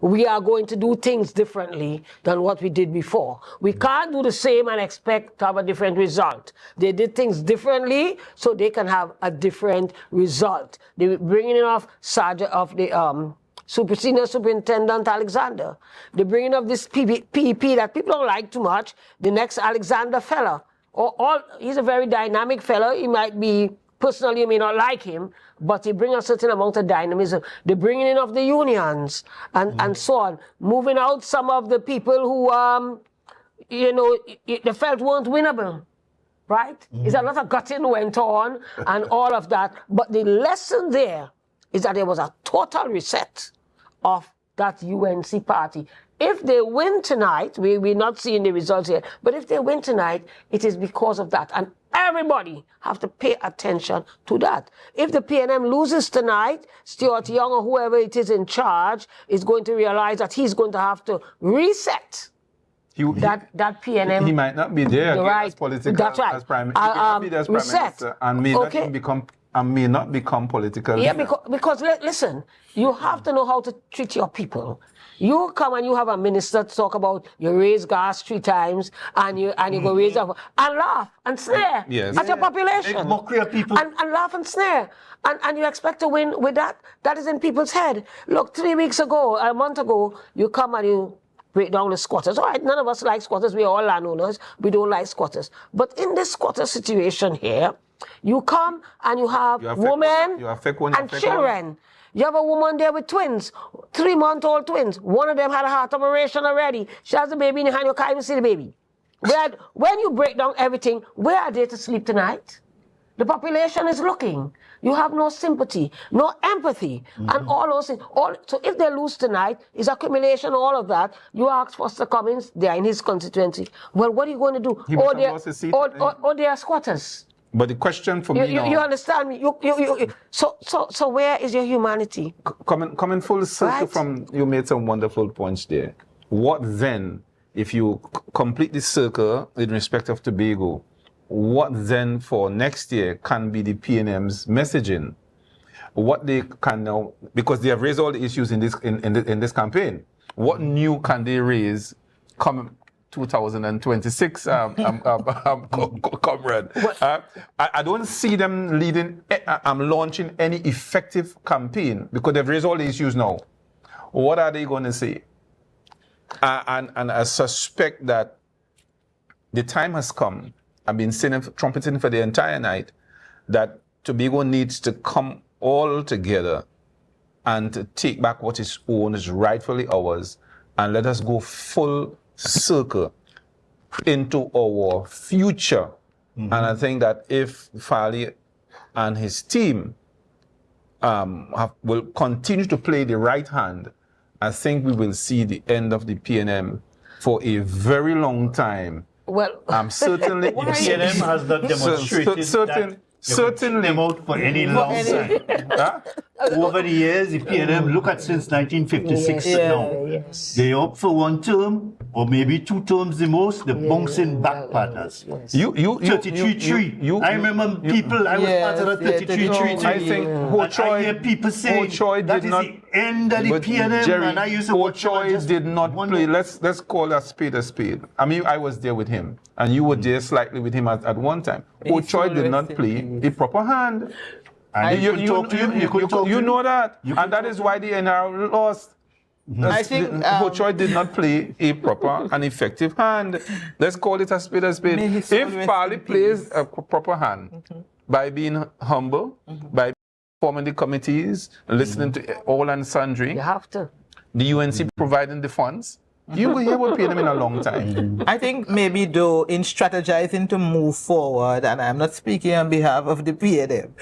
we are going to do things differently than what we did before. We can't do the same and expect to have a different result. They did things differently so they can have a different result. They were bringing in of Sergeant of the Senior Superintendent Alexander. They're bringing up this PEP that people don't like too much, the next Alexander fella. He's a very dynamic fellow. He might be, personally, you may not like him, but he brings a certain amount of dynamism. The bringing in of the unions and so on. Moving out some of the people who, they felt weren't winnable, right? There's a lot of gutting went on and all of that. But the lesson there is that there was a total reset of that UNC party. If they win tonight, we're not seeing the results yet, but if they win tonight, it is because of that. And everybody have to pay attention to that. If the PNM loses tonight, Stuart Young or whoever it is in charge is going to realize that he's going to have to reset that PNM.
He might not be there as political as Prime Minister. He may not be there as Prime Minister and may not even become political.
Yeah, because listen, you have to know how to treat your people. You come and you have a minister to talk about you raise gas 3 times and you go raise up and laugh and snare at your population.
Mockery of people.
And laugh and snare. And you expect to win with that? That is in people's head. Look, 3 weeks ago, a month ago, you come and you break down the squatters. All right, none of us like squatters. We're all landowners. We don't like squatters. But in this squatter situation here, you come and you have women and children. You have a woman there with twins, 3-month-old twins. One of them had a heart operation already. She has a baby in her hand, you can't even see the baby. When you break down everything, where are they to sleep tonight? The population is looking. You have no sympathy, no empathy, and all those things. So if they lose tonight, it's accumulation, all of that. You ask Foster Cummings, they are in his constituency. Well, what are you going to do? Or they are squatters.
But the question for me now...
You understand me? So where is your humanity?
Coming full circle from... You made some wonderful points there. What then, if you complete the circle in respect of Tobago, what then for next year can be the PNM's messaging? What they can now... Because they have raised all the issues in this campaign. What new can they raise come 2026, comrade? I don't see them launching any effective campaign because they've raised all the issues now. What are they going to say? And I suspect that the time has come. I've been trumpeting for the entire night that Tobago needs to come all together and to take back what is own, is rightfully ours, and let us go full circle into our future. And I think that if Fali and his team will continue to play the right hand, I think we will see the end of the PNM for a very long time.
Well,
certainly the PNM has not demonstrated certainly them out for any long time. Over the years, the PNM, look at since 1956 now. They opt for 1 term or maybe 2 terms the most, the bouncing back partners. 33-3. I remember people, I was part of the 33-3.
I think
I hear people saying that is the end of the PNM.
Jerry,
and I used to watch
did not play. Let's call a spade a spade. I mean, I was there with him, and you were there slightly with him at one time. Ochoy did not play a proper hand.
And
you know that, and that is why the NRL lost.
I think
Ochoy did not play a proper and effective hand. Let's call it a spade a spade. If Pali plays a proper hand by being humble, by forming the committees, listening to all and sundry,
you have to.
The UNC providing the funds, you will hear what pay them in a long time.
I think maybe though in strategizing to move forward, and I'm not speaking on behalf of the PNM,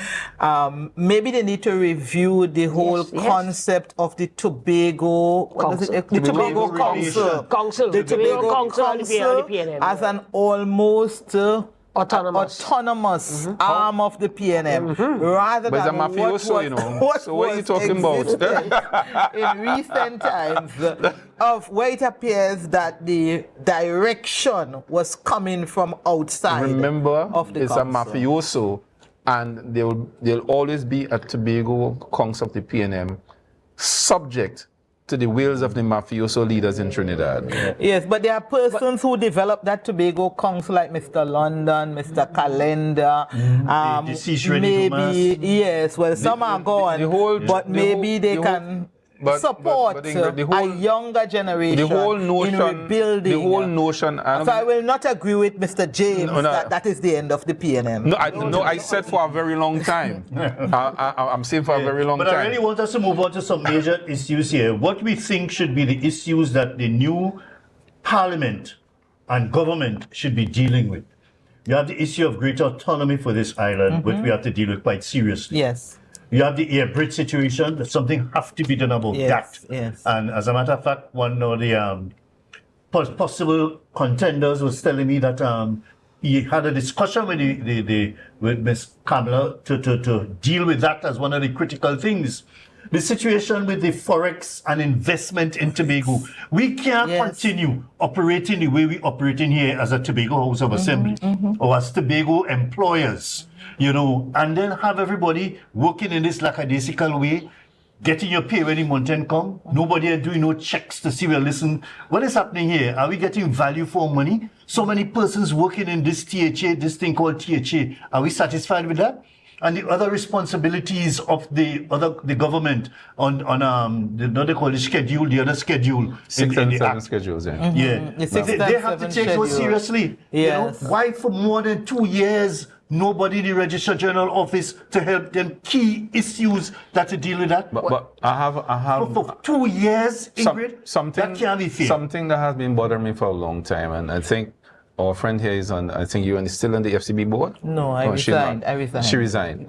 maybe they need to review the whole concept of the Tobago, the Tobago Council,
the Tobago Council
as an almost autonomous arm of the PNM, rather
But it's a
than
mafioso, you know. So what are you talking about?
in recent times, of where it appears that the direction was coming from outside.
Remember,
of the
it's
council.
a mafioso, and they'll always be a Tobago council of the PNM, subject to the wills of the mafioso leaders in Trinidad.
Yes, but there are persons who developed that Tobago council, like Mr. London, Mr. Calendar, maybe, yes, well, some are gone, but maybe they can support a younger generation in rebuilding.
The whole notion.
So I will not agree with Mr. James that is the end of the PNM.
I said for a very long time. I'm saying for a very long time.
But I really want us to move on to some major issues here. What we think should be the issues that the new parliament and government should be dealing with. You have the issue of greater autonomy for this island, which we have to deal with quite seriously.
Yes.
You have the air bridge situation. That something have to be done about that.
Yes.
And as a matter of fact, one of the possible contenders was telling me that he had a discussion with Ms. Kamala to deal with that as one of the critical things. The situation with the forex and investment in Tobago. We can't continue operating the way we operating here as a Tobago House of Assembly or as Tobago employers. You know, and then have everybody working in this lackadaisical way, getting your pay when the month end come. Nobody are doing no checks to see, well, listen, what is happening here? Are we getting value for money? So many persons working in this THA, this thing called THA. Are we satisfied with that? And the other responsibilities of the government on what they call the schedule, the other schedule.
6 and 7 schedules, yeah.
They have to take those seriously.
Yes.
You know, why for more than 2 years nobody in the Registrar General office to help them key issues that to deal with that?
But I have
for 2 years, Ingrid, that can't be fair.
Something that has been bothering me for a long time, and I think our friend here is on, I think you are still on the FCB board?
No, I resigned.
She resigned.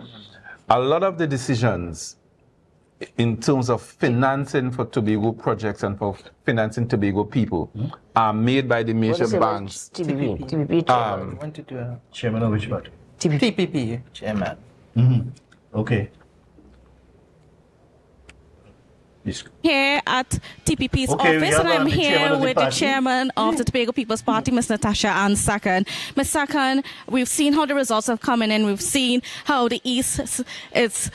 A lot of the decisions in terms of financing for Tobago projects and for financing Tobago people are made by the major banks.
TPP chairman.
Chairman of which party?
TPP chairman.
Okay.
Here at TPP's office, and I'm here with the chairman of the Tobago People's Party, Ms. Natasha Ann Sakan. Ms. Sakan, we've seen how the results have come in, and we've seen how the East is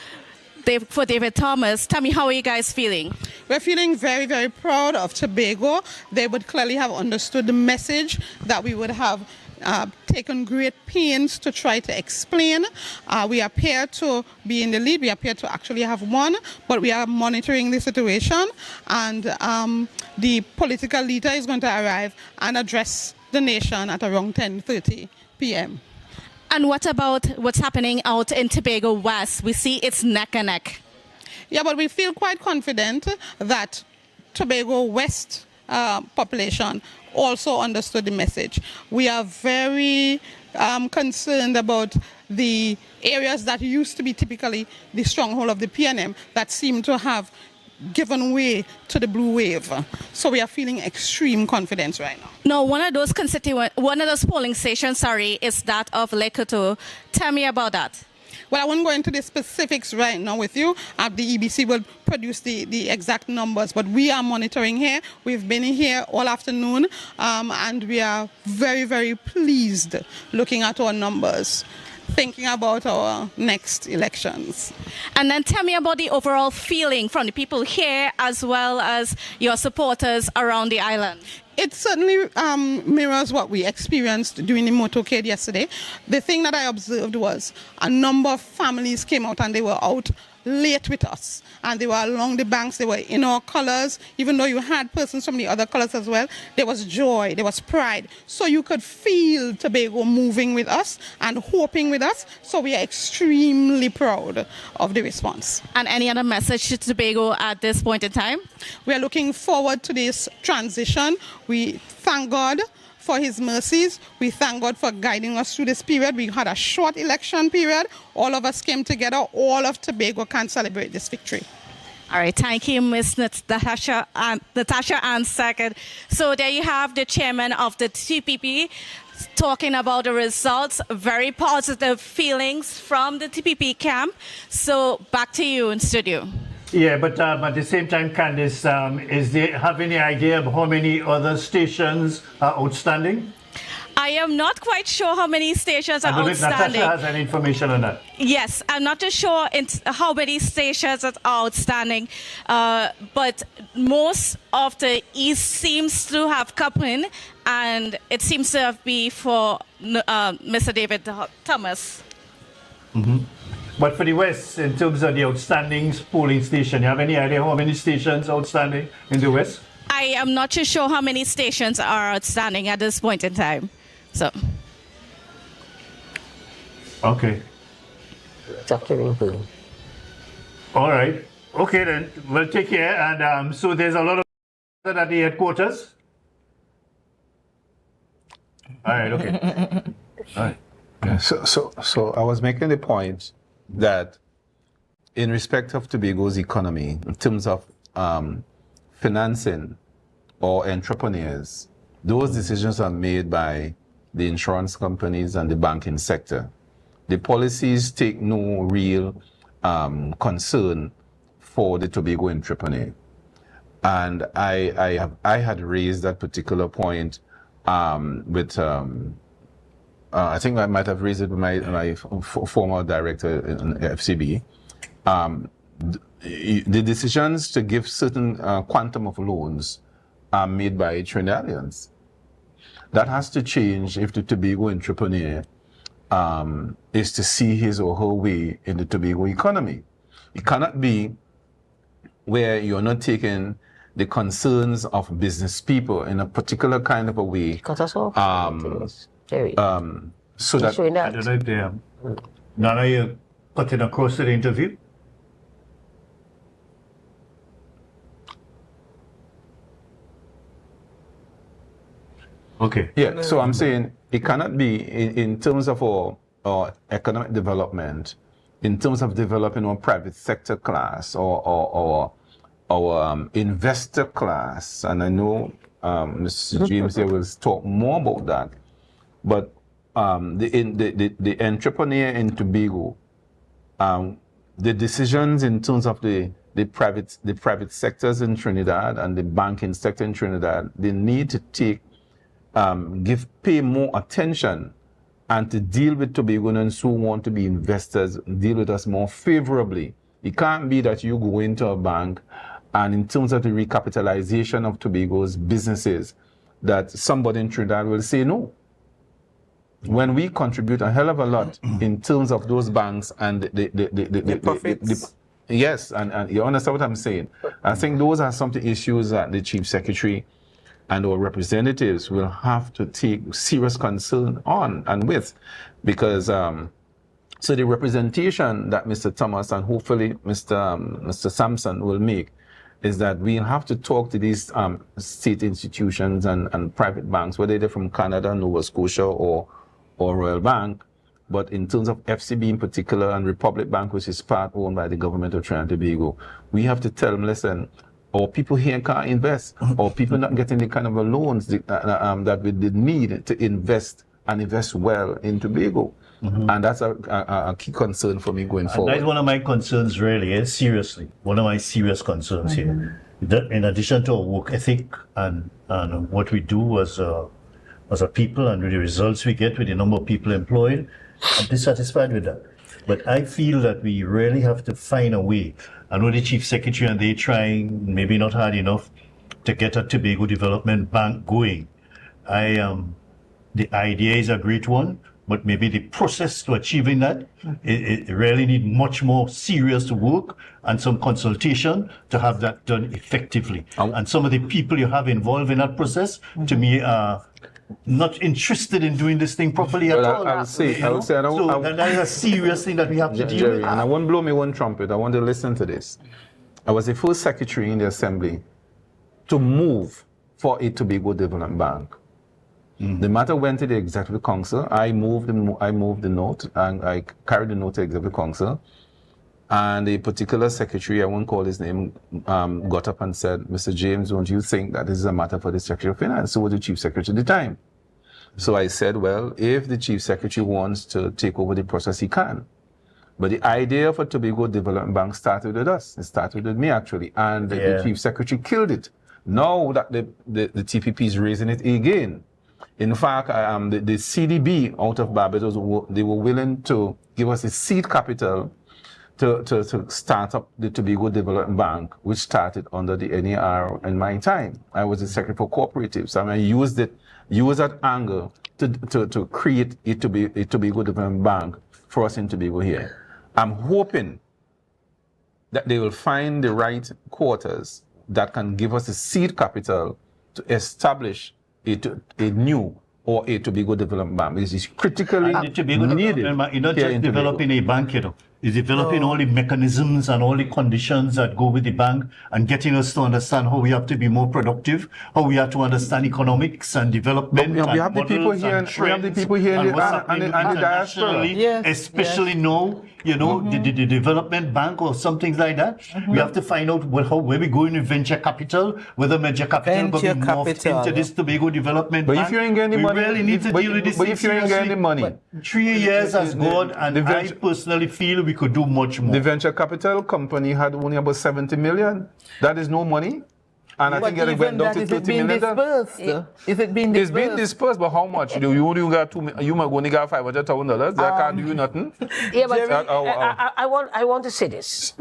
for David Thomas. Tell me, how are you guys feeling?
We're feeling very, very proud of Tobago. They would clearly have understood the message that we would have taken great pains to try to explain. We appear to be in the lead. We appear to actually have won, but we are monitoring the situation, and the political leader is going to arrive and address the nation at around 10:30 p.m.
And what about what's happening out in Tobago West? We see it's neck and neck.
Yeah, but we feel quite confident that Tobago West population also understood the message. We are very concerned about the areas that used to be typically the stronghold of the PNM that seem to have given way to the blue wave. So we are feeling extreme confidence right now.
No, one of those polling stations, is that of Lekoto. Tell me about that.
Well, I won't go into the specifics right now with you. The EBC will produce the exact numbers, but we are monitoring here. We've been here all afternoon, and we are very, very pleased looking at our numbers, thinking about our next elections.
And then tell me about the overall feeling from the people here as well as your supporters around the island.
It certainly mirrors what we experienced during the motorcade yesterday. The thing that I observed was a number of families came out, and they were out late with us, and they were along the banks. They were in our colors. Even though you had persons from the other colors as well, there was joy, there was pride. So you could feel Tobago moving with us and hoping with us. So we are extremely proud of the response.
And any other message to Tobago at this point in time?
We are looking forward to this transition. We thank God for his mercies. We thank God for guiding us through this period. We had a short election period. All of us came together. All of Tobago can celebrate this victory.
All right, thank you, Ms. Natasha Ann Sackett. So there you have the chairman of the TPP talking about the results. Very positive feelings from the TPP camp. So back to you in studio.
Yeah, but at the same time, Candice, have any idea of how many other stations are outstanding?
I am not quite sure how many stations are
I don't know if
outstanding.
Natasha has any information on that.
Yes, I'm not too sure how many stations are outstanding, but most of the East seems to have come in, and it seems to have been for Mr. David Thomas.
Mm-hmm. But for the West, in terms of the outstanding polling station, you have any idea how many stations outstanding in the West?
I am not too sure how many stations are outstanding at this point in time. So.
Okay. All right. Okay then. Well, take care. And so there's a lot of at the headquarters. All right. Okay. All right.
Yeah, so I was making the point that in respect of Tobago's economy, in terms of financing or entrepreneurs, those decisions are made by the insurance companies and the banking sector. The policies take no real concern for the Tobago entrepreneur. And I had raised that particular point with, I think I might have raised it with my former director in FCB. The decisions to give certain quantum of loans are made by Trinidadians. That has to change if the Tobago entrepreneur is to see his or her way in the Tobago economy. It cannot be where you're not taking the concerns of business people in a particular kind of a way. So that
I don't know if they are. Now you're cutting across to the interview. Okay.
Yeah, so I'm saying it cannot be in terms of our economic development, in terms of developing our private sector class or our investor class, and I know Mr. James here will talk more about that, but the entrepreneur in Tobago, the decisions in terms of the private sectors in Trinidad and the banking sector in Trinidad, they need to pay more attention and to deal with Tobagonians who want to be investors, deal with us more favorably. It can't be that you go into a bank and in terms of the recapitalization of Tobago's businesses, that somebody in Trinidad will say no. When we contribute a hell of a lot in terms of those banks and the profits. Yes, and you understand what I'm saying? I think those are some of the issues that the Chief Secretary and our representatives will have to take serious concern on and with, because so the representation that Mr. Thomas and hopefully Mr. Sampson will make is that we'll have to talk to these state institutions and private banks, whether they're from Canada, Nova Scotia, or Royal Bank, but in terms of FCB in particular and Republic Bank, which is part owned by the government of Trinidad and Tobago, we have to tell them, listen, or people here can't invest, or people not getting the kind of loans that we need to invest and invest well in Tobago. Mm-hmm. And that's a key concern for me going forward.
That's one of my concerns really, seriously. One of my serious concerns here. That in addition to our work ethic and what we do as a people and with the results we get with the number of people employed, I'm dissatisfied with that. But I feel that we really have to find a way. I know the Chief Secretary and they trying, maybe not hard enough, to get a Tobago Development Bank going. The idea is a great one, but maybe the process to achieving that, it really need much more serious work and some consultation to have that done effectively. And some of the people you have involved in that process, to me, are not interested in doing this thing properly at all.
I would say,
so that is a serious thing that we have to deal
Jerry,
with.
and I won't blow me one trumpet. I want to listen to this. I was the first secretary in the Assembly to move for a Tobago Development Bank. The matter went to the Executive Council. I moved the note, and I carried the note to the Executive Council. And a particular secretary, I won't call his name, got up and said, Mr. James, don't you think that this is a matter for the Secretary of Finance? So was the Chief Secretary at the time. So I said, well, if the Chief Secretary wants to take over the process, he can. But the idea for Tobago Development Bank started with us. It started with me, actually. And the Chief Secretary killed it. Now that the TPP is raising it again. In fact, the CDB out of Barbados, they were willing to give us a seed capital to start up the Tobago Development Bank, which started under the NAR in my time. I was the Secretary for Cooperatives, and I used that angle to create a Tobago Development Bank for us in Tobago here. I'm hoping that they will find the right quarters that can give us the seed capital to establish a new or a Tobago Development Bank. This is critically needed.
You're not just developing a bank, Is developing all the mechanisms and all the conditions that go with the bank and getting us to understand how we have to be more productive, how we have to understand economics and development.
We have the people here, in the diaspora.
Especially now, the development bank or something like that. We have to find out where we're going with venture capital, whether venture capital will be morphed into this Tobago Development Bank.
But if you ain't getting money,
really need to deal with this.
But if you ain't getting money,
3 years has gone, and I personally feel we could do much more.
The venture capital company had only about 70 million. That is no money. And I think it went down to 30 million.
Is it being dispersed?
It's being dispersed, but how much? You got you might only got $500,000. That can't do you nothing.
Yeah, but I want to say this.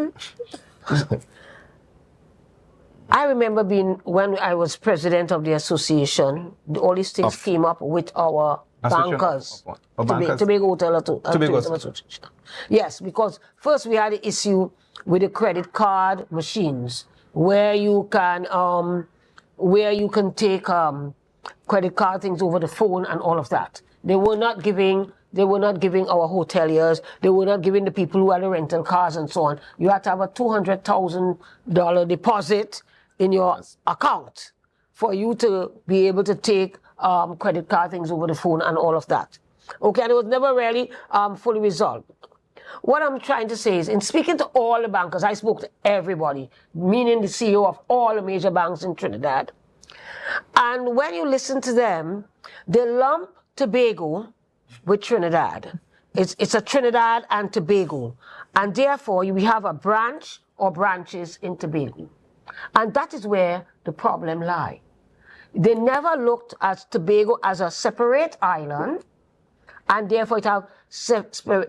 I remember when I was president of the association, all these things came up with our bankers. Tobago Hotel Association. Yes, because first we had the issue with the credit card machines, where you can take credit card things over the phone and all of that. They were not giving our hoteliers, they were not giving the people who had the rental cars and so on. You had to have a $200,000 deposit in your account for you to be able to take credit card things over the phone and all of that. Okay, and it was never really fully resolved. What I'm trying to say is, in speaking to all the bankers, I spoke to everybody, meaning the CEO of all the major banks in Trinidad. And when you listen to them, they lump Tobago with Trinidad. It's a Trinidad and Tobago. And therefore, we have a branch or branches in Tobago. And that is where the problem lies. They never looked at Tobago as a separate island, and therefore it have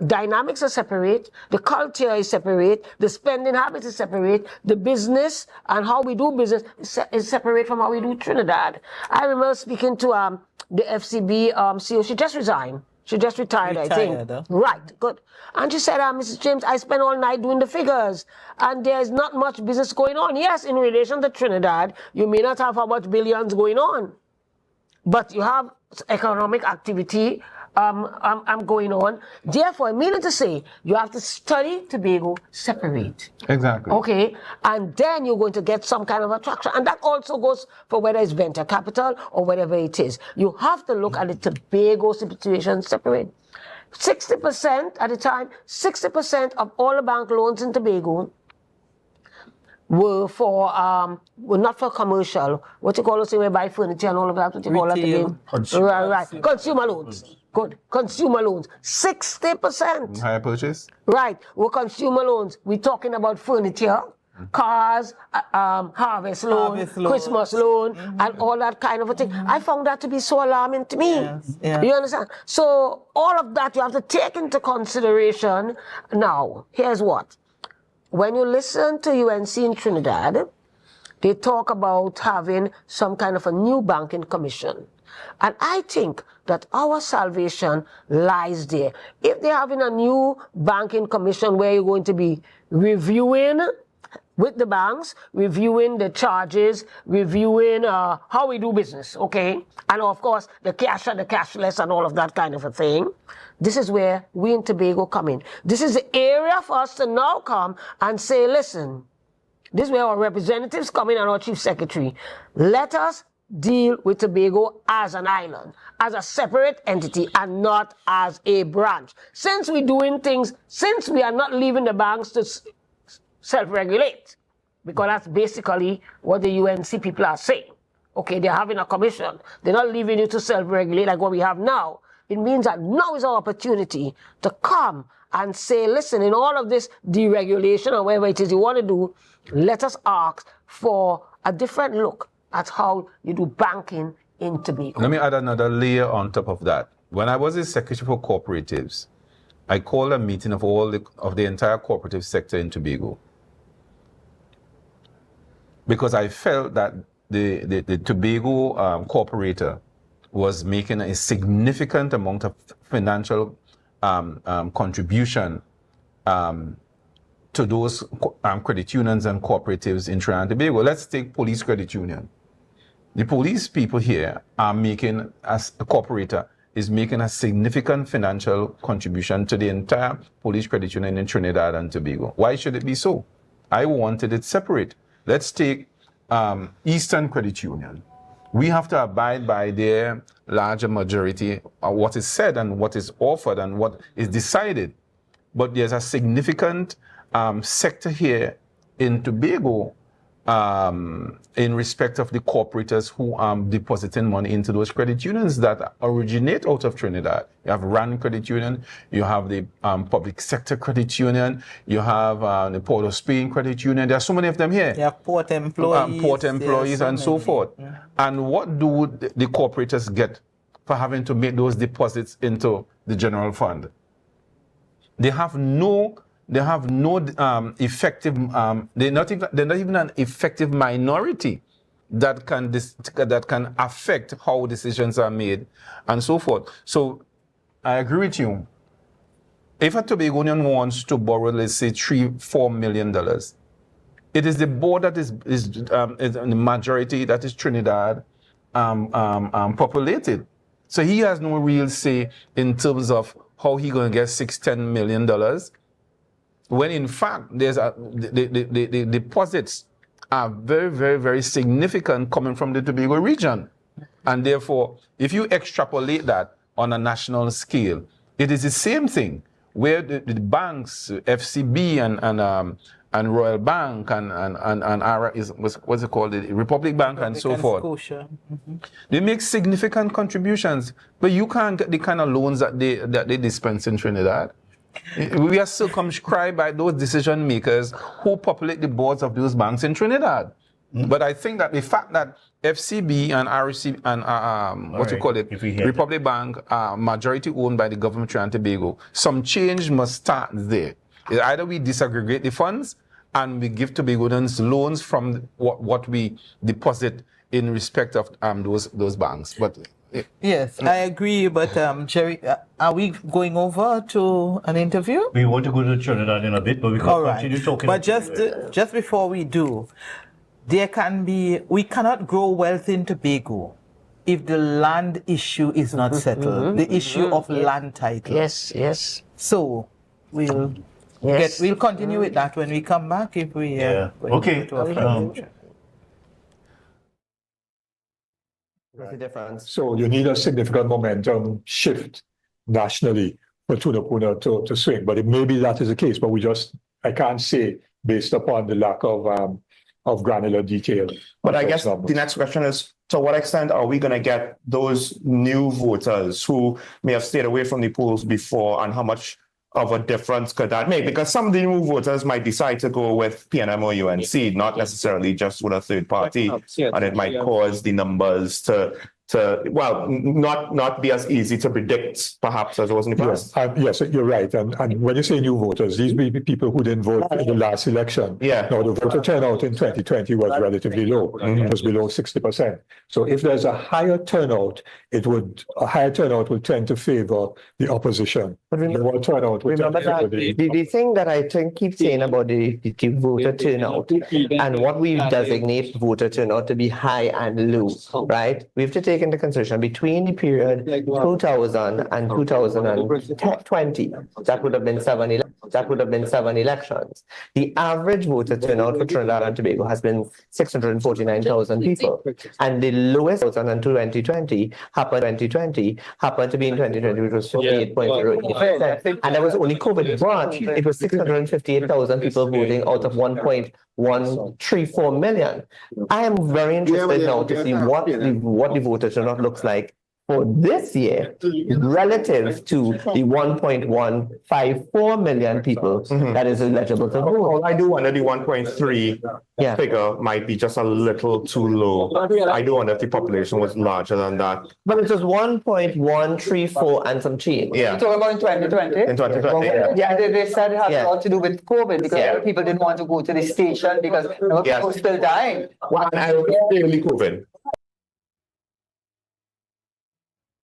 dynamics are separate, the culture is separate, the spending habits is separate, the business and how we do business is separate from how we do Trinidad. I remember speaking to the FCB CEO. She just resigned. She just retired, I think. Right, good. And she said, Mrs. James, I spent all night doing the figures, and there's not much business going on. Yes, in relation to Trinidad, you may not have how much billions going on, but you have economic activity going on. Therefore, meaning to say, you have to study Tobago separate.
Exactly.
Okay, and then you're going to get some kind of attraction. And that also goes for whether it's venture capital or whatever it is. You have to look at the Tobago situation separate. 60% at the time, 60% of all the bank loans in Tobago were not for commercial. What you call it, say we buy furniture and all of that. What you call that again? Right. Consumer loans. Good. Consumer loans. 60%.
Higher purchase?
Right. We're consumer loans. We're talking about furniture, cars, harvest loan, Christmas loan, and all that kind of a thing. I found that to be so alarming to me. You understand? So all of that you have to take into consideration. Now, here's what. When you listen to UNC in Trinidad, they talk about having some kind of a new banking commission. And I think that our salvation lies there. If they're having a new banking commission where you're going to be reviewing with the banks, reviewing the charges, reviewing how we do business, okay? And of course, the cash and the cashless and all of that kind of a thing. This is where we in Tobago come in. This is the area for us to now come and say, listen, this is where our representatives come in and our chief secretary. Let us deal with Tobago as an island, as a separate entity and not as a branch. Since we're doing things, since we are not leaving the banks to self-regulate, because that's basically what the UNC people are saying. okay, they're having a commission. They're not leaving you to self-regulate like what we have now. It means that now is our opportunity to come and say, listen, in all of this deregulation or whatever it is you want to do, let us ask for a different look at how you do banking in Tobago.
Let me add another layer on top of that. When I was the Secretary for Cooperatives, I called a meeting of the entire cooperative sector in Tobago, because I felt that the Tobago cooperator was making a significant amount of financial contribution to those credit unions and cooperatives in Trinidad and Tobago. Let's take police credit union. The police people here are making, as a cooperator, is making a significant financial contribution to the entire police credit union in Trinidad and Tobago. Why should it be so? I wanted it separate. Let's take Eastern Credit Union. We have to abide by their larger majority of what is said and what is offered and what is decided. But there's a significant sector here in Tobago in respect of the cooperators who are depositing money into those credit unions that originate out of Trinidad. You have RAN Credit Union, you have the Public Sector Credit Union, you have the Port of Spain Credit Union. There are so many of them here.
You have port employees.
Port employees and so forth. And what do the cooperators get for having to make those deposits into the general fund? They have no effective, they're not even an effective minority that can affect how decisions are made and so forth. So I agree with you. If a Tobagonian wants to borrow, let's say, $3-4 million, it is the board that is the majority that is Trinidad populated. So he has no real say in terms of how he going to get $6-10 million. When in fact, the deposits are very, very, very significant coming from the Tobago region. And therefore, if you extrapolate that on a national scale, it is the same thing where the banks, FCB and Royal Bank what's it called, the Republic Bank and so forth. They make significant contributions, but you can't get the kind of loans that they dispense in Trinidad. We are circumscribed by those decision makers who populate the boards of those banks in Trinidad. But I think that the fact that FCB and RC and Republic Bank are majority owned by the government of Trinidad and Tobago, some change must start there. Either we disaggregate the funds and we give Tobagonians loans from what we deposit in respect of those banks. But
yes, I agree. But Jerry, are we going over to an interview?
We want to go to Trinidad in a bit, but we can continue talking.
But just before we do, we cannot grow wealth in Tobago if the land issue is not settled. The issue of land title.
Yes.
So we'll continue with that when we come back. If we
okay.
What's the difference?
So you need a significant momentum shift nationally for Tunapuna to swing. But maybe that is the case, but I can't say based upon the lack of granular detail.
But I guess the next question is, to what extent are we going to get those new voters who may have stayed away from the polls before, and how much of a difference could that make? Because some of the new voters might decide to go with PNM or UNC, not necessarily just with a third party, and it might cause the numbers to not be as easy to predict, perhaps, as it was in the past.
Yes, you're right. And when you say new voters, these will be people who didn't vote in the last election. Now, the voter turnout in 2020 was relatively low. It was below 60%. So if there's a higher turnout, a higher turnout will tend to favor the opposition.
But remember that the thing that I keep saying about the voter turnout and what we designate voter turnout to be high and low, right? We have to take into consideration between the period 2000 and 2020, that would have been seven elections. The average voter turnout for Trinidad and Tobago has been 649,000 people, and the lowest in 2020 happened to be in 2020, which was 58.08. COVID, and there was only COVID, but it was 658,000 people voting out of 1.134 million. I am very interested now to see what the voter turnout looks like for this year relative to the 1.154 million people that is eligible to vote.
I do wonder the 1.3 figure might be just a little too low. I do wonder if the population was larger than that.
But it was 1.134 and some change.
Yeah.
You're talking about in 2020?
In 2020,
yeah. They said it had a lot to do with COVID because people didn't want to go to the station because people were still dying.
Well, and it was clearly COVID.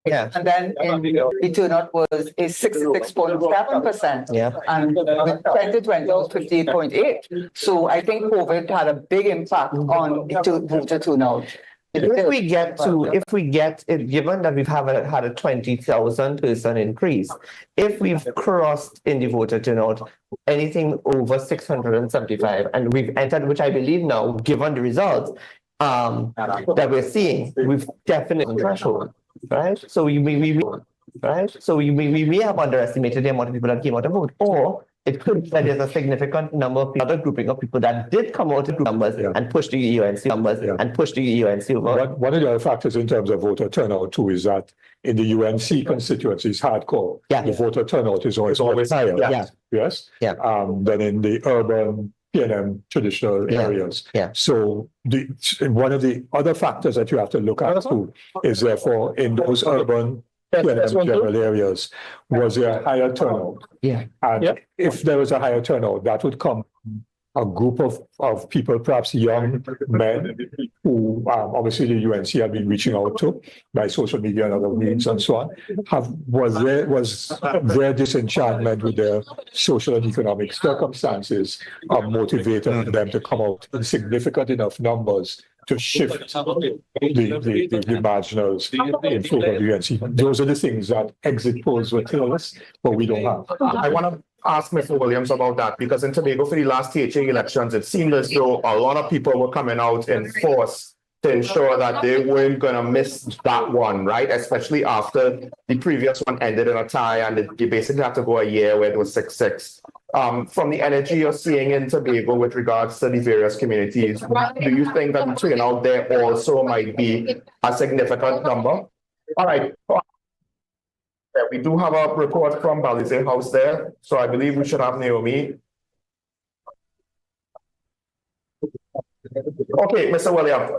Yeah.
And then the turnout was a 66.7%.
Yeah.
And with 2020 was 58.8. So I think COVID had a big impact on the voter turnout.
If we get it, given that we've had a 20,000 person increase, if we've crossed in the voter turnout anything over 675, and we've entered, which I believe now, given the results that we're seeing, we've definitely threshold. Right, so we have underestimated the amount of people that came out to vote, or it could be that there's a significant number of other grouping of people that did come out in numbers and push the UNC numbers and push the UNC over.
One of the other factors in terms of voter turnout too is that in the UNC constituencies hardcore, the voter turnout is always higher. Yes. Than in the urban PNM traditional areas. So one of the other factors that you have to look at too is therefore in those urban PNM general areas, was there a higher turnout? And if there was a higher turnout, that would come a group of people, perhaps young men, who obviously the UNC have been reaching out to by social media and other means and so on, was their disenchantment with their social and economic circumstances motivated them to come out in significant enough numbers to shift the marginals in favor of the UNC. Those are the things that exit polls will tell us, but we don't have.
I want to ask Mr. Williams about that, because in Tobago for the last THA elections, it seemed as though a lot of people were coming out in force to ensure that they weren't going to miss that one, right? Especially after the previous one ended in a tie and they basically had to go a year where it was 6-6. From the energy you're seeing in Tobago with regards to the various communities, do you think that the turnout there also might be a significant number? All right. We do have a report from Balize House there, so I believe we should have Naomi. Okay, Mr. Williams.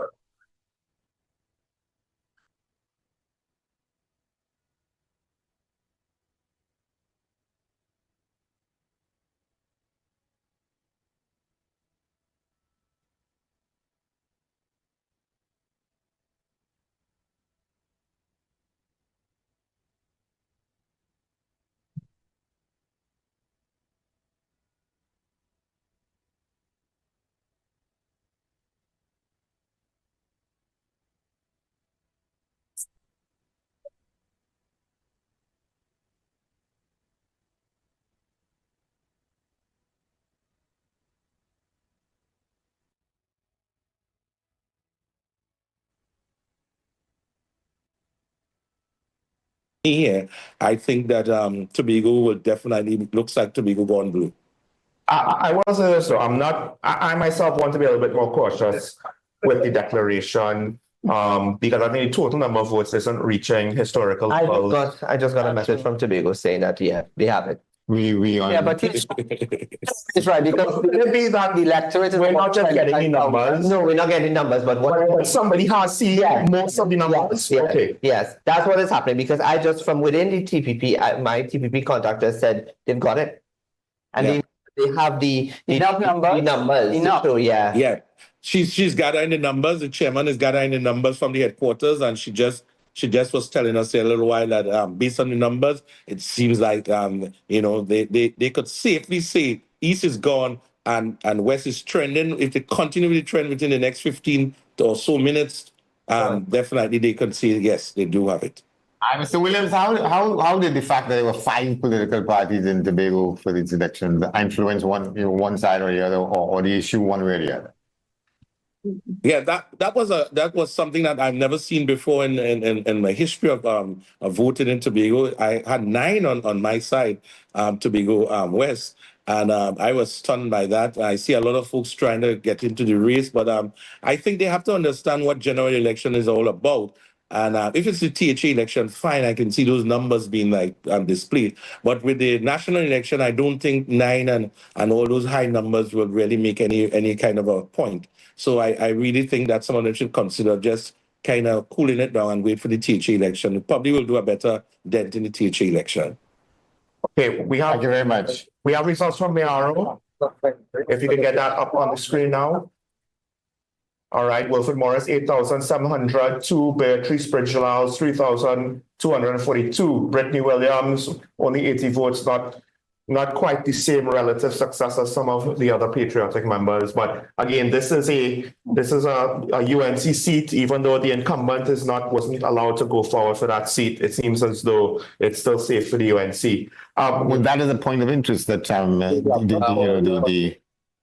Here, I think that Tobago will definitely, looks like Tobago gone blue.
I was so I'm not. I myself want to be a little bit more cautious with the declaration because I think the total number of votes isn't reaching historical lows.
I just got a message from Tobago saying that they have it.
But it's right, because
maybe that
the electorate is
we're not just getting the numbers.
No, we're not getting numbers, but what
somebody has seen most of the numbers.
Yes, that's what is happening, because I just from within the TPP, my TPP contractor said they've got it, and they have the numbers.
Enough.
So
yeah. She's gathering the numbers. The chairman is gathering the numbers from the headquarters, and she just was telling us a little while that based on the numbers, it seems like they could safely say East is gone and West is trending. If they continue the trend within the next 15 or so minutes, definitely they could say yes, they do have it.
Mr. Williams, how did the fact that there were 5 political parties in Tobago for these elections influence one side or the other, or the issue one way or the other?
Yeah, that was something that I've never seen before in my history of voting in Tobago. I had 9 on my side, Tobago West, and I was stunned by that. I see a lot of folks trying to get into the race, but I think they have to understand what general election is all about. And if it's the THA election, fine, I can see those numbers being displayed. But with the national election, I don't think 9 and all those high numbers will really make any kind of a point. So I really think that some of them should consider just kind of cooling it down and wait for the THA election. It probably will do a better dent in the THA election.
Okay,
Thank you very much.
We have results from Mayaro. If you can get that up on the screen now. All right, Wilfred Morris, 8,702. Beatrice Bridgelhouse, 3,242. Brittany Williams, only 80 votes, not quite the same relative success as some of the other patriotic members. But again, this is a UNC seat, even though the incumbent wasn't allowed to go forward for that seat. It seems as though it's still safe for the UNC.
Well, that is a point of interest that the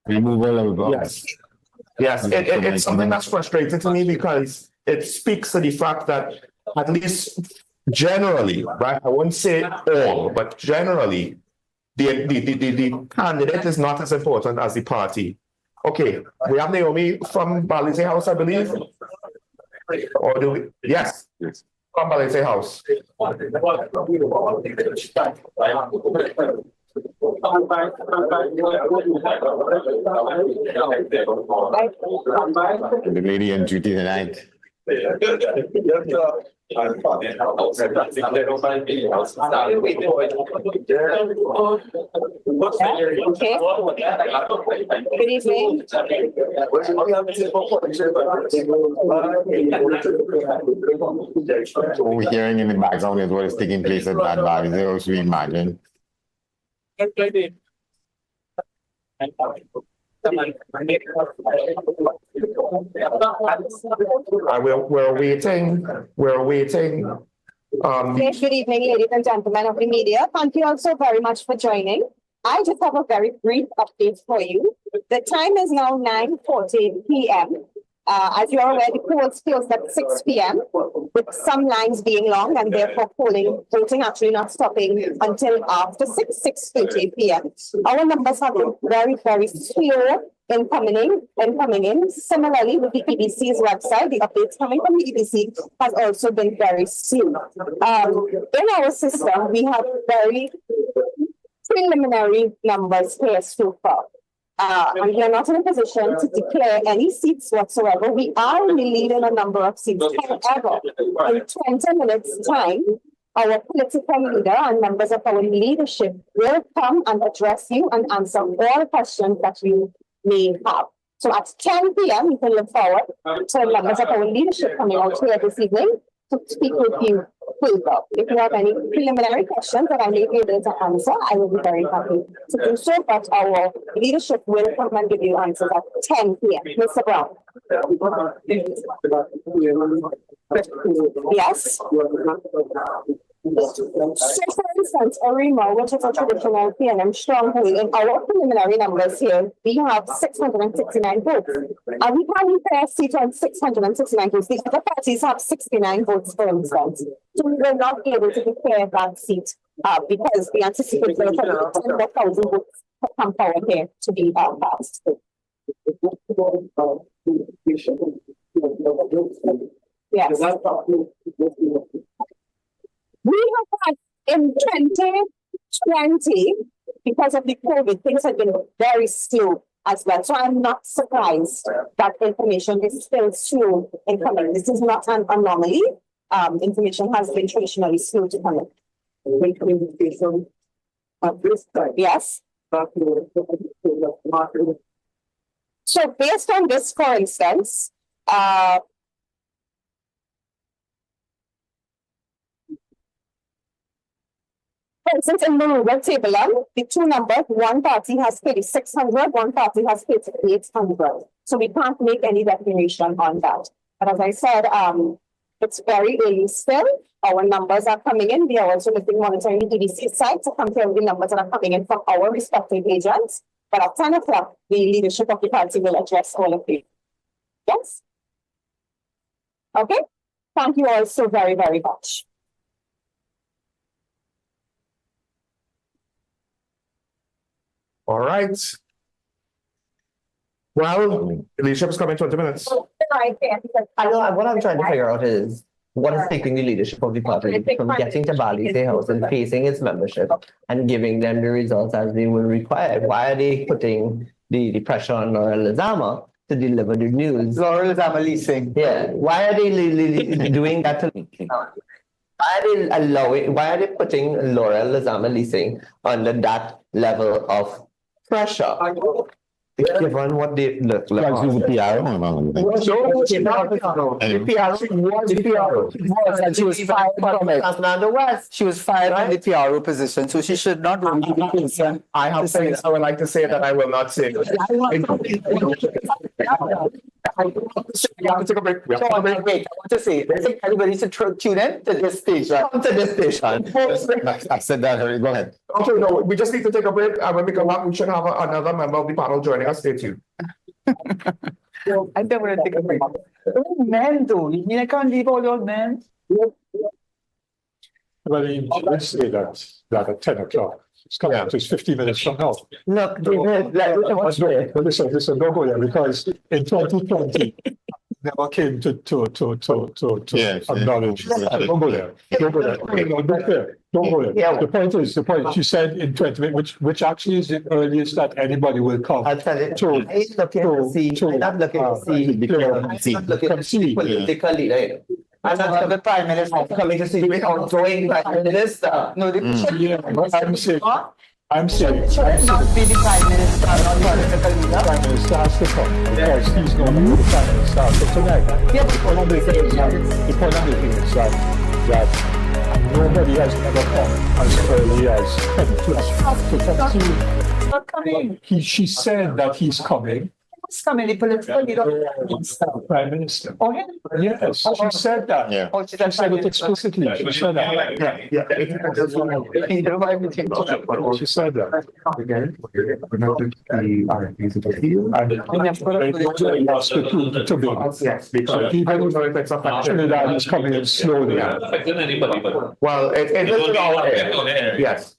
removal of
Yes, it's something that's frustrating to me because it speaks to the fact that at least generally, right? I wouldn't say all, but generally, the candidate is not as important as the party. Okay, we have Naomi from Balize House, I believe. Or do we? Yes, from Balize House.
The lady on duty tonight.
Good evening.
What we're hearing in the background is what is taking place at Bad Balize, we imagine.
We're waiting.
Yes, good evening, ladies and gentlemen of the media. Thank you all so very much for joining. I just have a very brief update for you. The time is now 9:40 p.m. As you're aware, the polls closed at 6 p.m. with some lines being long and therefore voting actually not stopping until after 6:30 p.m. Our numbers have been very, very slow in coming in. Similarly, with the EBC's website, the updates coming from the EBC has also been very slow. In our system, we have very preliminary numbers here so far. And we are not in a position to declare any seats whatsoever. We are in the lead in a number of seats. However, in 20 minutes' time, our political leader and members of our leadership will come and address you and answer all questions that you may have. So at 10 p.m., you can look forward to members of our leadership coming out here this evening to speak with you further. If you have any preliminary questions that I may be able to answer, I will be very happy to do so, but our leadership will come and give you answers at 10 p.m. Mr. Brown. Yes. So, for instance, Orima, which is a traditional PNM stronghold, in our preliminary numbers here, we have 669 votes. And we can compare a seat on 669 votes. The other parties have 69 votes, for instance. So we will not be able to declare that seat because we anticipate there are 10,000 votes to come forward here to be passed. Yes. We have had in 2020, because of the COVID, things have been very slow as well. So I'm not surprised that information is still slow in coming. This is not an anomaly. Information has been traditionally slow to come in. Yes. So based on this, for instance, for instance, in the rural table, the two numbers, one party has 3,600, one party has 3,800. So we can't make any declaration on that. But as I said, it's very early still. Our numbers are coming in. We are also monitoring the EBC site to compare with the numbers that are coming in from our respective agents. But at 10 o'clock, the leadership of the party will address all of you. Yes? Okay. Thank you all so very, very much.
All right. Well, leadership is coming in 20 minutes.
I know what I'm trying to figure out is what is taking the leadership of the party from getting to Bali State House and facing its membership and giving them the results as they were required. Why are they putting the pressure on Laura Lizama to deliver the news?
Laura Lizama leasing.
Yeah. Why are they doing that to why are they putting Laura Lizama leasing under that level of pressure? Given what they look
The PRO
and she was fired from it. She was fired from the PRO position, so she should not really be concerned.
I have things I would like to say that I will not say. We have to take a break.
Wait, I want to say, I think everybody should tune in to this station.
Come to this station.
I said that already. Go ahead.
Okay, no, we just need to take a break, and when we come back, we should have another member of the panel joining us. Stay tuned.
I don't want to take a break. Men, though. You mean I can't leave all your men?
Well, let's say that at 10 o'clock. It's coming up. It's 15 minutes from now.
Look,
listen, don't go there, because in 2020, never came to acknowledge. Don't go there. Don't go there. Don't go there. The point, she said in 20, which actually is the earliest that anybody will come.
I'll tell you, I'm looking to see, I'm not looking to see political leader. I'm not the prime minister coming to see me outgoing prime minister. No,
I'm saying
should not be the prime minister, not political leader.
Prime minister has to come, because he's not the prime minister for tonight.
Yeah, but
the point I'm making is that nobody has ever come as early as 10 to
not coming.
She said that he's coming.
Who's coming? The political leader?
Prime Minister.
Oh, yeah?
Yes, she said that.
Yeah.
Oh,
She said it explicitly. She said that. She said that.
Again, we're not going to the RFPs of the field.
And they lost the to be.
Yes, because I don't know if it's a factor.
Trinidad is coming in slowly.
Well, it is all air. Yes.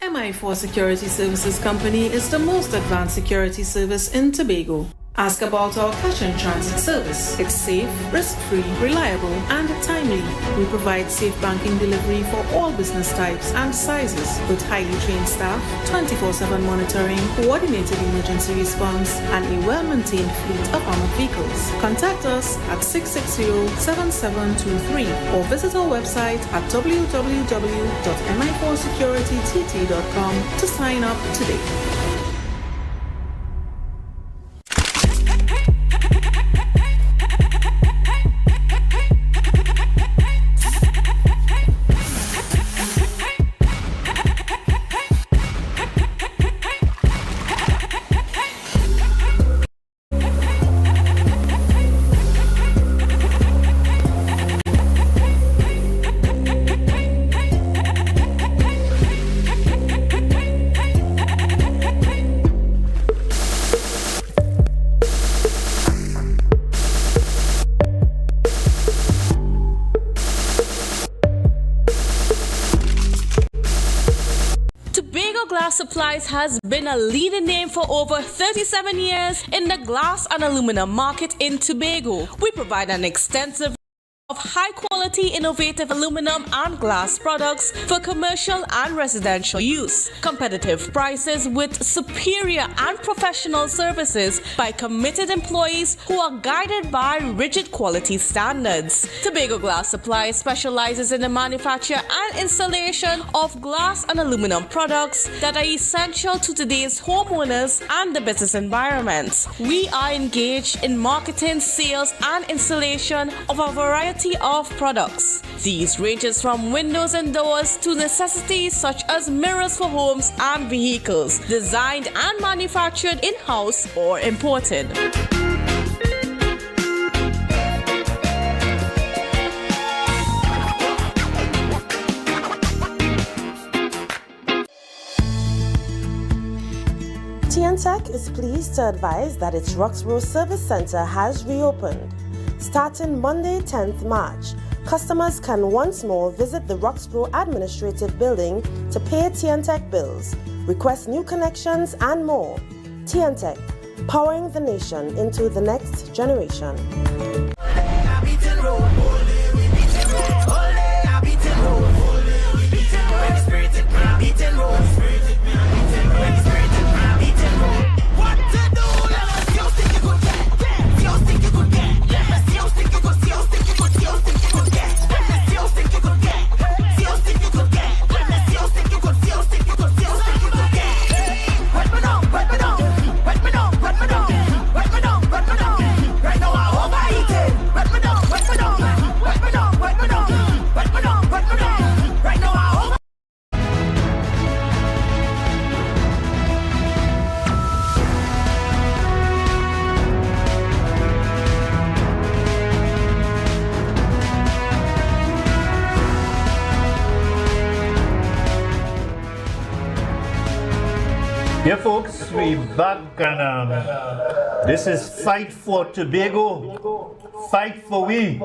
MI4 Security Services Company is the most advanced security service in Tobago. Ask about our cash and transit service. It's safe, risk-free, reliable, and timely. We provide safe banking delivery for all business types and sizes with highly trained staff, 24/7 monitoring, coordinated emergency response, and a well-maintained fleet of armored vehicles. Contact us at 660-7723 or visit our website at www.mi4securitytt.com to sign up today.
Supplies has been a leading name for over 37 years in the glass and aluminum market in Tobago. We provide an extensive of high-quality, innovative aluminum and glass products for commercial and residential use. Competitive prices with superior and professional services by committed employees who are guided by rigid quality standards. Tobago Glass Supply specializes in the manufacture and installation of glass and aluminum products that are essential to today's homeowners and the business environment. We are engaged in marketing, sales, and installation of a variety variety of products. These ranges from windows and doors to necessities such as mirrors for homes and vehicles, designed and manufactured in-house or imported.
TNTech is pleased to advise that its Roxborough Service Center has reopened. Starting Monday, 10th March, customers can once more visit the Roxborough Administrative Building to pay TNTech bills, request new connections, and more. TNTech, powering the nation into the next generation.
Yeah, folks, we back and this is Fight for Tobago, Fight for We.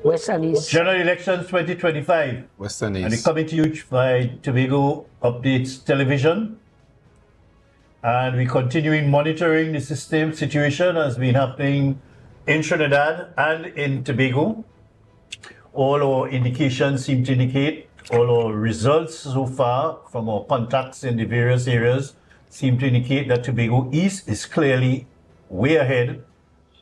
Western East.
General Elections 2025.
Western East.
And it's coming to you by Tobago Updates Television. And we continuing monitoring the system situation has been happening in Trinidad and in Tobago. All our indications seem to indicate, all our results so far from our contacts in the various areas seem to indicate that Tobago East is clearly way ahead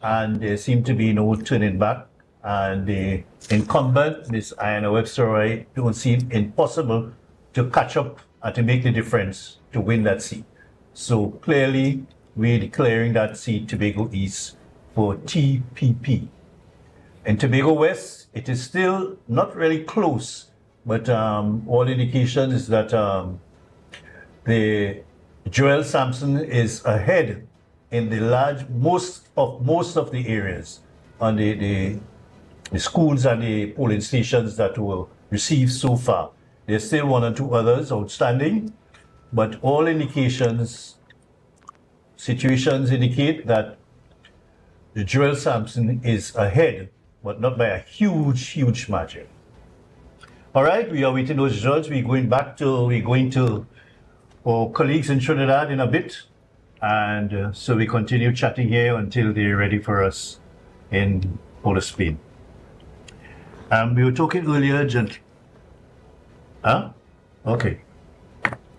and there seem to be no turning back. And the incumbent, Ms. Iana Webster, don't seem impossible to catch up and to make the difference to win that seat. So clearly, we're declaring that seat Tobago East for TPP. In Tobago West, it is still not really close, but all indication is that the Joel Sampson is ahead in the most of the areas on the schools and the polling stations that were received so far. There's still one or two others outstanding, but all situations indicate that the Joel Sampson is ahead, but not by a huge margin. All right, we are waiting those results. We're going to our colleagues in Trinidad in a bit. And so we continue chatting here until they're ready for us in Port of Spain. We were talking earlier, huh? Okay.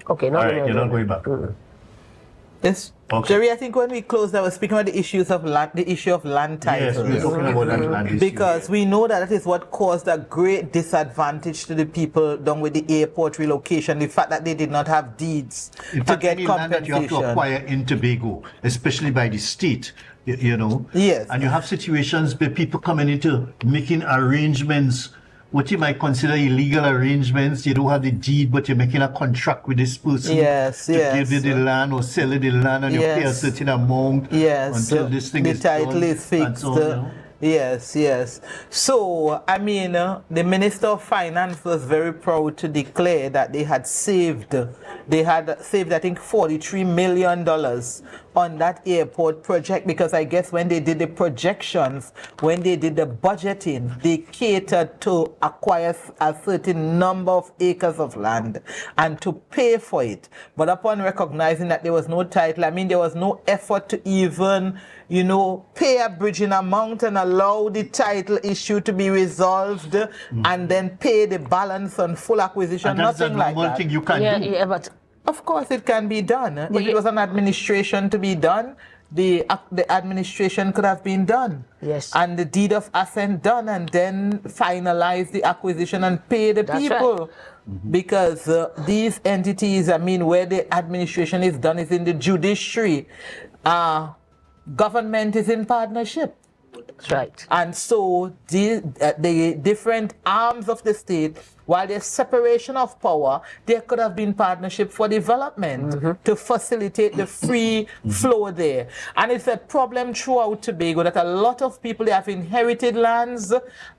Okay,
all right, you're not going back.
Yes.
Okay.
Jerry, I think when we closed, I was speaking about the issue of land titles.
Yes, we're talking about that land issue.
Because we know that is what caused a great disadvantage to the people done with the airport relocation, the fact that they did not have deeds to get compensation.
Land that you have to acquire in Tobago, especially by the state, you know.
Yes.
And you have situations where people coming into making arrangements, what you might consider illegal arrangements. You don't have the deed, but you're making a contract with this person to give you the land or sell you the land, and you pay a certain amount until this thing is done.
The title is fixed.
So, you know.
Yes. So, I mean, the Minister of Finance was very proud to declare that they had saved, I think, $43 million on that airport project, because I guess when they did the projections, when they did the budgeting, they catered to acquire a certain number of acres of land and to pay for it. But upon recognizing that there was no title, I mean, there was no effort to even, pay a bridging amount and allow the title issue to be resolved and then pay the balance on full acquisition.
And that's
nothing like that.
Thing you can do.
Yeah, but of course it can be done. If it was an administration to be done, the administration could have been done.
Yes.
And the deed of assent done, and then finalize the acquisition and pay the people. Right. Because these entities, I mean, where the administration is done is in the judiciary. Government is in partnership.
That's right.
And so the different arms of the state, while there's separation of power, there could have been partnership for development to facilitate the free flow there. And it's a problem throughout Tobago that a lot of people, they have inherited lands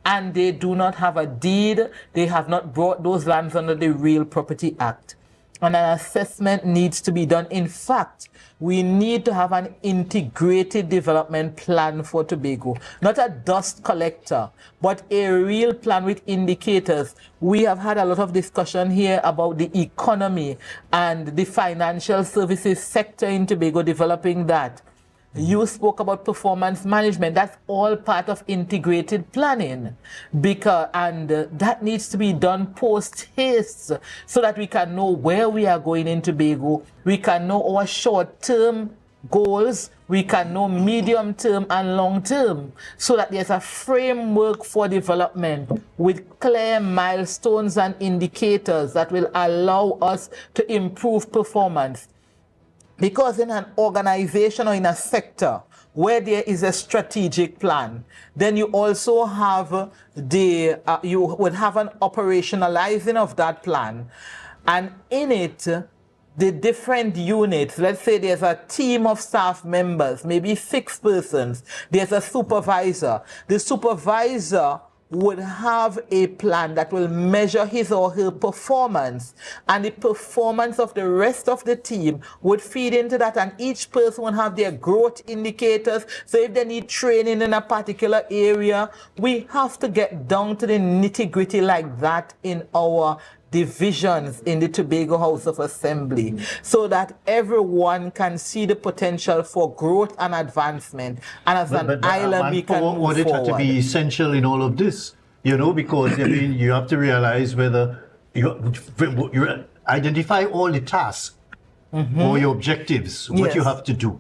and they do not have a deed. They have not brought those lands under the Real Property Act. And an assessment needs to be done. In fact, we need to have an integrated development plan for Tobago. Not a dust collector, but a real plan with indicators. We have had a lot of discussion here about the economy and the financial services sector in Tobago, developing that. You spoke about performance management. That's all part of integrated planning, and that needs to be done post haste so that we can know where we are going in Tobago. We can know our short-term goals. We can know medium-term and long-term, so that there's a framework for development with clear milestones and indicators that will allow us to improve performance. Because in an organization or in a sector where there is a strategic plan, then you also have you would have an operationalizing of that plan. And in it, the different units, let's say there's a team of staff members, maybe 6 persons, there's a supervisor. The supervisor would have a plan that will measure his or her performance, and the performance of the rest of the team would feed into that, and each person would have their growth indicators. So if they need training in a particular area, we have to get down to the nitty-gritty like that in our divisions in the Tobago House of Assembly, so that everyone can see the potential for growth and advancement. And as an island, we can move forward.
It had to be essential in all of this, you know, because I mean, you have to realize whether you identify all the tasks or your objectives, what you have to do,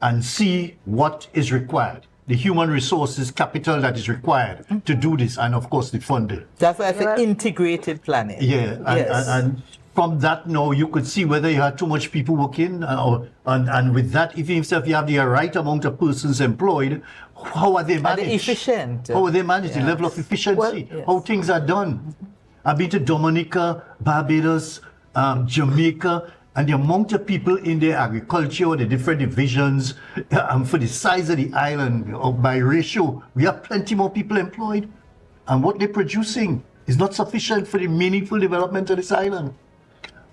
and see what is required. The human resources capital that is required to do this, and of course the funding.
That's why I say integrated planning.
Yeah, and from that now you could see whether you had too much people working, and with that, if you have the right amount of persons employed, how are they managed?
Are they efficient?
How are they managed? The level of efficiency, how things are done. I've been to Dominica, Barbados, Jamaica, and the amount of people in the agriculture, the different divisions, for the size of the island, by ratio, we have plenty more people employed. And what they're producing is not sufficient for the meaningful development of this island.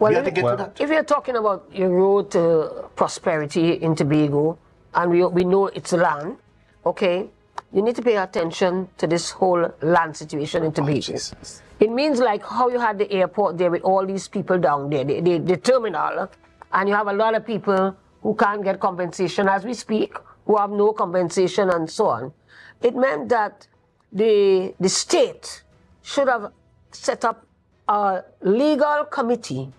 Well,
we have to get to that.
If you're talking about your road to prosperity in Tobago, and we know it's land, okay, you need to pay attention to this whole land situation in Tobago. It means like how you had the airport there with all these people down there, the terminal, and you have a lot of people who can't get compensation as we speak, who have no compensation and so on. It meant that the state should have set up a legal committee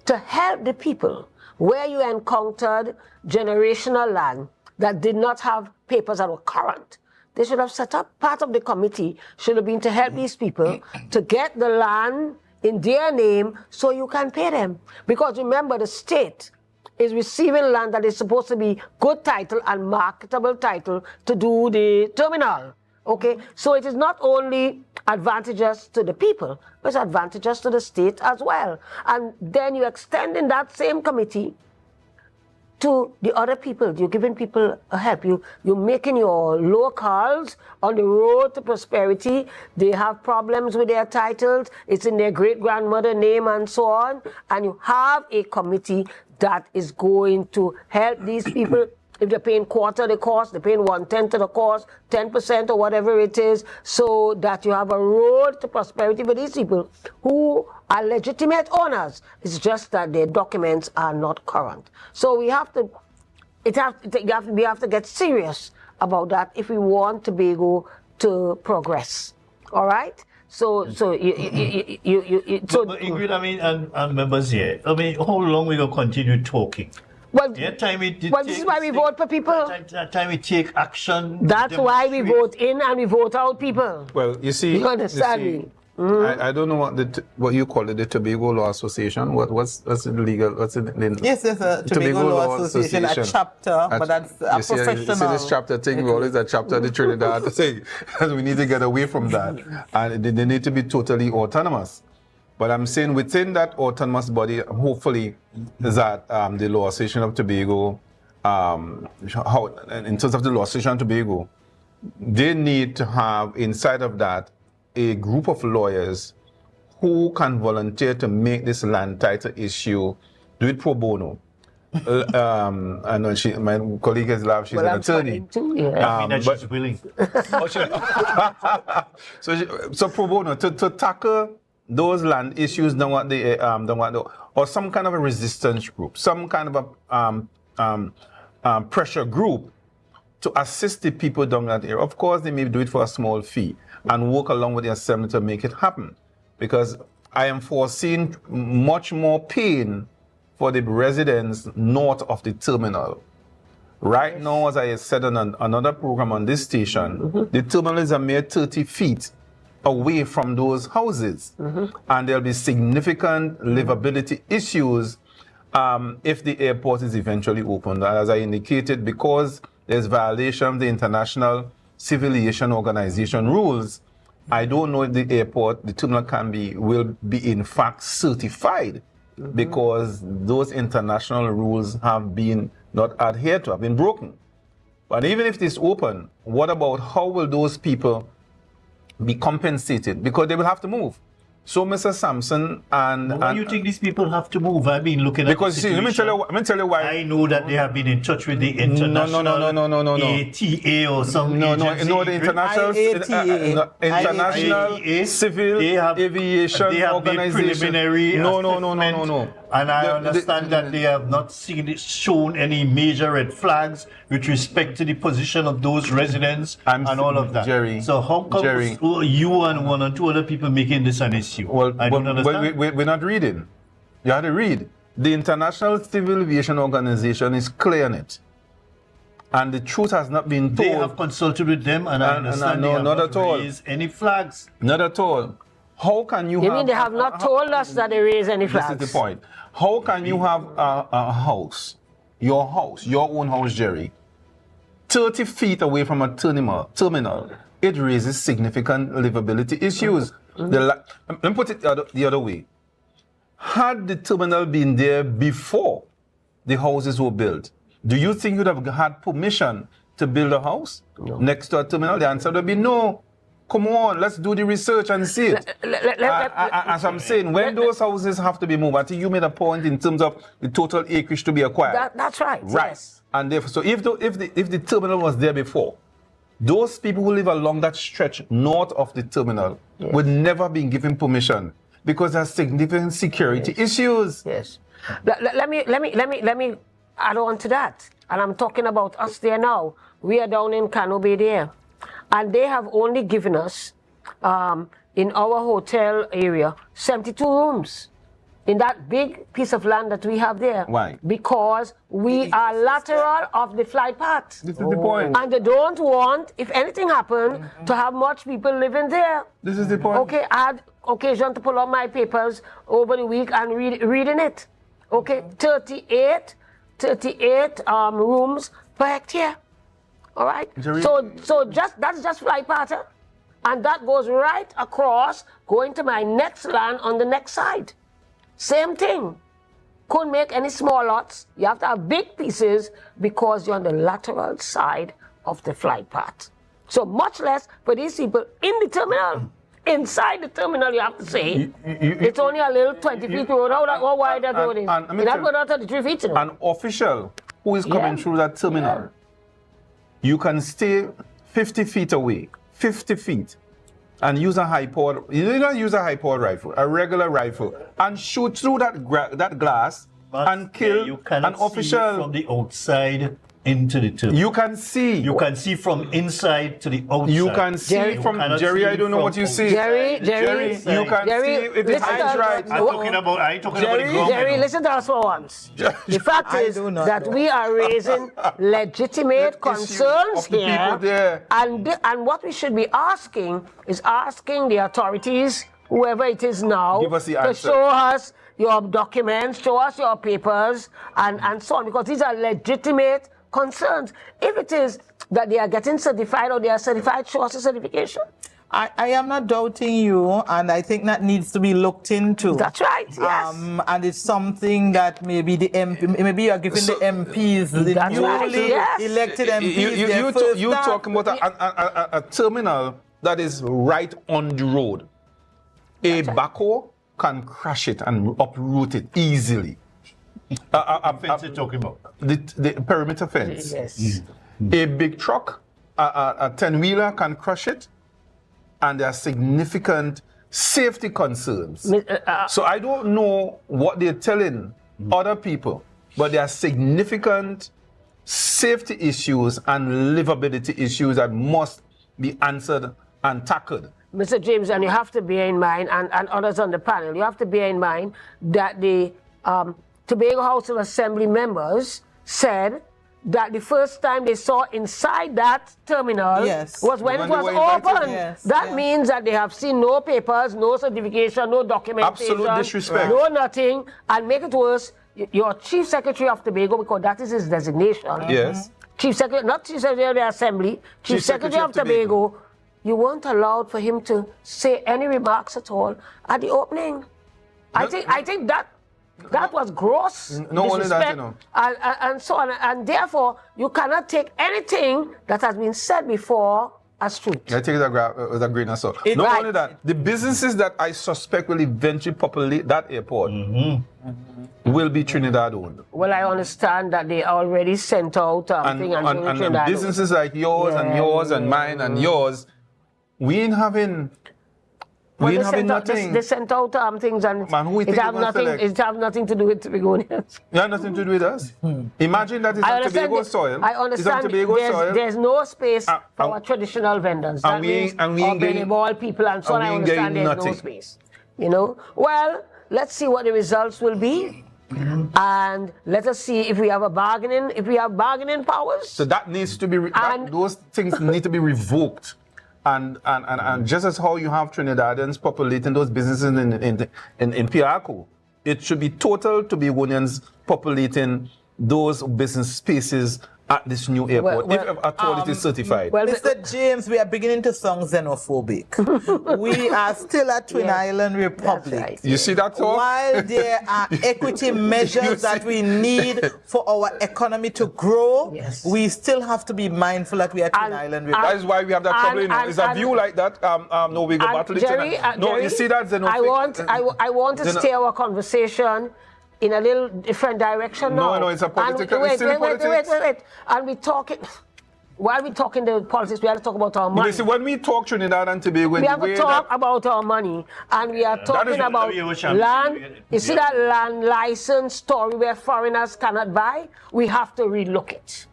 to help the people where you encountered generational land that did not have papers that were current. They should have set up, part of the committee should have been to help these people to get the land in their name so you can pay them. Because remember, the state is receiving land that is supposed to be good title and marketable title to do the terminal. Okay, so it is not only advantageous to the people, but it's advantageous to the state as well. And then you extend in that same committee to the other people. You're giving people a help. You're making your locals on the road to prosperity. They have problems with their titles. It's in their great-grandmother name and so on. And you have a committee that is going to help these people. If they're paying quarter the cost, they're paying 1/10 of the cost, 10% or whatever it is, so that you have a road to prosperity for these people who are legitimate owners. It's just that their documents are not current. So we have to get serious about that if we want Tobago to progress. All right? So
Ingrid, I mean, and members here, I mean, how long we gonna continue talking?
Well, this is why we vote for people.
Time we take action.
That's why we vote in and we vote out people.
Well, you see,
you understand me?
I don't know what you call it, the Tobago Law Association. What's the legal? What's the name?
Yes, there's a Tobago Law Association, a chapter, but that's a professional.
You see this chapter thing, we always a chapter of the Trinidad thing. We need to get away from that. And they need to be totally autonomous. But I'm saying within that autonomous body, hopefully, that the Law Association of Tobago, in terms of the Law Association of Tobago, they need to have inside of that a group of lawyers who can volunteer to make this land title issue, do it pro bono. I know my colleague has laughed, she's an attorney.
But she's willing.
So pro bono, to tackle those land issues, or some kind of a resistance group, some kind of a pressure group to assist the people down that area. Of course, they may do it for a small fee and work along with the assembly to make it happen. Because I am foreseeing much more pain for the residents north of the terminal. Right now, as I said on another program on this station, the terminal is a mere 30 feet away from those houses. And there'll be significant livability issues if the airport is eventually opened. As I indicated, because there's violation of the International Civil Aviation Organization rules, I don't know if the airport, the terminal will be in fact certified, because those international rules have been not adhered to, have been broken. But even if this open, what about how will those people be compensated? Because they will have to move. So, Mr. Sampson,
why do you think these people have to move? I've been looking at
because see, let me tell you why.
I know that they have been in touch with the international ATA or some agency.
The international civil aviation organization. No.
And I understand that they have not shown any major red flags with respect to the position of those residents and all of that.
Jerry,
so how come you and one or two other people making this an issue?
Well,
I don't understand.
We're not reading. You have to read. The International Civil Aviation Organization is clear on it. And the truth has not been told.
They have consulted with them, and I understand they have not raised any flags.
Not at all. How can you
mean they have not told us that they raise any flags?
This is the point. How can you have a house, your own house, Jerry, 30 feet away from a terminal? It raises significant livability issues. Let me put it the other way. Had the terminal been there before the houses were built, do you think you'd have had permission to build a house next to a terminal? The answer would be no. Come on, let's do the research and see it. As I'm saying, when those houses have to be moved, I think you made a point in terms of the total acreage to be acquired.
That's right. Yes.
And therefore, so if the terminal was there before, those people who live along that stretch north of the terminal would never be given permission because there's significant security issues.
Yes. Let me add on to that. And I'm talking about us there now. We are down in Cano Bay there. And they have only given us, in our hotel area, 72 rooms in that big piece of land that we have there.
Why?
Because we are lateral of the flight path.
This is the point.
And they don't want, if anything happened, to have much people living there.
This is the point.
Okay, I had occasion to pull out my papers over the week and reading it. Okay, 38 rooms per hectare. All right. So that's just flight pattern, and that goes right across, going to my next land on the next side. Same thing. Couldn't make any small lots. You have to have big pieces because you're on the lateral side of the flight path. So much less for these people in the terminal. Inside the terminal, you have to say, it's only a little 20 feet road. How wide that road is? You're not going out 33 feet.
An official who is coming through that terminal. You can stay 50 feet away, 50 feet, and use a high-powered, you don't use a high-powered rifle, a regular rifle, and shoot through that glass and kill an official.
From the outside into the terminal.
You can see.
You can see from inside to the outside.
You can see from Jerry. I don't know what you see.
Jerry,
you can see if the eye is right.
I'm talking about the ground.
Jerry, listen to us for once. The fact is that we are raising legitimate concerns here, and what we should be asking is asking the authorities whoever it is now,
Give us the
to
answer.
show us your documents, show us your papers, and so on, because these are legitimate concerns. If it is that they are getting certified or they are certified, show us a certification.
I am not doubting you, and I think that needs to be looked into.
That's right, yes.
And it's something that maybe the maybe you are giving the MPs, the
That's
newly
right, yes.
elected MPs,
You talking about a terminal that is right on the road. A backhoe can crash it and uproot it easily.
Fence you're talking about?
The perimeter fence.
Yes.
A big truck, a 10-wheeler can crush it, and there are significant safety concerns. So I don't know what they're telling other people, but there are significant safety issues and livability issues that must be answered and tackled.
Mr. James, and you have to bear in mind, and others on the panel, you have to bear in mind that the Tobago House of Assembly members said that the first time they saw inside that terminal was when it was open. That means that they have seen no papers, no certification, no documentation,
Absolute disrespect.
no nothing. And make it worse, your Chief Secretary of Tobago, because that is his designation.
Yes.
Chief Secretary, not Chief Secretary of the Assembly, Chief Secretary of Tobago, you weren't allowed for him to say any remarks at all at the opening. I think that was gross
No only that,
disrespect,
you know.
and so on, and therefore you cannot take anything that has been said before as truth.
I take it with a grain of salt. Not only that, the businesses that I suspect will eventually populate that airport will be Trinidad owned.
Well, I understand that they already sent out thing and
And businesses like yours and yours and mine and yours, we ain't having.
Well,
We ain't having nothing.
They sent out things and it have nothing to do with Tobagonians.
It has nothing to do with us. Imagine that it's on Tobago soil.
I understand
It's on Tobago soil.
there's no space for our traditional vendors. That means ball people and so on. I understand there's no space. You know? Well, let's see what the results will be. And let us see if we have bargaining powers.
So that needs to be, those things need to be revoked. And just as how you have Trinidadians populating those businesses in Piarco, it should be total Tobagonians populating those business spaces at this new airport, if at all it is certified.
Well, Mr. James, we are beginning to sound xenophobic. We are still a Twin Island Republic.
Right.
You see that talk?
While there are equity measures that we need for our economy to grow, we still have to be mindful that we are Twin Island Republic.
That is why we have that trouble. It's a view like that. No, we go battle it. No,
Jerry,
you see that xenophobic?
I want to steer our conversation in a little different direction now.
No, it's a political.
Wait. And we talking. While we talking the politics, we have to talk about our money.
You see, when we talk Trinidad and Tobago,
we have to talk about our money, and we are talking about land. You see that land license story where foreigners cannot buy? We have to relook it.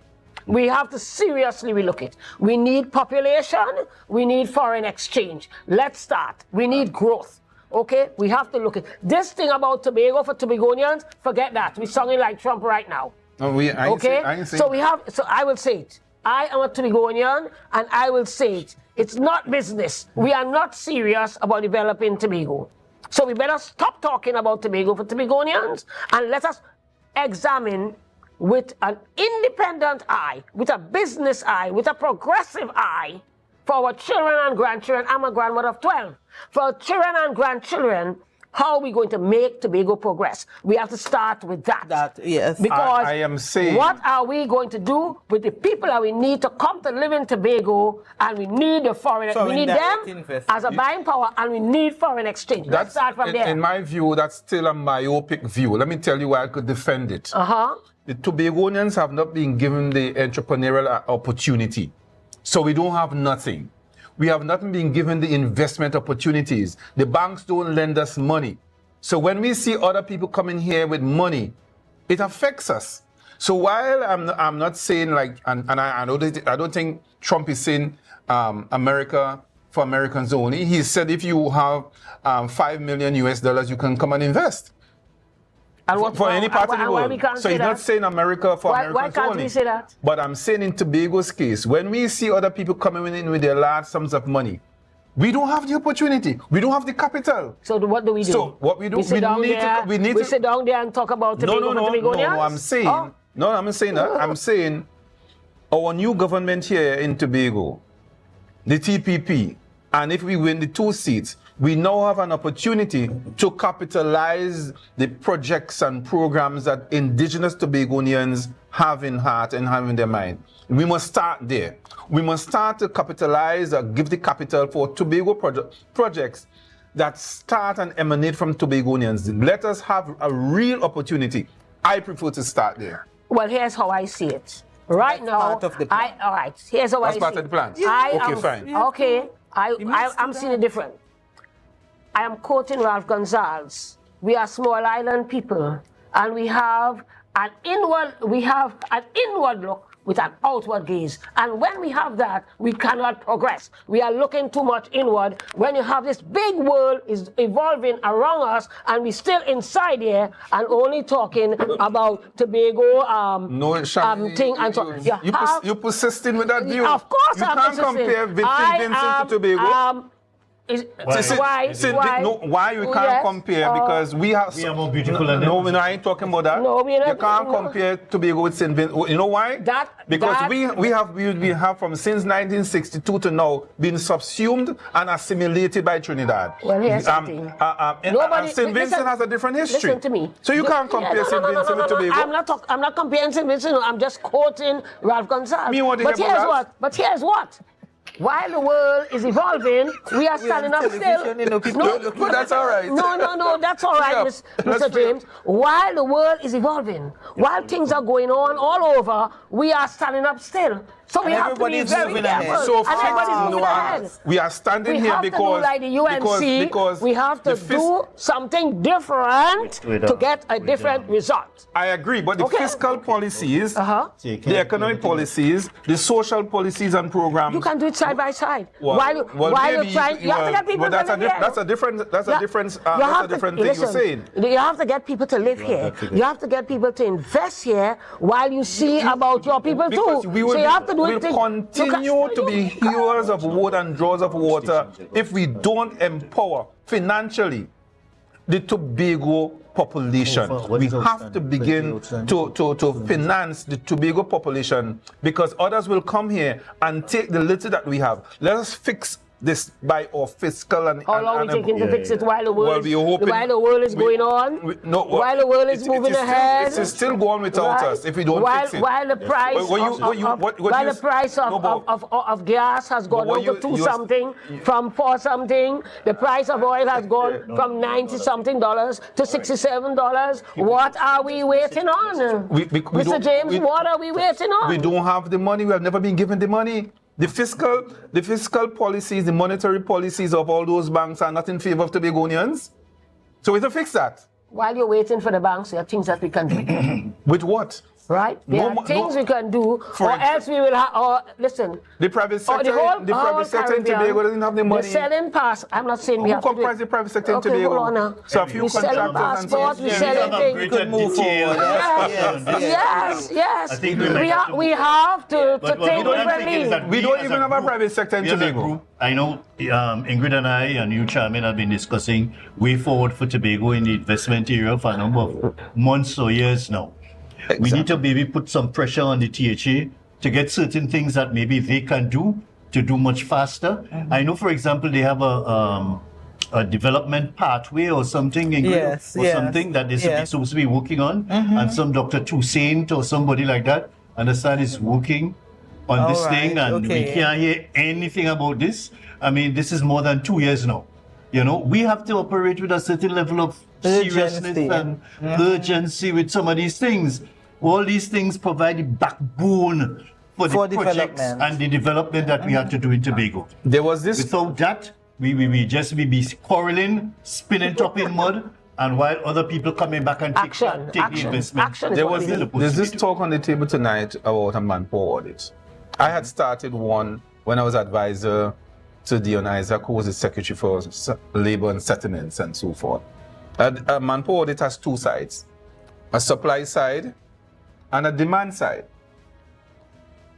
We have to seriously relook it. We need population. We need foreign exchange. Let's start. We need growth. Okay, we have to look at this thing about Tobago for Tobagonians. Forget that. We're sounding like Trump right now.
No,
So we have. So I will say it. I am a Tobagonian, and I will say it. It's not business. We are not serious about developing Tobago. So we better stop talking about Tobago for Tobagonians, and let us examine with an independent eye, with a business eye, with a progressive eye, for our children and grandchildren. I'm a grandmother of 12. For our children and grandchildren, how are we going to make Tobago progress? We have to start with that.
Yes.
Because
I am saying,
what are we going to do with the people that we need to come to live in Tobago, and we need the foreign we need them as a buying power, and we need foreign exchange. Let's start from there.
In my view, that's still a myopic view. Let me tell you why I could defend it. The Tobagonians have not been given the entrepreneurial opportunity. So we don't have nothing. We have not been given the investment opportunities. The banks don't lend us money. So when we see other people coming here with money, it affects us. So while I'm not saying like, and I don't think Trump is saying America for Americans only. He said if you have $5 million US, you can come and invest. For any part of the world. So he's not saying America for Americans only.
Why can't we say that?
But I'm saying in Tobago's case, when we see other people coming in with their large sums of money, We don't have the opportunity. We don't have the capital.
So what do we do?
So what we do,
we sit down there and talk about Tobago for Tobagonians?
No, I'm saying, I'm saying that. I'm saying our new government here in Tobago, the TPP, and if we win the 2 seats, we now have an opportunity to capitalize the projects and programs that indigenous Tobagonians have in heart and have in their mind. We must start there. We must start to capitalize or give the capital for Tobago projects that start and emanate from Tobagonians. Let us have a real opportunity. I prefer to start there.
Well, here's how I see it. Right now,
part of the plan.
all right, here's how I see it.
That's part of the plan?
Okay,
fine.
Okay, I'm seeing it different. I am quoting Ralph Gonzalez. We are small island people, and we have an inward look with an outward gaze. And when we have that, we cannot progress. We are looking too much inward. When you have this big world is evolving around us, and we're still inside here and only talking about Tobago thing and so
you persisting with that view.
Of course,
you can't compare Vincent to Tobago. Why you can't compare? Because we are more beautiful than them. No, I ain't talking about that. No, you can't compare Tobago with St. Vincent. You know why? Because we have from since 1962 to now been subsumed and assimilated by Trinidad.
Well, here's something.
St. Vincent has a different history.
Listen to me.
So you can't compare St. Vincent with Tobago.
I'm not comparing St. Vincent. I'm just quoting Ralph Gonzalez. But here's what. While the world is evolving, we are standing up still.
But that's all right.
No, that's all right, Mr. James. While the world is evolving, while things are going on all over, we are standing up still. So we have to be very careful.
So
and everybody's moving ahead.
We are standing here because
like the UNC, we have to do something different to get a different result.
I agree, but the fiscal policies, the economic policies, the social policies and programs.
You can do it side by side. While you're trying, you have to get people to live here.
That's a different thing you're saying.
You have to get people to live here. You have to get people to invest here while you see about your people too. So you have to
We'll continue to be heroes of water and drawers of water if we don't empower financially the Tobago population. We have to begin to finance the Tobago population, because others will come here and take the little that we have. Let us fix this by our fiscal and...
How long are we taking to fix it while the world is going on? While the world is moving ahead?
It's still going without us if we don't fix it.
While the price of gas has gone up to 2 something, from 4 something, the price of oil has gone from $90 something to $67. What are we waiting on? Mr. James, what are we waiting on?
We don't have the money. We have never been given the money. The fiscal policies, the monetary policies of all those banks are not in favor of Tobagonians. So we have to fix that.
While you're waiting for the banks, there are things that we can do.
With what?
Right? There are things we can do, or else we will have, listen.
The private sector, in Tobago doesn't have the money.
The selling pass, I'm not saying we have to do it.
Who comprise the private sector in Tobago?
Hold on now.
So a few
we selling passports, we selling things.
We could move forward.
Yes. We have to think differently.
We don't even have a private sector in Tobago.
I know Ingrid and I, a new chairman, have been discussing way forward for Tobago in the investment area for a number of months or years now. Exactly. We need to maybe put some pressure on the THA to get certain things that maybe they can do to do much faster. I know, for example, they have a development pathway or something, something that they're supposed to be working on, and some Dr. Toussaint or somebody like that, understand, is working on this thing, and we can't hear anything about this. I mean, this is more than 2 years now. You know, we have to operate with a certain level of seriousness and urgency with some of these things. All these things provide the backbone for the projects and the development that we have to do in Tobago.
There was this.
Without that, we just be quarreling, spinning top in mud, and while other people coming back and take the investment.
There's this talk on the table tonight about a manpower audit. I had started one when I was advisor to Dion Isaac, who was the Secretary for Labor and Settlements and so forth. A manpower audit has 2 sides, a supply side and a demand side.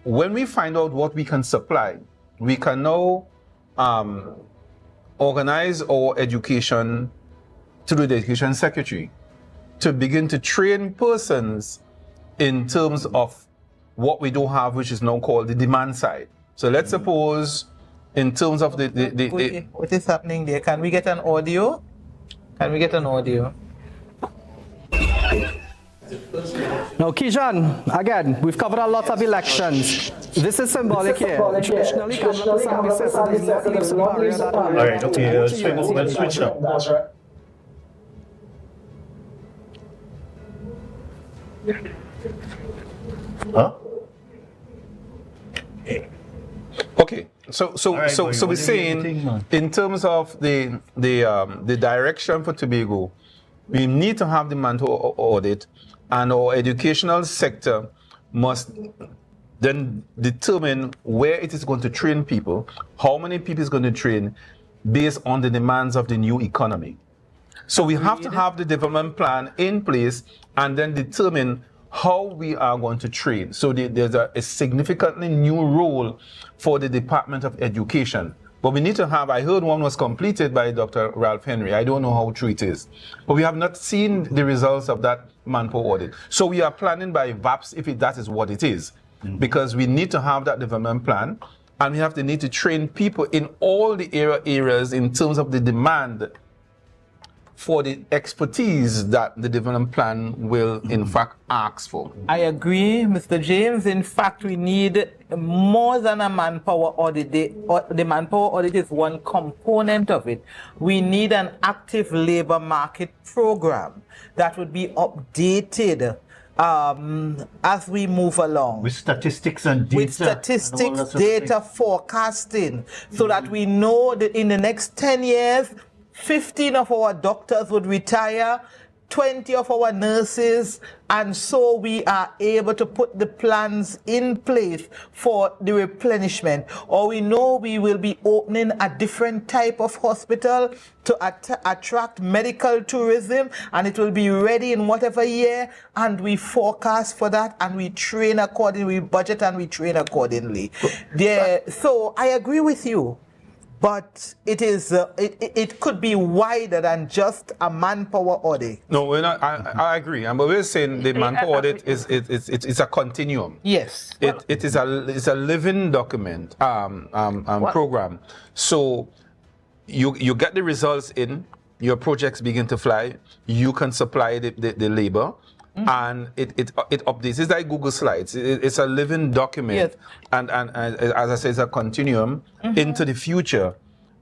When we find out what we can supply, we can now organize our education through the education secretary to begin to train persons in terms of what we do have, which is now called the demand side. So let's suppose in terms of the
what is happening there? Can we get an audio? Can we get an audio?
Now, Kijan, again, we've covered a lot of elections. This is symbolic here. Traditionally, Canada Assembly says it does not leave some barrier that
All right, okay, let's switch now. Huh?
Okay, so we're saying in terms of the direction for Tobago, we need to have the manpower audit, and our educational sector must then determine where it is going to train people, how many people is going to train based on the demands of the new economy. So we have to have the development plan in place and then determine how we are going to train. So there's a significantly new role for the Department of Education. But we need to have, I heard one was completed by Dr. Ralph Henry. I don't know how true it is. But we have not seen the results of that manpower audit. So we are planning by VAPS if that is what it is. Because we need to have that development plan, and we have the need to train people in all the areas in terms of the demand for the expertise that the development plan will in fact ask for.
I agree, Mr. James. In fact, we need more than a manpower audit. The manpower audit is one component of it. We need an active labor market program that would be updated as we move along.
With statistics and data.
With statistics, data forecasting, so that we know that in the next 10 years, 15 of our doctors would retire, 20 of our nurses, and so we are able to put the plans in place for the replenishment. Or we know we will be opening a different type of hospital to attract medical tourism, and it will be ready in whatever year, and we forecast for that, and we train accordingly, we budget and we train accordingly. So I agree with you. But it is it could be wider than just a manpower audit.
No, we're not. I agree, but we're saying the manpower audit it's a continuum.
Yes,
it is a living document program. So you get the results in, your projects begin to fly. You can supply the labor. And it updates. It's like Google Slides. It's a living document, yes. and as I say, it's a continuum into the future,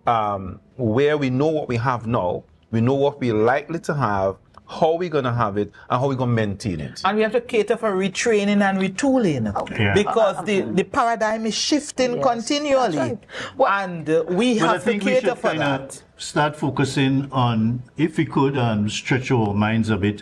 where we know what we have now, we know what we're likely to have, how we're going to have it, and how we're going to maintain it.
And we have to cater for retraining and retooling, because the paradigm is shifting continually, right. And we have to cater for that.
Start focusing on, if we could, stretch our minds a bit,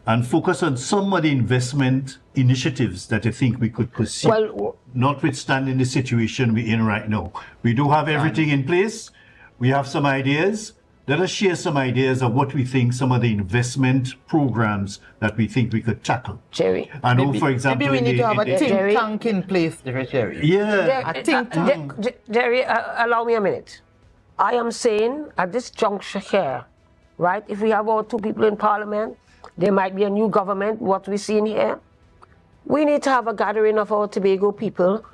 and focus on some of the investment initiatives that I think we could pursue, notwithstanding the situation we're in right now. We do have everything in place. We have some ideas. Let us share some ideas of what we think some of the investment programs that we think we could tackle.
Jerry.
I know, for example,
maybe we need to have a think tank in place, Jerry.
Yeah.
A think tank.
Jerry, allow me a minute. I am saying at this juncture here, right, if we have our two people in Parliament, there might be a new government, what we're seeing here. We need to have a gathering of our Tobago people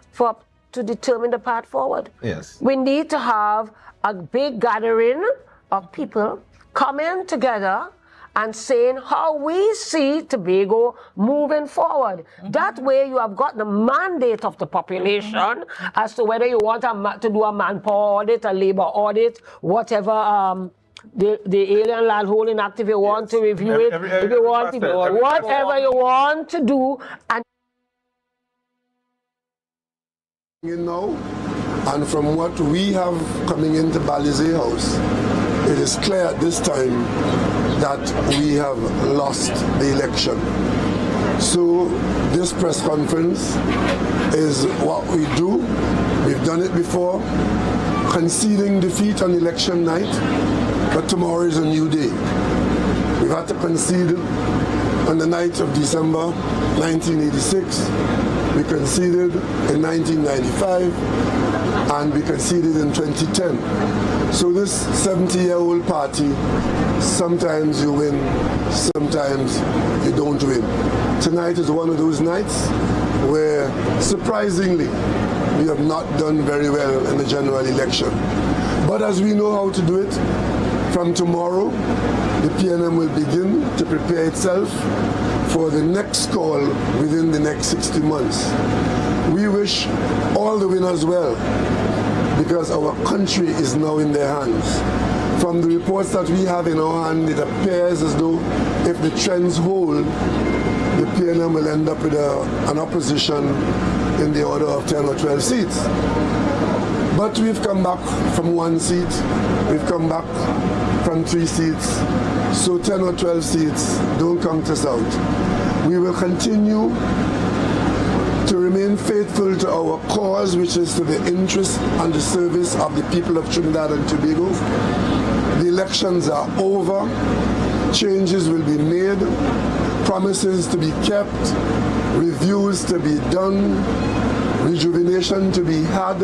to determine the path forward.
Yes.
We need to have a big gathering of people coming together and saying how we see Tobago moving forward. That way you have got the mandate of the population as to whether you want to do a manpower audit, a labor audit, whatever the Alien Land Holding Act, if you want to review it, if you want to, whatever you want to do. And
you know, and from what we have coming into Balizé House, it is clear at this time that we have lost the election. So this press conference is what we do. We've done it before, conceding defeat on election night, but tomorrow is a new day. We've had to concede on the night of December 1986. We conceded in 1995 and we conceded in 2010. So this 70-year-old party, sometimes you win, sometimes you don't win. Tonight is one of those nights where, surprisingly, we have not done very well in the general election. But as we know how to do it, from tomorrow, the PNM will begin to prepare itself for the next call within the next 60 months. We wish all the winners well, because our country is now in their hands. From the reports that we have in our hand, it appears as though if the trends hold, the PNM will end up with an opposition in the order of 10 or 12 seats. But we've come back from 1 seat, we've come back from 3 seats, so 10 or 12 seats don't count us out. We will continue to remain faithful to our cause, which is to the interest and the service of the people of Trinidad and Tobago. The elections are over, changes will be made, promises to be kept, reviews to be done, rejuvenation to be had.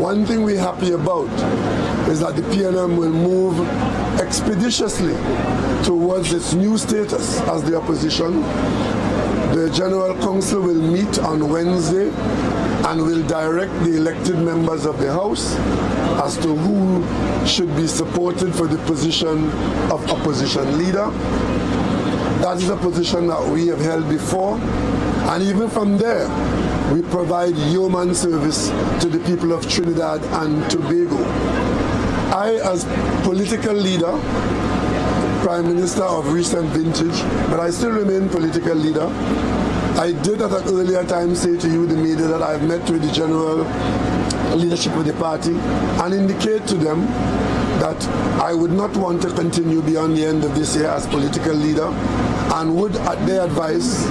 One thing we're happy about is that the PNM will move expeditiously towards its new status as the opposition. The General Council will meet on Wednesday and will direct the elected members of the House as to who should be supported for the position of opposition leader. That is a position that we have held before, and even from there, we provide yeoman service to the people of Trinidad and Tobago. I, as political leader, Prime Minister of recent vintage, but I still remain political leader. I did at an earlier time say to you, the media, that I've met with the general leadership of the party and indicate to them that I would not want to continue beyond the end of this year as political leader and would, at their advice,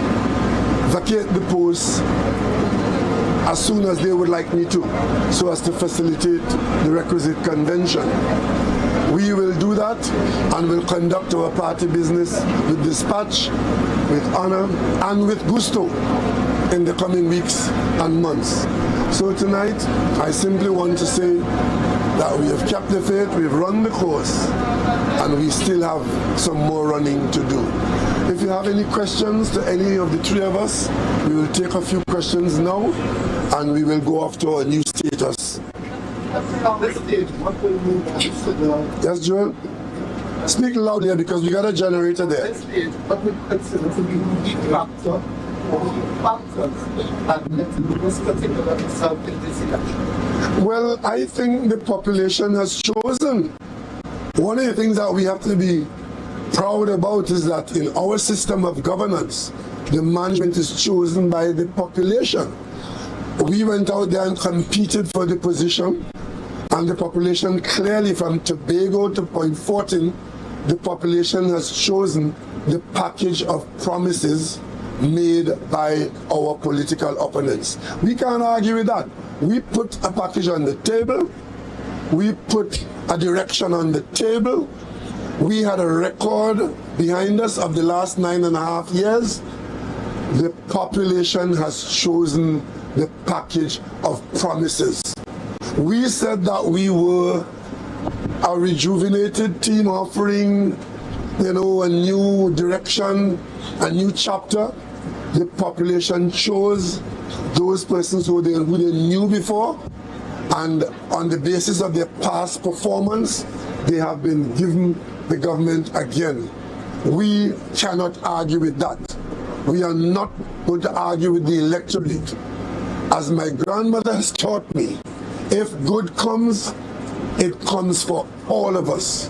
vacate the post as soon as they would like me to, so as to facilitate the requisite convention. We will do that and will conduct our party business with dispatch, with honor, and with gusto in the coming weeks and months. So tonight, I simply want to say that we have kept the faith, we've run the course, and we still have some more running to do. If you have any questions to any of the three of us, we will take a few questions now, and we will go off to our new status. Yes, Joel? Speak loudly because we got a generator there. Well, I think the population has chosen. One of the things that we have to be proud about is that in our system of governance, the management is chosen by the population. We went out there and competed for the position, and the population clearly, from Tobago to Point Fortin, the population has chosen the package of promises made by our political opponents. We can't argue with that. We put a package on the table. We put a direction on the table. We had a record behind us of the last 9.5 years. The population has chosen the package of promises. We said that we were a rejuvenated team offering, a new direction, a new chapter. The population chose those persons who they knew before, and on the basis of their past performance, they have been given the government again. We cannot argue with that. We are not going to argue with the electorate. As my grandmother has taught me, if good comes, it comes for all of us.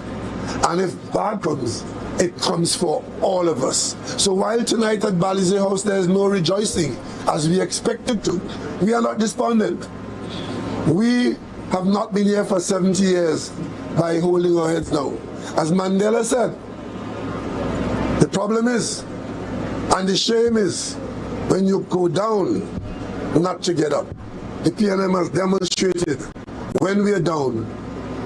And if bad comes, it comes for all of us. So while tonight at Balize House there is no rejoicing as we expected to, we are not despondent. We have not been here for 70 years by holding our heads down. As Mandela said, the problem is, and the shame is, when you go down, not to get up. The PNM has demonstrated when we are down,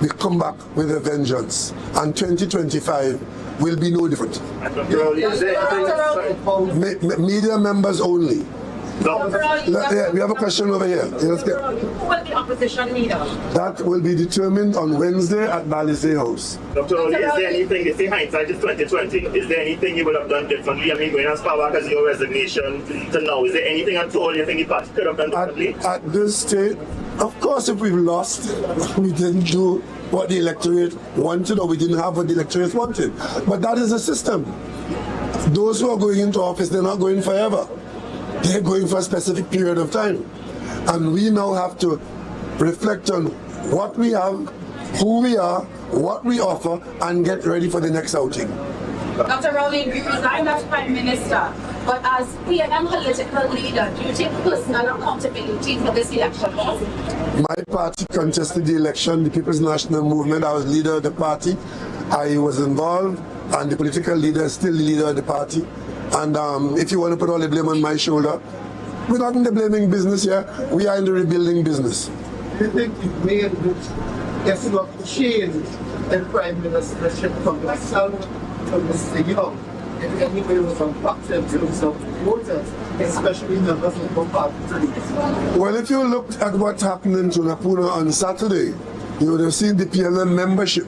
we come back with a vengeance. And 2025 will be no different. Media members only. Yeah, we have a question over here.
Who will be opposition leader?
That will be determined on Wednesday at Balizé House.
Dr. Rowley, is there anything, they say hindsight is 2020, is there anything you would have done differently? I mean, going as far back as your resignation to now, is there anything at all you think the party could have done differently?
At this stage, of course, if we've lost, we didn't do what the electorate wanted, or we didn't have what the electorate wanted. But that is the system. Those who are going into office, they're not going forever. They're going for a specific period of time. And we now have to reflect on what we have, who we are, what we offer, and get ready for the next outing.
Dr. Rowley, you resigned as Prime Minister, but as PNM political leader, do you take personal accountability for this election?
My party contested the election, the People's National Movement. I was leader of the party. I was involved, and the political leader is still the leader of the party. And if you want to put all the blame on my shoulder, we're not in the blaming business here. We are in the rebuilding business.
Do you think you've made this change in Prime Ministership from myself to Mr. Young? In any way was impacted in terms of voters, especially members of the party?
Well, if you looked at what happened in Tunapuna on Saturday, you would have seen the PLM membership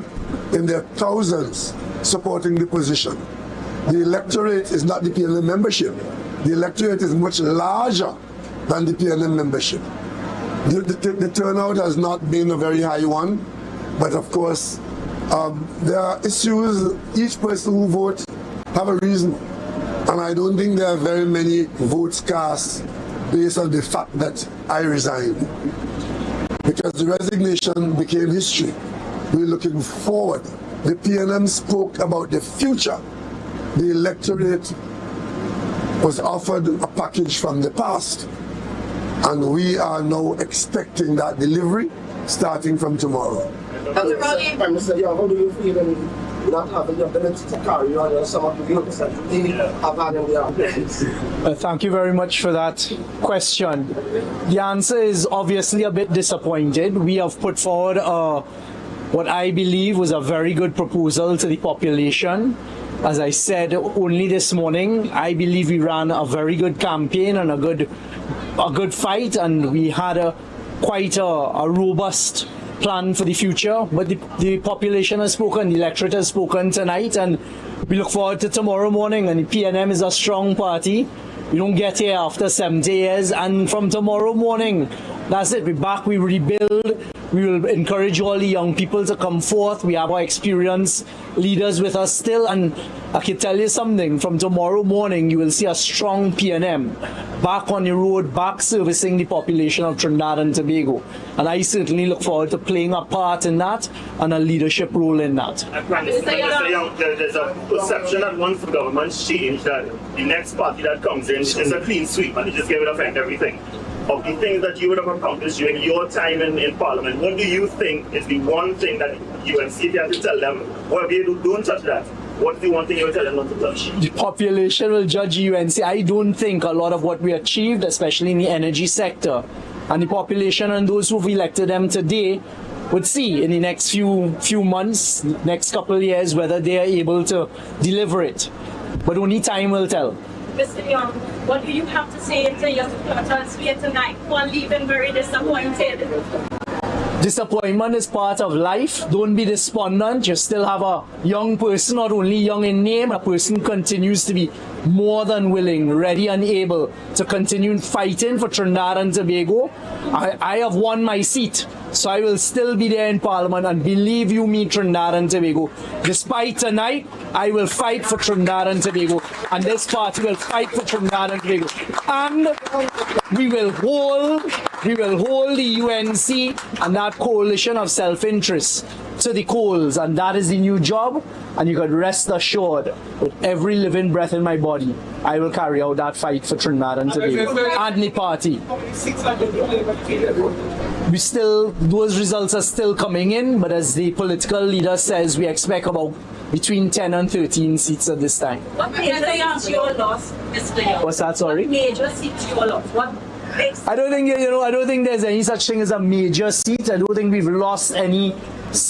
in their thousands supporting the position. The electorate is not the PLM membership. The electorate is much larger than the PLM membership. The turnout has not been a very high one, but of course, there are issues. Each person who votes have a reason, and I don't think there are very many votes cast based on the fact that I resigned, because the resignation became history. We're looking forward. The PNM spoke about the future. The electorate was offered a package from the past, and we are now expecting that delivery starting from tomorrow.
Dr. Rowley, how do you feel in not having the ability to carry on some of the views that they have had in their place?
Thank you very much for that question. The answer is obviously a bit disappointed. We have put forward what I believe was a very good proposal to the population. As I said only this morning, I believe we ran a very good campaign and a good fight, and we had quite a robust plan for the future. But the population has spoken, the electorate has spoken tonight, and we look forward to tomorrow morning. And the PNM is a strong party. We don't get here after 70 years, and from tomorrow morning, that's it. We're back, we rebuild. We will encourage all the young people to come forth. We have our experienced leaders with us still, and I can tell you something, from tomorrow morning you will see a strong PNM back on the road, back servicing the population of Trinidad and Tobago. And I certainly look forward to playing a part in that and a leadership role in that.
Mr. Young, there's a perception that once the government's changed, that the next party that comes in is a clean sweep and they just give it affect everything. Of the things that you would have accomplished during your time in Parliament, what do you think is the one thing that UNC, if you have to tell them, well, don't touch that? What's the one thing you would tell them not to touch?
The population will judge UNC. I don't think a lot of what we achieved, especially in the energy sector, and the population and those who've elected them today would see in the next few months, next couple of years, whether they are able to deliver it. But only time will tell.
Mr. Young, what do you have to say to your supporters here tonight who are leaving very disappointed?
Disappointment is part of life. Don't be despondent. You still have a young person, not only young in name, a person continues to be more than willing, ready and able to continue fighting for Trinidad and Tobago. I have won my seat, so I will still be there in Parliament, and believe you me, Trinidad and Tobago, despite tonight, I will fight for Trinidad and Tobago, and this party will fight for Trinidad and Tobago. And we will hold the UNC and that coalition of self-interest to the coals, and that is the new job. And you can rest assured, with every living breath in my body, I will carry out that fight for Trinidad and Tobago and the party. Those results are still coming in, but as the political leader says, we expect about between 10 and 13 seats at this time.
What major seats you lost, Mr. Young?
What's that, sorry?
What major seats you lost?
I don't think there's any such thing as a major seat. I don't think we've lost any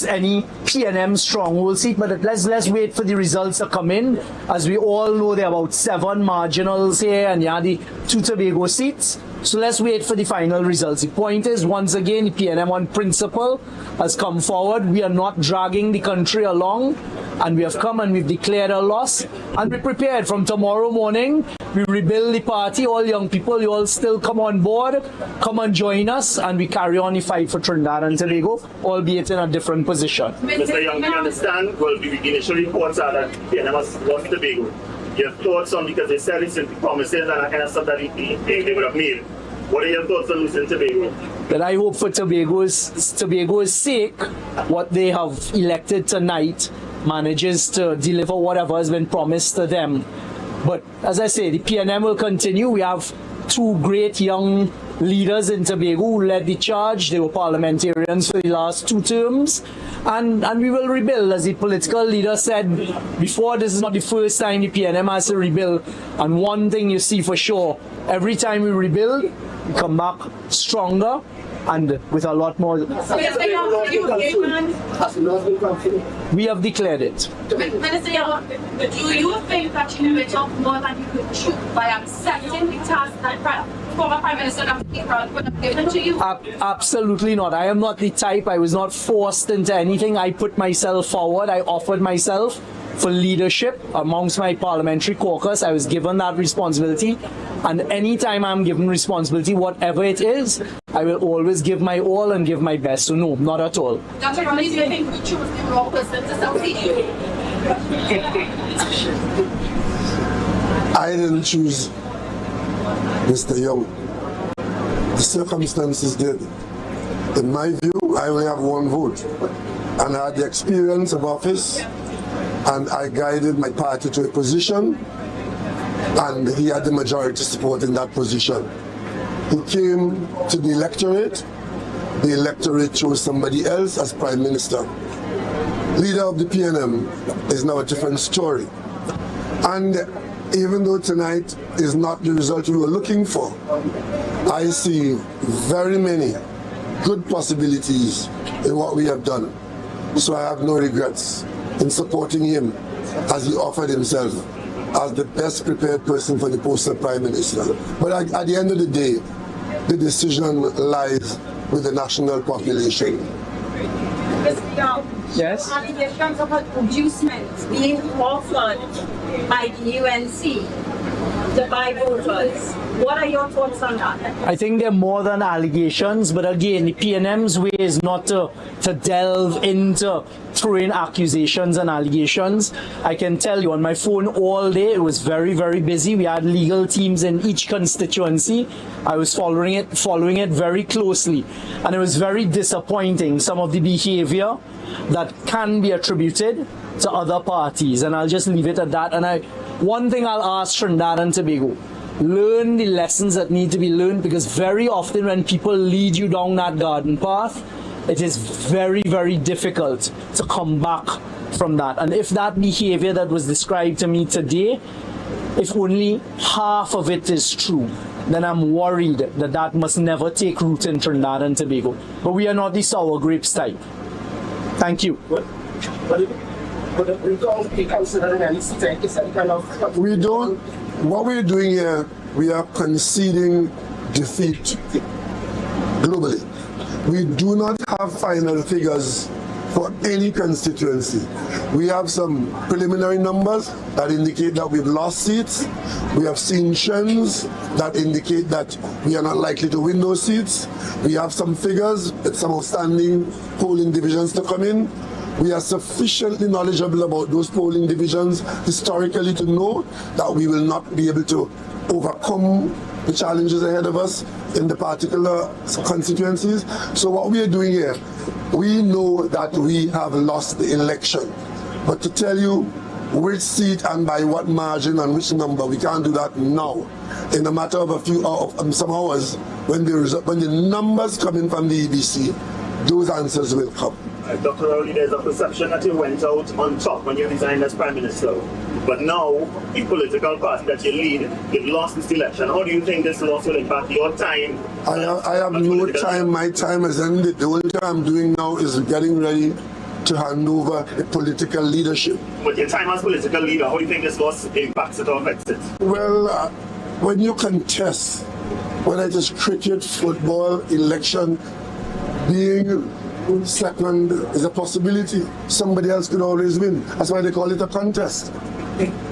any PNM stronghold seat, but let's wait for the results to come in. As we all know, there are about 7 marginals here, and you have the 2 Tobago seats. So let's wait for the final results. The point is, once again, the PNM on principle has come forward. We are not dragging the country along, and we have come and we've declared a loss, and we're prepared. From tomorrow morning, we rebuild the party. All young people, you all still come on board, come and join us, and we carry on the fight for Trinidad and Tobago, albeit in a different position.
Mr. Young, we understand, well, the initial reports are that PNM has lost Tobago. Your thoughts on, because they said it's in promises and that kind of stuff that they would have made. What are your thoughts on losing Tobago?
But I hope for Tobago's sake, what they have elected tonight manages to deliver whatever has been promised to them. But as I say, the PNM will continue. We have 2 great young leaders in Tobago who led the charge. They were parliamentarians for the last 2 terms. And we will rebuild. As the political leader said before, this is not the first time the PNM has to rebuild. And one thing you see for sure, every time we rebuild, we come back stronger and with a lot more. We have declared it.
Minister, do you think that you went up more than you could chew by accepting the task that former Prime Minister would have given to you?
Absolutely not. I am not the type. I was not forced into anything. I put myself forward. I offered myself for leadership amongst my parliamentary caucus. I was given that responsibility, and anytime I'm given responsibility, whatever it is, I will always give my all and give my best. So no, not at all.
Dr. Rowley, do you think we chose the wrong person to succeed you?
I didn't choose Mr. Young. The circumstances did. In my view, I only have 1 vote, and I had the experience of office, and I guided my party to a position, and he had the majority support in that position. He came to the electorate chose somebody else as Prime Minister. Leader of the PNM is now a different story. And even though tonight is not the result we were looking for, I see very many good possibilities in what we have done. So I have no regrets in supporting him as he offered himself as the best prepared person for the post of Prime Minister. But at the end of the day, the decision lies with the national population.
Yes. Allegations of inducement being offered by the UNC to buy voters. What are your thoughts on that?
I think they're more than allegations, but again, the PNM's way is not to delve into throwing accusations and allegations. I can tell you, on my phone all day, it was very, very busy. We had legal teams in each constituency. I was following it very closely, and it was very disappointing, some of the behavior that can be attributed to other parties, and I'll just leave it at that. And one thing I'll ask Trinidad and Tobago: learn the lessons that need to be learned, because very often when people lead you down that garden path, it is very, very difficult to come back from that. And if that behavior that was described to me today, if only half of it is true, then I'm worried that that must never take root in Trinidad and Tobago. But we are not the sour grapes type. Thank you.
We don't. What we're doing here, we are conceding defeat globally. We do not have final figures for any constituency. We have some preliminary numbers that indicate that we've lost seats. We have seen trends that indicate that we are not likely to win those seats. We have some figures with some outstanding polling divisions to come in. We are sufficiently knowledgeable about those polling divisions historically to know that we will not be able to overcome the challenges ahead of us in the particular constituencies. So what we are doing here, we know that we have lost the election. But to tell you which seat and by what margin and which number, we can't do that now. In a matter of a few hours, some hours, when the numbers come in from the EBC, those answers will come.
Dr. Rowley, there's a perception that you went out on top when you resigned as Prime Minister. But now, the political party that you lead, you've lost this election. How do you think this loss will impact your time?
I have no time. My time has ended. The only thing I'm doing now is getting ready to hand over the political leadership.
With your time as political leader, how do you think this loss impacts it or affects it?
Well, when you contest, whether it is cricket, football, election, being second is a possibility. Somebody else could always win. That's why they call it a contest.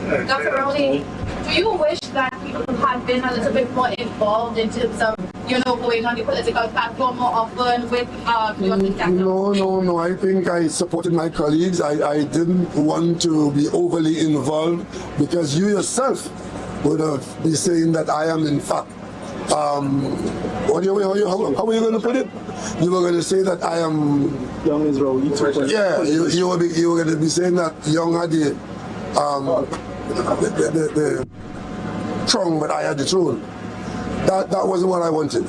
Dr. Rowley, do you wish that people had been a little bit more involved in terms of, going on the political platform more often with
No. I think I supported my colleagues. I didn't want to be overly involved because you yourself would be saying that I am in fact how are you going to put it? You were going to say that I am young as Rowley. Yeah, you were going to be saying that Young had the throne, but I had the throne. That wasn't what I wanted.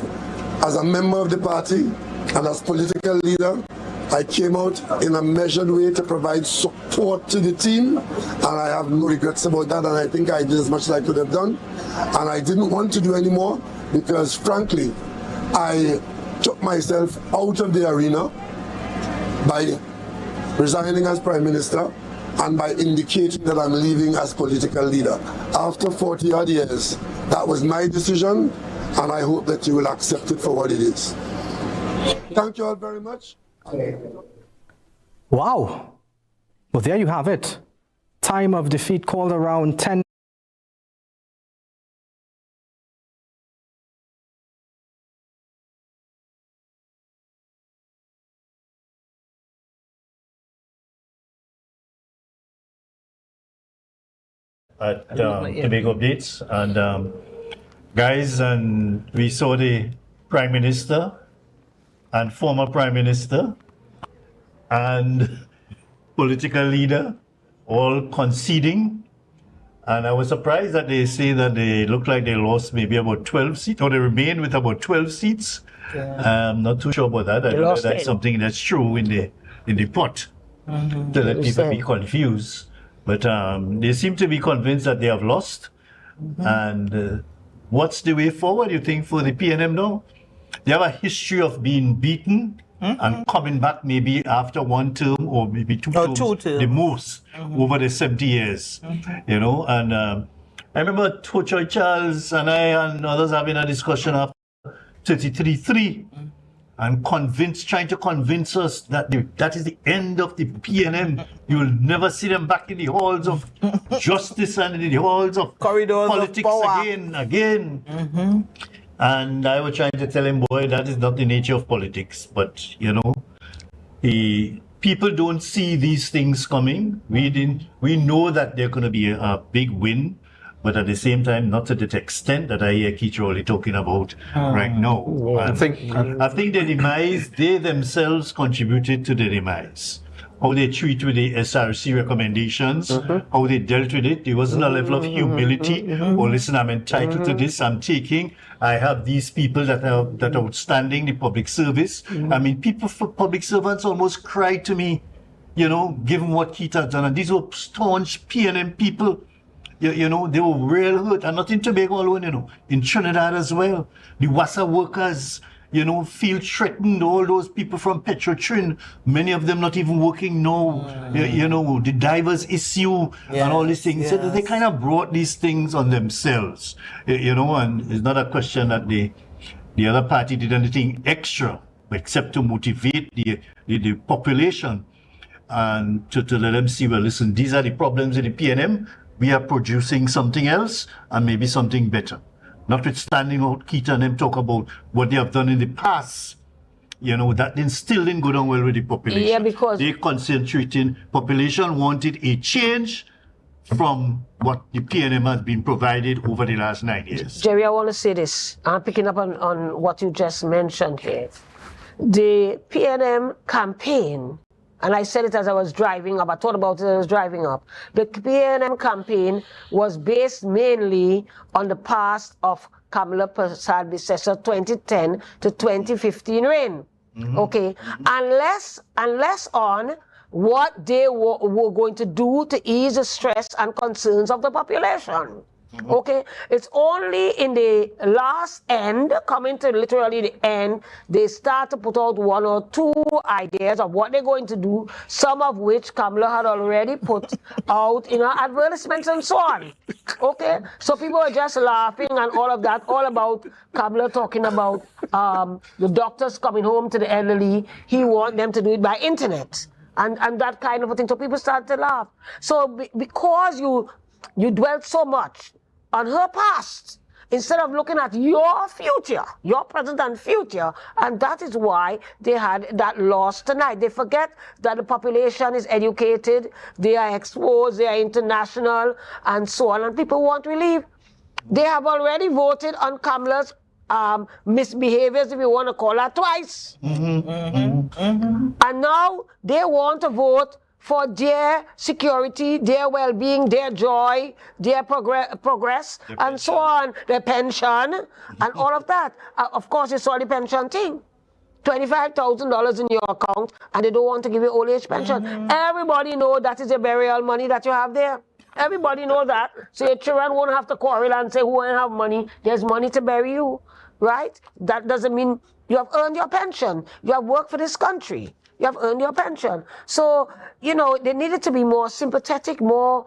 As a member of the party and as political leader, I came out in a measured way to provide support to the team, and I have no regrets about that, and I think I did as much as I could have done. And I didn't want to do any more because, frankly, I took myself out of the arena by resigning as Prime Minister and by indicating that I'm leaving as political leader. After 40 odd years, that was my decision, and I hope that you will accept it for what it is. Thank you all very much.
Wow. Well, there you have it. Time of defeat called around 10.
At Tobago updates, and guys, and we saw the Prime Minister and former Prime Minister and political leader all conceding, and I was surprised that they say that they look like they lost maybe about 12 seats, or they remain with about 12 seats. Yeah. I'm not too sure about that. I don't know that's something that's true in the pot, to let people be confused. But they seem to be convinced that they have lost. And what's the way forward, you think, for the PNM now? They have a history of being beaten and coming back maybe after one term or maybe two terms, the most, over the 70 years. You know, and I remember Tochoy Charles and I and others having a discussion after 33-3. And trying to convince us that that is the end of the PNM. You will never see them back in the halls of justice and in the halls of corridors politics of again. And I was trying to tell him, boy, that is not the nature of politics. But you know, people don't see these things coming. We know that they're going to be a big win, but at the same time, not to the extent that I hear Keith Rowley talking about right now. I think the demise, they themselves contributed to the demise. How they treat with the SRC recommendations, how they dealt with it. There wasn't a level of humility, or listen, I'm entitled to this, I have these people that are outstanding, the public service. I mean, public servants almost cried to me, you know, given what Keith had done. And these were staunch PNM people. You know, they were real hurt, and not in Tobago alone, you know, in Trinidad as well. The WASA workers, you know, feel threatened, all those people from Petrotrin, many of them not even working now, you know, the divers issue and all these things. So they kind of brought these things on themselves, you know, and it's not a question that the other party did anything extra, except to motivate the population and to let them see, well, listen, these are the problems in the PNM. We are producing something else and maybe something better. Notwithstanding what Keith and them talk about what they have done in the past, you know, that still didn't go down well with the population.
Yeah, because
they concentrating, population wanted a change from what the PNM has been provided over the last 9 years.
Jerry, I want to say this. I'm picking up on what you just mentioned here. The PNM campaign, and I said it as I was driving up. I thought about it as I was driving up. The PNM campaign was based mainly on the past of Kamala Persad-Bissessar 2010 to 2015 reign. Okay, unless on what they were going to do to ease the stress and concerns of the population. Okay, it's only in the last end, coming to literally the end, they start to put out one or two ideas of what they're going to do, some of which Kamala had already put out in her advertisements and so on. Okay, so people are just laughing and all of that, all about Kamala talking about the doctors coming home to the elderly. He wants them to do it by internet and that kind of a thing. So people start to laugh. So because you dwelt so much on her past, instead of looking at your future, your present and future, and that is why they had that loss tonight. They forget that the population is educated, they are exposed, they are international, and so on, and people want relief. They have already voted on Kamala's misbehaviors, if you want to call her, twice. And now they want to vote for their security, their well-being, their joy, their progress, and so on, their pension, and all of that. Of course, you saw the pension thing. $25,000 in your account, and they don't want to give you old age pension. Everybody knows that is a burial money that you have there. Everybody knows that. So your children won't have to quarrel and say, who won't have money? There's money to bury you, right? That doesn't mean you have earned your pension. You have worked for this country. You have earned your pension. So, you know, they needed to be more sympathetic, more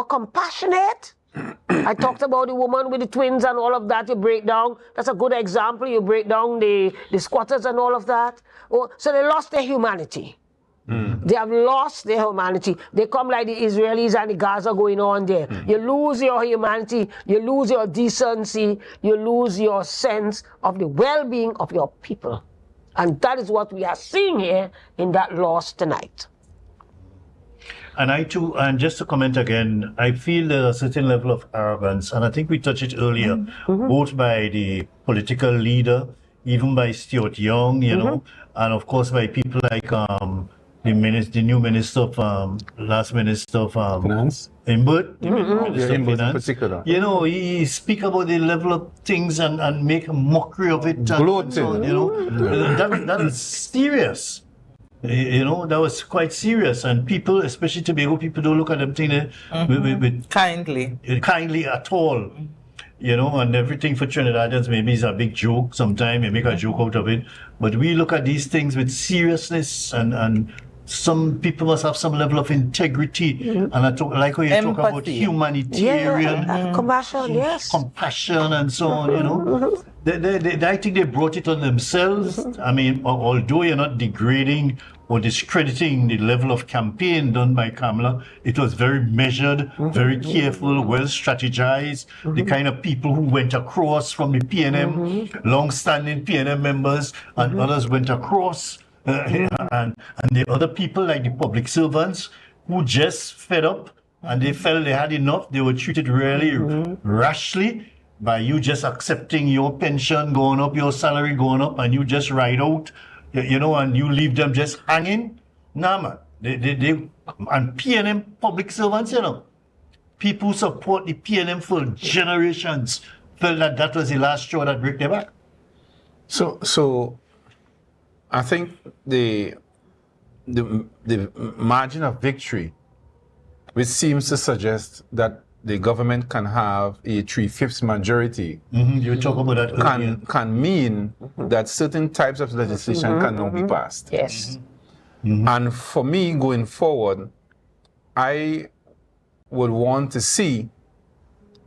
compassionate. I talked about the woman with the twins and all of that. You break down. That's a good example. You break down the squatters and all of that. Oh, so they lost their humanity. They have lost their humanity. They come like the Israelis and the Gaza going on there. You lose your humanity. You lose your decency. You lose your sense of the well-being of your people. And that is what we are seeing here in that loss tonight.
And I too, and just to comment again, I feel there's a certain level of arrogance, and I think we touched it earlier, both by the political leader, even by Stuart Young, you know, and of course by people like the new minister of last minister of finance, Imbert, Minister of Finance. You know, he speak about the level of things and make a mockery of it. And so on, you know, that is serious. You know, that was quite serious, and people, especially Tobago people, don't look at them thing with kindly at all. You know, and everything for Trinidadians maybe is a big joke. Sometimes you make a joke out of it, but we look at these things with seriousness, and some people must have some level of integrity. And I talk, like when you talk about humanitarian, compassion, and so on. You know, I think they brought it on themselves. I mean, although you're not degrading or discrediting the level of campaign done by Kamala, it was very measured, very careful, well strategized. The kind of people who went across from the PNM, long-standing PNM members, and others went across. And the other people, like the public servants, who just fed up and they felt they had enough, they were treated really rashly by you just accepting your pension going up, your salary going up, and you just ride out, you know, and you leave them just hanging. Nah, man. And PNM public servants, you know, people who support the PNM for generations felt that that was the last straw that broke their back.
So I think the margin of victory, which seems to suggest that the government can have a 3/5 majority,
you talk about that
can mean that certain types of legislation cannot be passed.
Yes.
And for me, going forward, I would want to see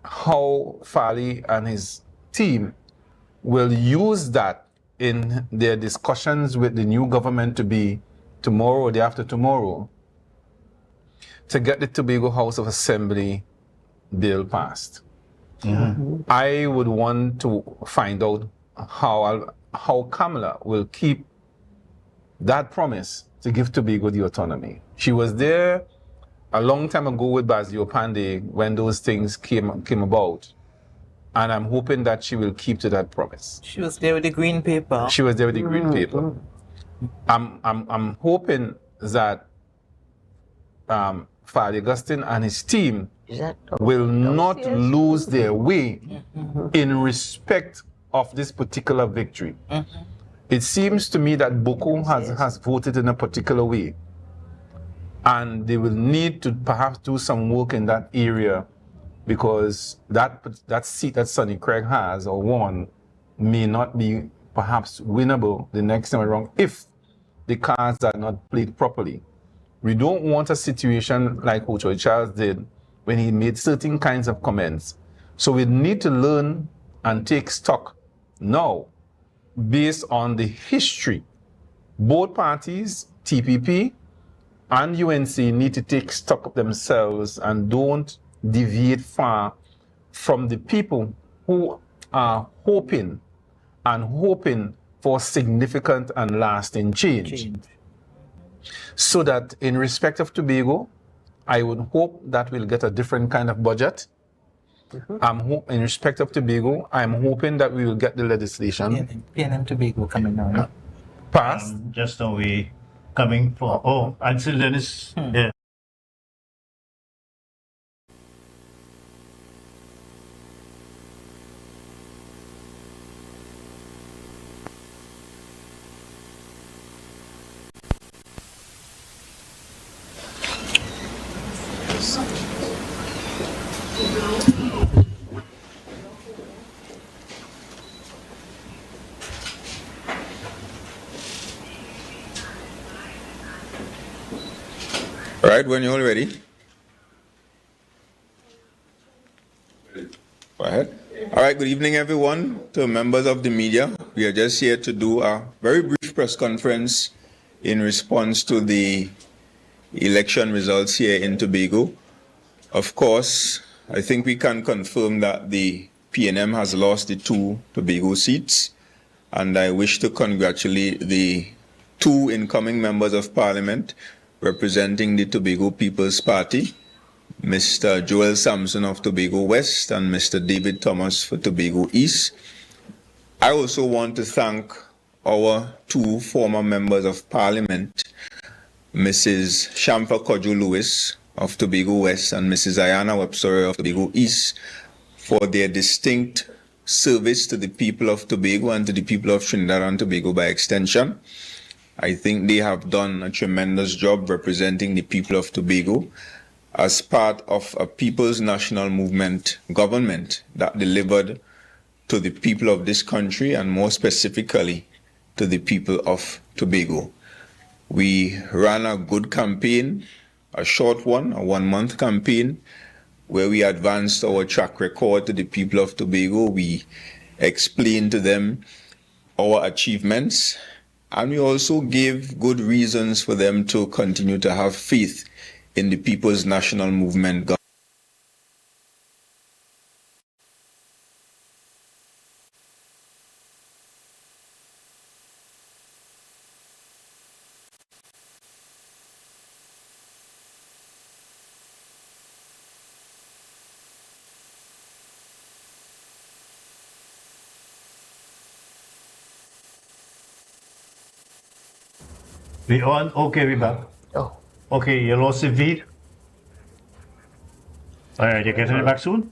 how Farley and his team will use that in their discussions with the new government to be tomorrow or the after tomorrow to get the Tobago House of Assembly bill passed. I would want to find out how Kamala will keep that promise to give Tobago the autonomy. She was there a long time ago with Basil Pandey when those things came about. And I'm hoping that she will keep to that promise.
She was there with the green paper.
She was there with the green paper. I'm hoping that Farley Augustine and his team will not lose their way in respect of this particular victory. It seems to me that Boko has voted in a particular way, and they will need to perhaps do some work in that area because that seat that Sonny Craig has or won may not be perhaps winnable the next time around if the cards are not played properly. We don't want a situation like Ocho Charles did when he made certain kinds of comments. So we need to learn and take stock now based on the history. Both parties, TPP and UNC, need to take stock of themselves and don't deviate far from the people who are hoping for significant and lasting change. So that in respect of Tobago, I would hope that we'll get a different kind of budget. In respect of Tobago, I'm hoping that we will get the legislation.
PNM Tobago coming down.
Passed.
Just now we coming for, until then is, yeah.
All right, when you're all ready. Go ahead. All right, good evening, everyone, to members of the media. We are just here to do a very brief press conference in response to the election results here in Tobago. Of course, I think we can confirm that the PNM has lost the 2 Tobago seats, and I wish to congratulate the 2 incoming members of Parliament representing the Tobago People's Party, Mr. Joel Sampson of Tobago West and Mr. David Thomas for Tobago East. I also want to thank our 2 former members of Parliament, Mrs. Shampa Kojo-Lewis of Tobago West and Mrs. Ayana Webster of Tobago East, for their distinct service to the people of Tobago and to the people of Trinidad and Tobago by extension. I think they have done a tremendous job representing the people of Tobago as part of a People's National Movement government that delivered to the people of this country and more specifically to the people of Tobago. We ran a good campaign, a short one, a 1-month campaign, where we advanced our track record to the people of Tobago. We explained to them our achievements, and we also gave good reasons for them to continue to have faith in the People's National Movement.
We on? Okay, we back.
Oh.
Okay, you lost the feed. All right, you're getting it back soon?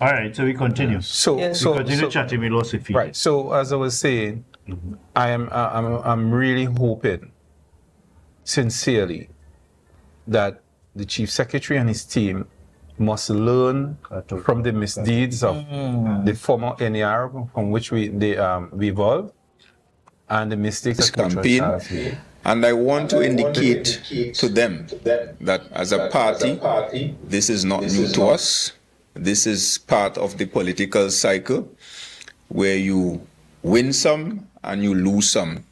All right, so we continue.
So
continue chatting, we lost the feed.
Right, so as I was saying, I'm really hoping, sincerely, that the Chief Secretary and his team must learn from the misdeeds of the former NAR from which we evolved, and the mistakes
this
that
campaign. And I want to indicate to them that as a party, this is not new to us. This is part of the political cycle where you win some and you lose some.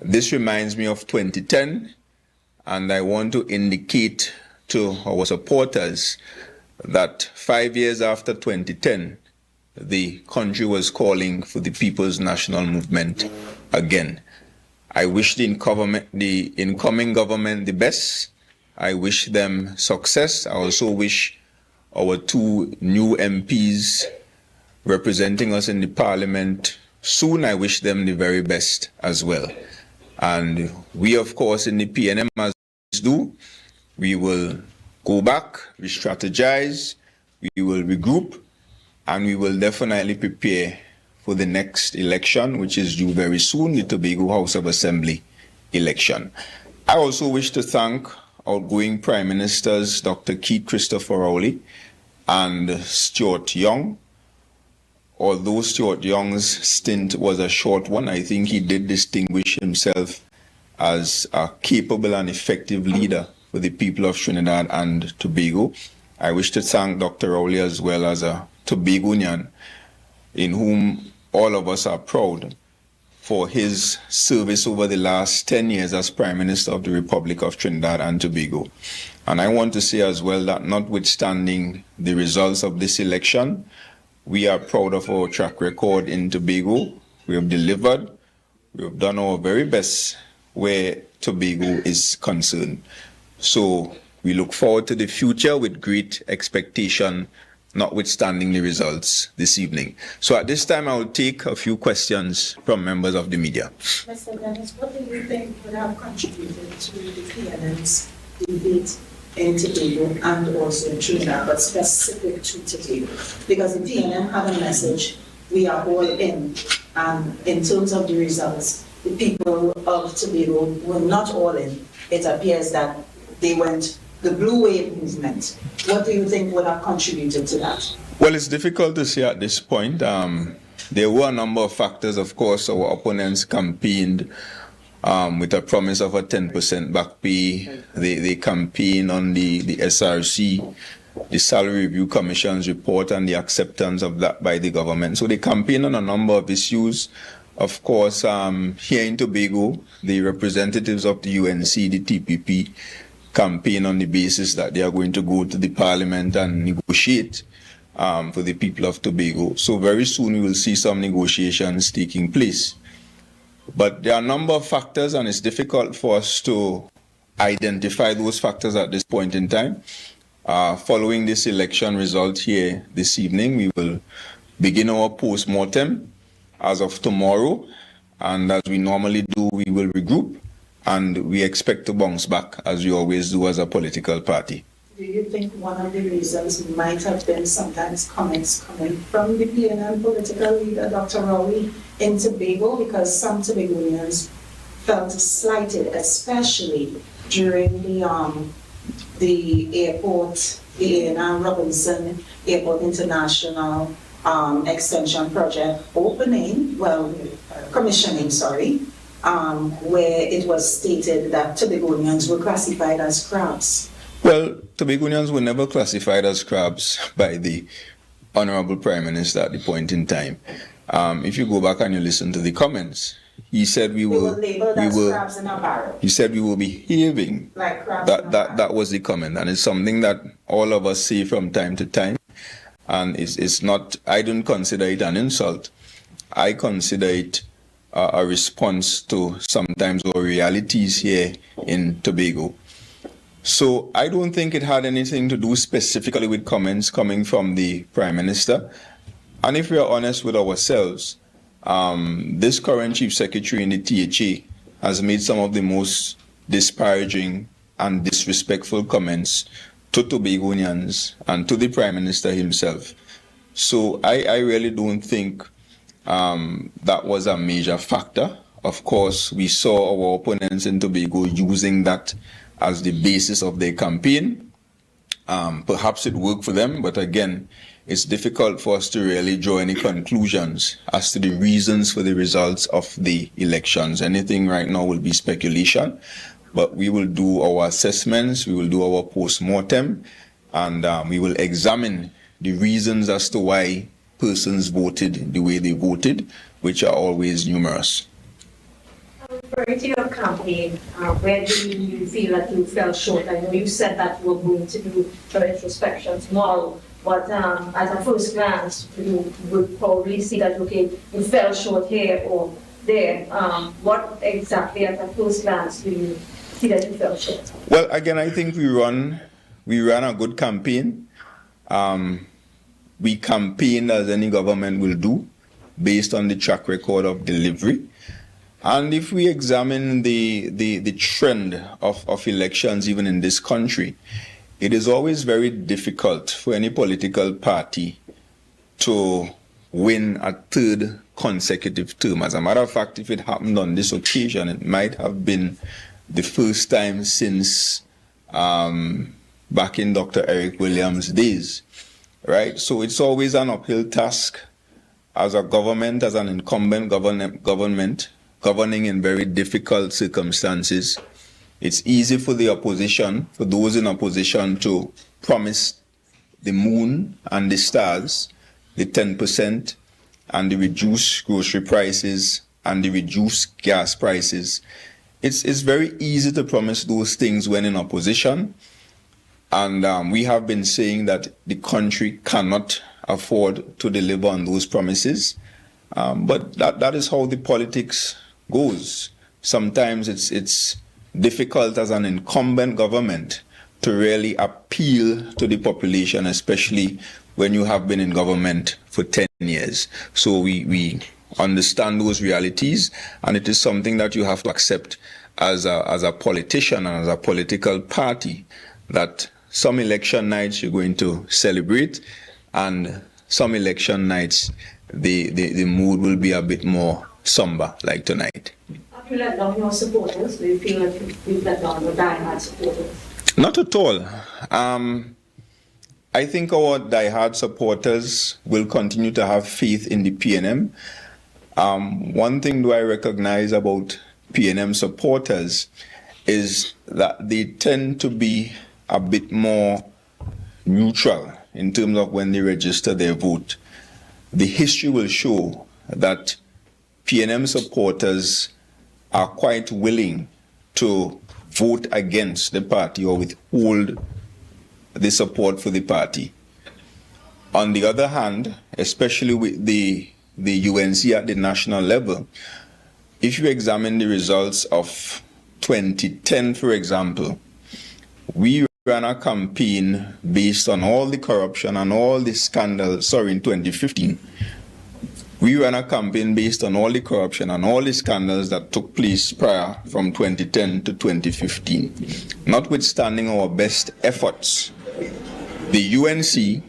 This reminds me of 2010, and I want to indicate to our supporters that 5 years after 2010, the country was calling for the People's National Movement again. I wish the incoming government the best. I wish them success. I also wish our 2 new MPs representing us in the Parliament soon, I wish them the very best as well. And we, of course, in the PNM, as do, we will go back, re-strategize, we will regroup, and we will definitely prepare for the next election, which is due very soon, the Tobago House of Assembly election. I also wish to thank outgoing Prime Ministers, Dr. Keith Christopher Rowley and Stuart Young. Although Stuart Young's stint was a short one, I think he did distinguish himself as a capable and effective leader for the people of Trinidad and Tobago. I wish to thank Dr. Rowley as well as a Tobagonian, in whom all of us are proud for his service over the last 10 years as Prime Minister of the Republic of Trinidad and Tobago. And I want to say as well that notwithstanding the results of this election, we are proud of our track record in Tobago. We have delivered. We have done our very best where Tobago is concerned. So we look forward to the future with great expectation, notwithstanding the results this evening. So at this time, I will take a few questions from members of the media.
Mr. Dennis, what do you think would have contributed to the PNM's debate in Tobago and also in Trinidad, but specific to Tobago? Because the PNM had a message, we are all in, and in terms of the results, the people of Tobago were not all in. It appears that they went the blue wave movement. What do you think would have contributed to that?
Well, it's difficult to say at this point. There were a number of factors. Of course, our opponents campaigned with a promise of a 10% back pay. They campaigned on the SRC, the Salary Review Commission's report, and the acceptance of that by the government. So they campaigned on a number of issues. Of course, here in Tobago, the representatives of the UNC, the TPP, campaign on the basis that they are going to go to the parliament and negotiate for the people of Tobago. So very soon we will see some negotiations taking place. But there are a number of factors, and it's difficult for us to identify those factors at this point in time. Following this election result here this evening, we will begin our post-mortem as of tomorrow, and as we normally do, we will regroup, and we expect to bounce back as we always do as a political party.
Do you think one of the reasons might have been sometimes comments coming from the PNM political leader, Dr. Rowley, in Tobago, because some Tobagonians felt slighted, especially during the airport, the A&R Robinson Airport International extension project commissioning, where it was stated that Tobagonians were classified as crabs.
Well, Tobagonians were never classified as crabs by the Honorable Prime Minister at the point in time. If you go back and you listen to the comments, he said we were
crabs in a barrel.
He said we were behaving
like crabs.
That was the comment, and it's something that all of us say from time to time. And it's not, I don't consider it an insult. I consider it a response to sometimes our realities here in Tobago. So I don't think it had anything to do specifically with comments coming from the Prime Minister. And if we are honest with ourselves, this current Chief Secretary in the THA has made some of the most disparaging and disrespectful comments to Tobagonians and to the Prime Minister himself. So I really don't think that was a major factor. Of course, we saw our opponents in Tobago using that as the basis of their campaign. Perhaps it worked for them, but again, it's difficult for us to really draw any conclusions as to the reasons for the results of the elections. Anything right now will be speculation, but we will do our assessments, we will do our post-mortem, and we will examine the reasons as to why persons voted the way they voted, which are always numerous.
Referring to your campaign, where do you feel that you fell short? I know you said that you were going to do your introspection tomorrow, but at a first glance, you would probably see that, okay, you fell short here or there. What exactly at a first glance do you see that you fell short?
Well, again, I think we ran a good campaign. We campaigned as any government will do, based on the track record of delivery. And if we examine the trend of elections, even in this country, it is always very difficult for any political party to win a third consecutive term. As a matter of fact, if it happened on this occasion, it might have been the first time since back in Dr. Eric Williams' days, right? So it's always an uphill task as a government, as an incumbent government, governing in very difficult circumstances. It's easy for the opposition, for those in opposition, to promise the moon and the stars, the 10% and the reduced grocery prices and the reduced gas prices. It's very easy to promise those things when in opposition. And we have been saying that the country cannot afford to deliver on those promises. But that is how the politics goes. Sometimes it's difficult as an incumbent government to really appeal to the population, especially when you have been in government for 10 years. So we understand those realities, and it is something that you have to accept as a politician and as a political party, that some election nights you're going to celebrate, and some election nights the mood will be a bit more somber, like tonight.
Have you let down your supporters? Do you feel like you've let down your diehard supporters?
Not at all. I think our diehard supporters will continue to have faith in the PNM. One thing do I recognize about PNM supporters is that they tend to be a bit more neutral in terms of when they register their vote. The history will show that PNM supporters are quite willing to vote against the party or withhold the support for the party. On the other hand, especially with the UNC at the national level, if you examine the results of 2010, for example, we ran a campaign based on all the corruption and all the scandals. Sorry, in 2015. We ran a campaign based on all the corruption and all the scandals that took place prior from 2010 to 2015. Notwithstanding our best efforts, the UNC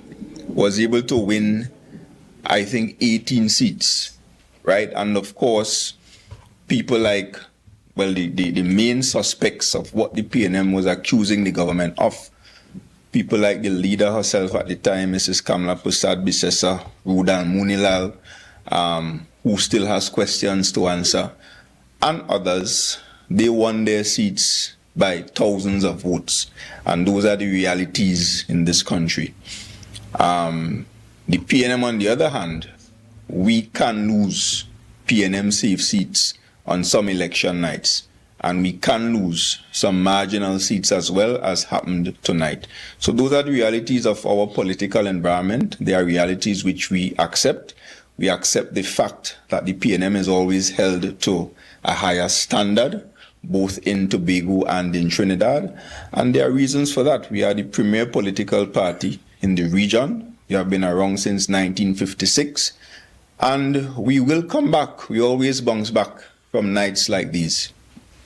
was able to win, I think, 18 seats, right? And of course, people like, well, the main suspects of what the PNM was accusing the government of, people like the leader herself at the time, Mrs. Kamla Prasad-Bissessar, Rudan Munilal, who still has questions to answer, and others, they won their seats by thousands of votes. And those are the realities in this country. The PNM, on the other hand, we can lose PNM safe seats on some election nights, and we can lose some marginal seats as well, as happened tonight. So those are the realities of our political environment. They are realities which we accept. We accept the fact that the PNM is always held to a higher standard, both in Tobago and in Trinidad, and there are reasons for that. We are the premier political party in the region. We have been around since 1956, and we will come back. We always bounce back from nights like these.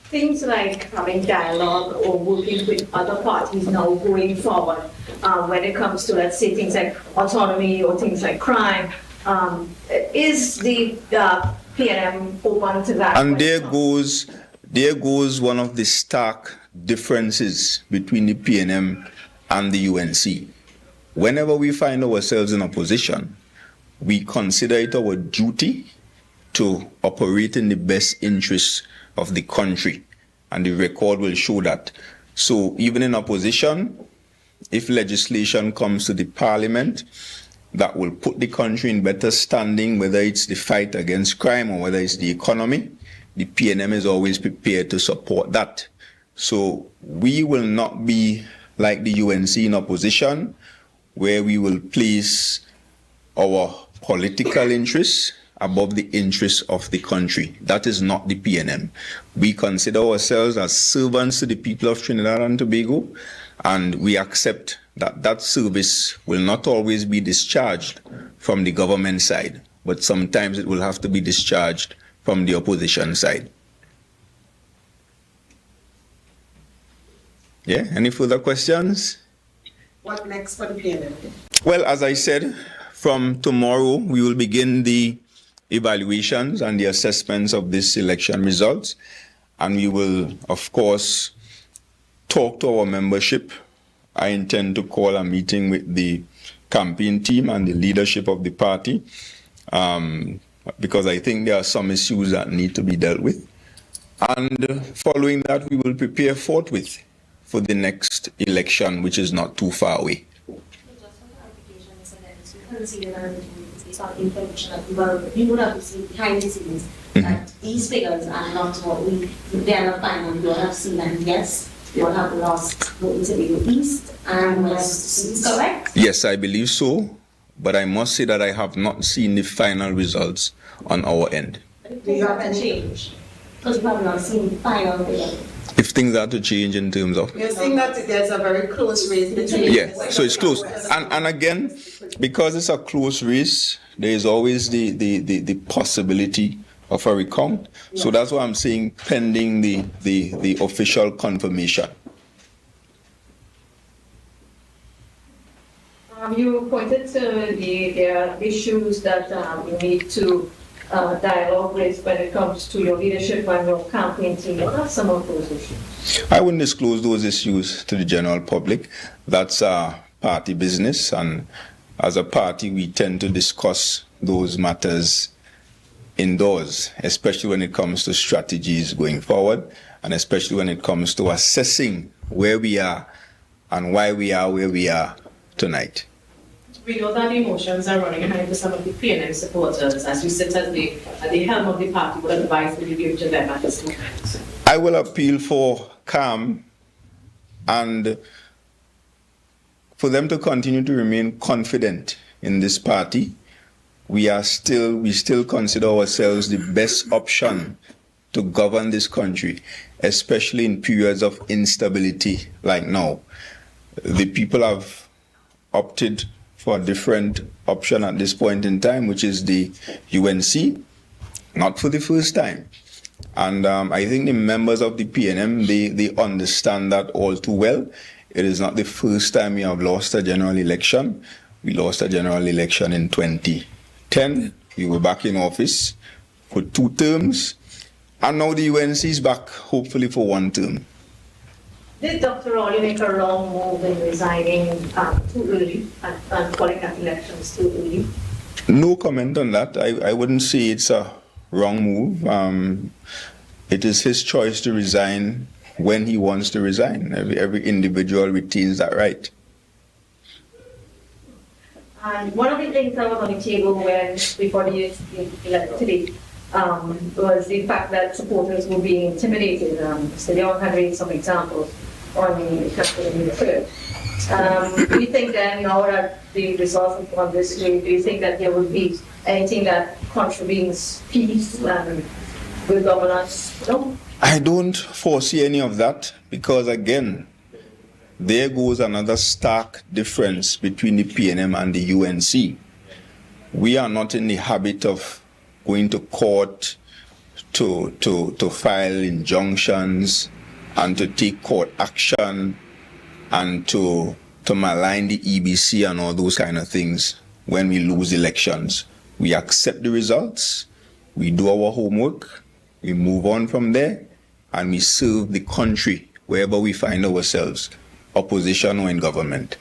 Things like having dialogue or working with other parties now going forward, when it comes to, let's say, things like autonomy or things like crime, is the PNM open to that?
And there goes one of the stark differences between the PNM and the UNC. Whenever we find ourselves in opposition, we consider it our duty to operate in the best interests of the country, and the record will show that. So even in opposition, if legislation comes to the parliament that will put the country in better standing, whether it's the fight against crime or whether it's the economy, the PNM is always prepared to support that. So we will not be like the UNC in opposition, where we will place our political interests above the interests of the country. That is not the PNM. We consider ourselves as servants to the people of Trinidad and Tobago, and we accept that that service will not always be discharged from the government side, but sometimes it will have to be discharged from the opposition side. Yeah, any further questions?
What next for the PNM?
Well, as I said, from tomorrow we will begin the evaluations and the assessments of this election results, and we will, of course, talk to our membership. I intend to call a meeting with the campaign team and the leadership of the party, because I think there are some issues that need to be dealt with. And following that, we will prepare forthwith for the next election, which is not too far away.
You would have seen behind the scenes that these figures are not what they are not final. You will have seen that, yes, you will have lost Tobago East and West, correct?
Yes, I believe so, but I must say that I have not seen the final results on our end.
Do you have to change? Because you have not seen the final figure.
If things are to change in terms of...
You're saying that there's a very close race between...
Yeah, so it's close. And again, because it's a close race, there is always the possibility of a recount. So that's why I'm saying pending the official confirmation.
You pointed to the issues that you need to dialogue with when it comes to your leadership and your campaign team. What are some of those issues?
I wouldn't disclose those issues to the general public. That's party business, and as a party, we tend to discuss those matters indoors, especially when it comes to strategies going forward, and especially when it comes to assessing where we are and why we are where we are tonight.
We know that emotions are running high for some of the PNM supporters. As you sit at the helm of the party, what advice would you give to them at this moment?
I will appeal for calm and for them to continue to remain confident in this party. We still consider ourselves the best option to govern this country, especially in periods of instability like now. The people have opted for a different option at this point in time, which is the UNC, not for the first time. And I think the members of the PNM, they understand that all too well. It is not the first time we have lost a general election. We lost a general election in 2010. We were back in office for 2 terms. And now the UNC is back, hopefully for 1 term.
Did Dr. Rowley make a wrong move in resigning too early and calling that elections too early?
No comment on that. I wouldn't say it's a wrong move. It is his choice to resign when he wants to resign. Every individual retains that right.
And one of the things that was on the table before the election today was the fact that supporters were being intimidated. So Leon had raised some examples on the campaign third. Do you think then, now that the results have gone this way, do you think that there would be anything that contravenes peace and good governance? No?
I don't foresee any of that because, again, there goes another stark difference between the PNM and the UNC. We are not in the habit of going to court to file injunctions and to take court action and to malign the EBC and all those kind of things when we lose elections. We accept the results, we do our homework, we move on from there, and we serve the country wherever we find ourselves, opposition or in government.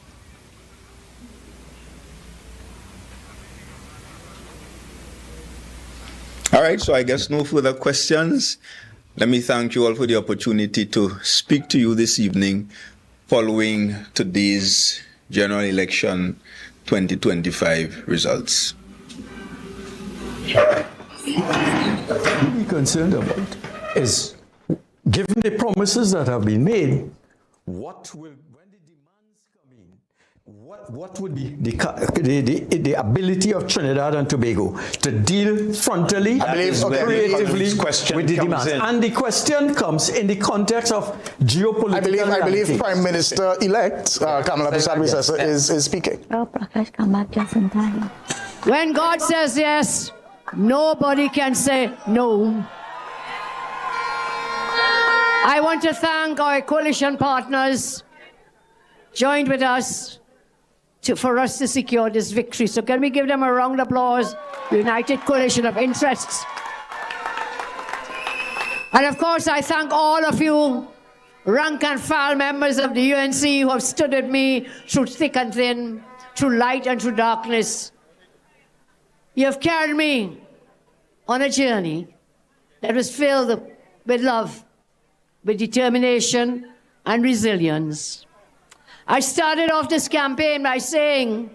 All right, so I guess no further questions. Let me thank you all for the opportunity to speak to you this evening following today's general election 2025 results.
What I'm concerned about is, given the promises that have been made, what would be the ability of Trinidad and Tobago to deal frontally, creatively with the demands? And the question comes in the context of geopolitical
I believe Prime Minister-elect Kamala Prasad is speaking.
Well, Prakash, come back just in time.
When God says yes, nobody can say no. I want to thank our coalition partners joined with us for us to secure this victory. So can we give them a round of applause? United Coalition of Interests. And of course, I thank all of you rank and file members of the UNC who have stood with me through thick and thin, through light and through darkness. You have carried me on a journey that was filled with love, with determination and resilience. I started off this campaign by saying,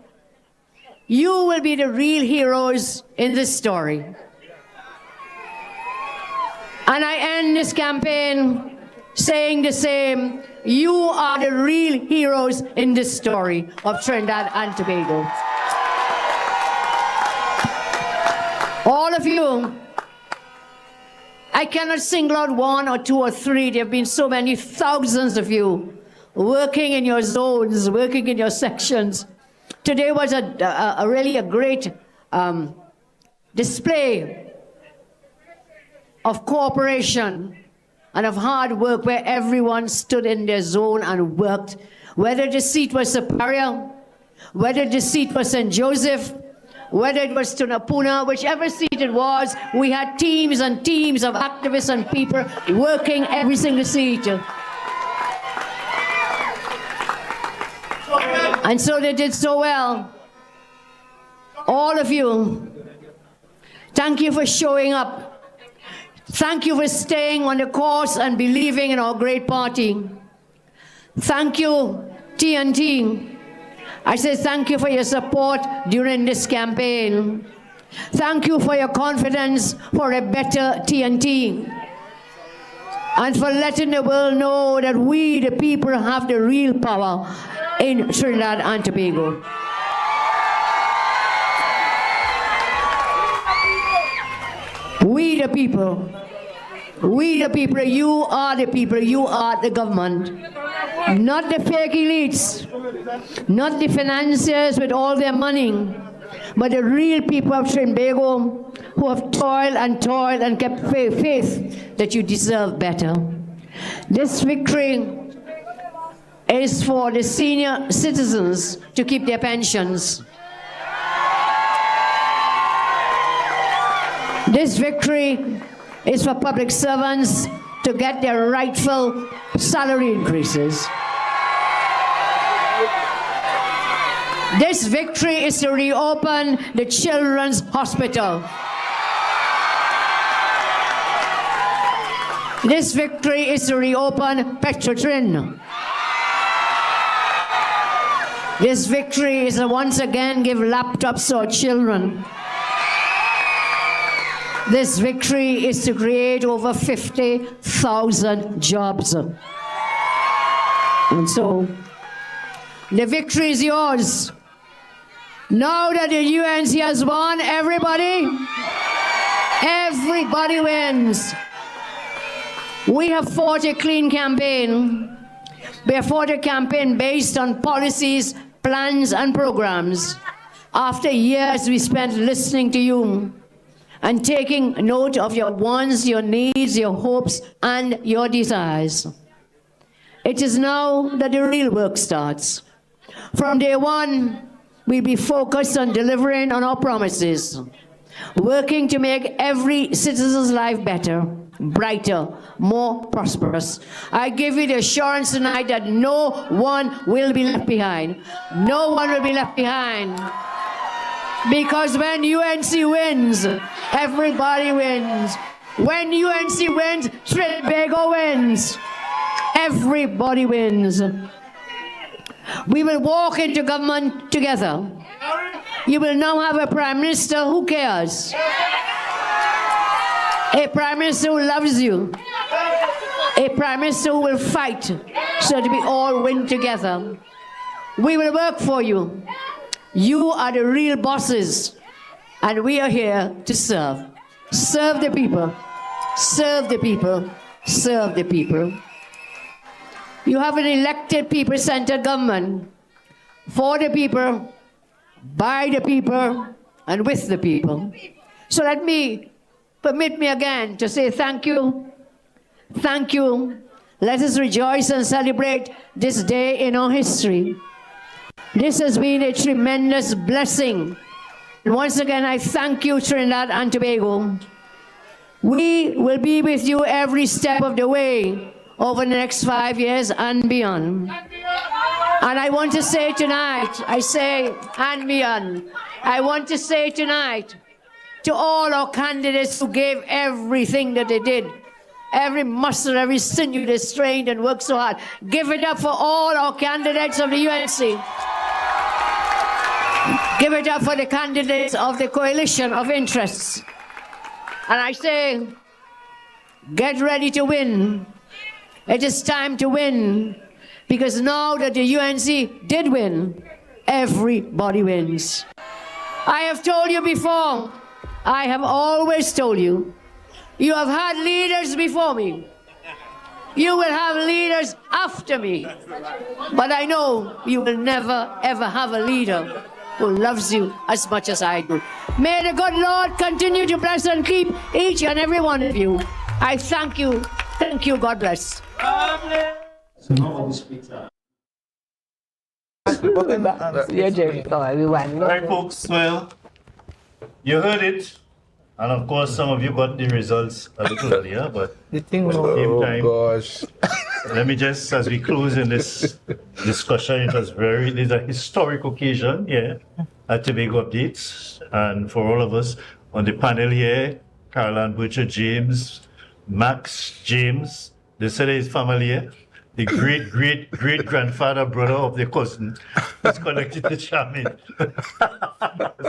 you will be the real heroes in this story. And I end this campaign saying the same, you are the real heroes in this story of Trinidad and Tobago. All of you, I cannot single out one or two or three. There have been so many thousands of you working in your zones, working in your sections. Today was really a great display of cooperation and of hard work where everyone stood in their zone and worked. Whether the seat was Superior, whether the seat was St. Joseph, whether it was Tunapuna, whichever seat it was, we had teams and teams of activists and people working every single seat. And so they did so well. All of you, thank you for showing up. Thank you for staying on the course and believing in our great party. Thank you, TNT. I say thank you for your support during this campaign. Thank you for your confidence for a better TNT. And for letting the world know that we, the people, have the real power in Trinidad and Tobago. We the people, you are the people, you are the government. Not the fake elites, not the financiers with all their money, but the real people of Tobago who have toiled and kept faith that you deserve better. This victory is for the senior citizens to keep their pensions. This victory is for public servants to get their rightful salary increases. This victory is to reopen the Children's Hospital. This victory is to reopen Petrotrin. This victory is to once again give laptops to our children. This victory is to create over 50,000 jobs. And so, the victory is yours. Now that the UNC has won, everybody wins. We have fought a clean campaign. We have fought a campaign based on policies, plans, and programs. After years we spent listening to you and taking note of your wants, your needs, your hopes, and your desires. It is now that the real work starts. From day one, we'll be focused on delivering on our promises, working to make every citizen's life better, brighter, more prosperous. I give you the assurance tonight that no one will be left behind. No one will be left behind. Because when UNC wins, everybody wins. When UNC wins, Tobago wins. Everybody wins. We will walk into government together. You will now have a Prime Minister who cares. A Prime Minister who loves you. A Prime Minister who will fight so that we all win together. We will work for you. You are the real bosses, and we are here to serve. Serve the people. Serve the people. Serve the people. You have an elected people-centered government for the people, by the people, and with the people. So permit me again to say thank you. Thank you. Let us rejoice and celebrate this day in our history. This has been a tremendous blessing. And once again, I thank you, Trinidad and Tobago. We will be with you every step of the way. over the next 5 years and beyond. And I want to say tonight, I say and beyond, I want to say tonight to all our candidates who gave everything that they did, every muscle, every sinew they strained and worked so hard. Give it up for all our candidates of the UNC. Give it up for the candidates of the coalition of interests. And I say, get ready to win. It is time to win, because now that the UNC did win, everybody wins. I have told you before, I have always told you, you have had leaders before me. You will have leaders after me. But I know you will never, ever have a leader who loves you as much as I do. May the good Lord continue to bless and keep each and every one of you. I thank you. Thank you. God bless.
Yeah,
Jerry.
Right, folks. Well, you heard it. And of course, some of you got the results a little earlier, but at the same time,
gosh.
Let me just, as we close in this discussion, it's a historic occasion, yeah, at Tobago Updates. And for all of us on the panel here, Caroline Butcher James, Max James, they said his family here, the great-great-great-grandfather brother of the cousin is connected to Charmin.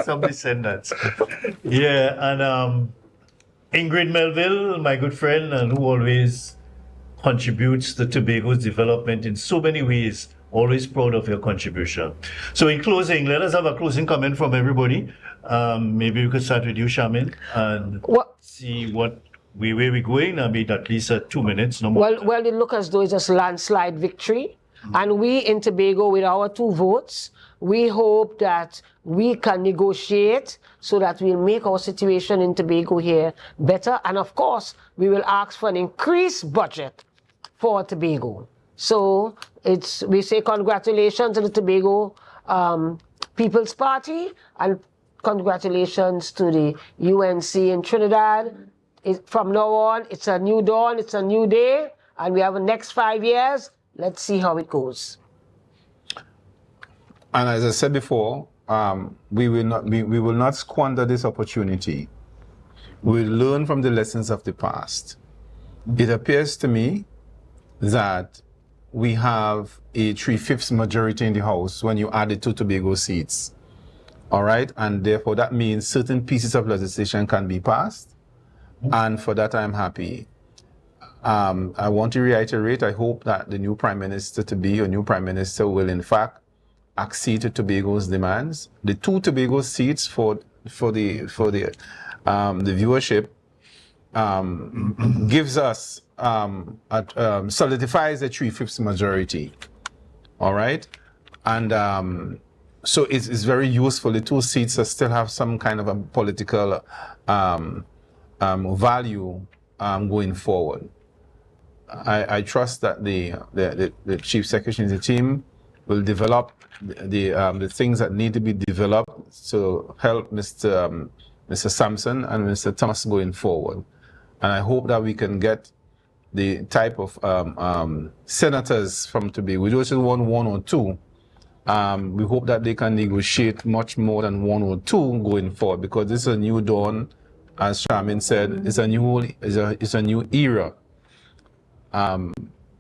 Some descendants. Yeah, and Ingrid Melville, my good friend, and who always contributes to Tobago's development in so many ways. Always proud of your contribution. So in closing, let us have a closing comment from everybody. Maybe we could start with you, Charmin, and see where we're going. I mean, at least 2 minutes, no more.
Well, it looks as though it's a landslide victory. And we in Tobago, with our 2 votes, we hope that we can negotiate so that we'll make our situation in Tobago here better. And of course, we will ask for an increased budget for Tobago. So we say congratulations to the Tobago People's Party and congratulations to the UNC in Trinidad. From now on, it's a new dawn, it's a new day, and we have the next 5 years. Let's see how it goes.
And as I said before, we will not squander this opportunity. We'll learn from the lessons of the past. It appears to me that we have a 3/5 majority in the House when you add the 2 Tobago seats. All right, and therefore that means certain pieces of legislation can be passed, and for that I'm happy. I want to reiterate, I hope that the new Prime Minister will in fact accede to Tobago's demands. The 2 Tobago seats for the viewership gives us solidifies the 3/5 majority. All right, and so it's very useful. The 2 seats still have some kind of a political value going forward. I trust that the Chief Secretary and the team will develop the things that need to be developed to help Mr. Sampson and Mr. Thomas going forward. And I hope that we can get the type of senators from Tobago. We just want 1 or 2. We hope that they can negotiate much more than 1 or 2 going forward, because this is a new dawn, as Charmin said. It's a new era.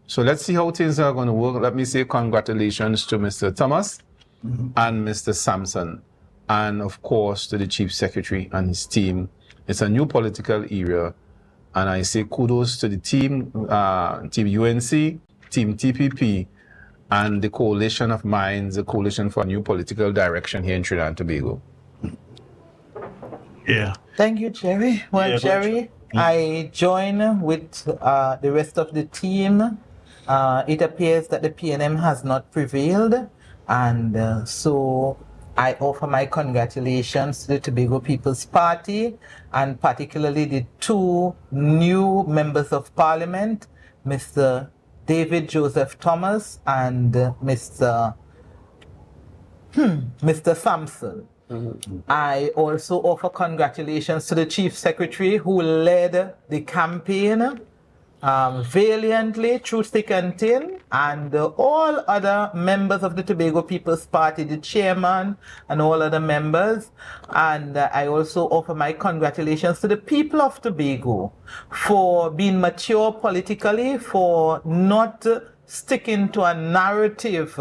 So let's see how things are going to work. Let me say congratulations to Mr. Thomas and Mr. Sampson, and of course to the Chief Secretary and his team. It's a new political era, and I say kudos to the team, Team UNC, Team TPP, and the coalition of minds, the coalition for a new political direction here in Trinidad and Tobago.
Yeah.
Thank you, Jerry. Well,
Yeah,
Jerry, I join with the rest of the team. It appears that the PNM has not prevailed, and so I offer my congratulations to the Tobago People's Party, and particularly the 2 new members of Parliament, Mr. David Joseph Thomas and Mr. Sampson. I also offer congratulations to the Chief Secretary who led the campaign valiantly through thick and thin, and all other members of the Tobago People's Party, the chairman and all other members. And I also offer my congratulations to the people of Tobago for being mature politically, for not sticking to a narrative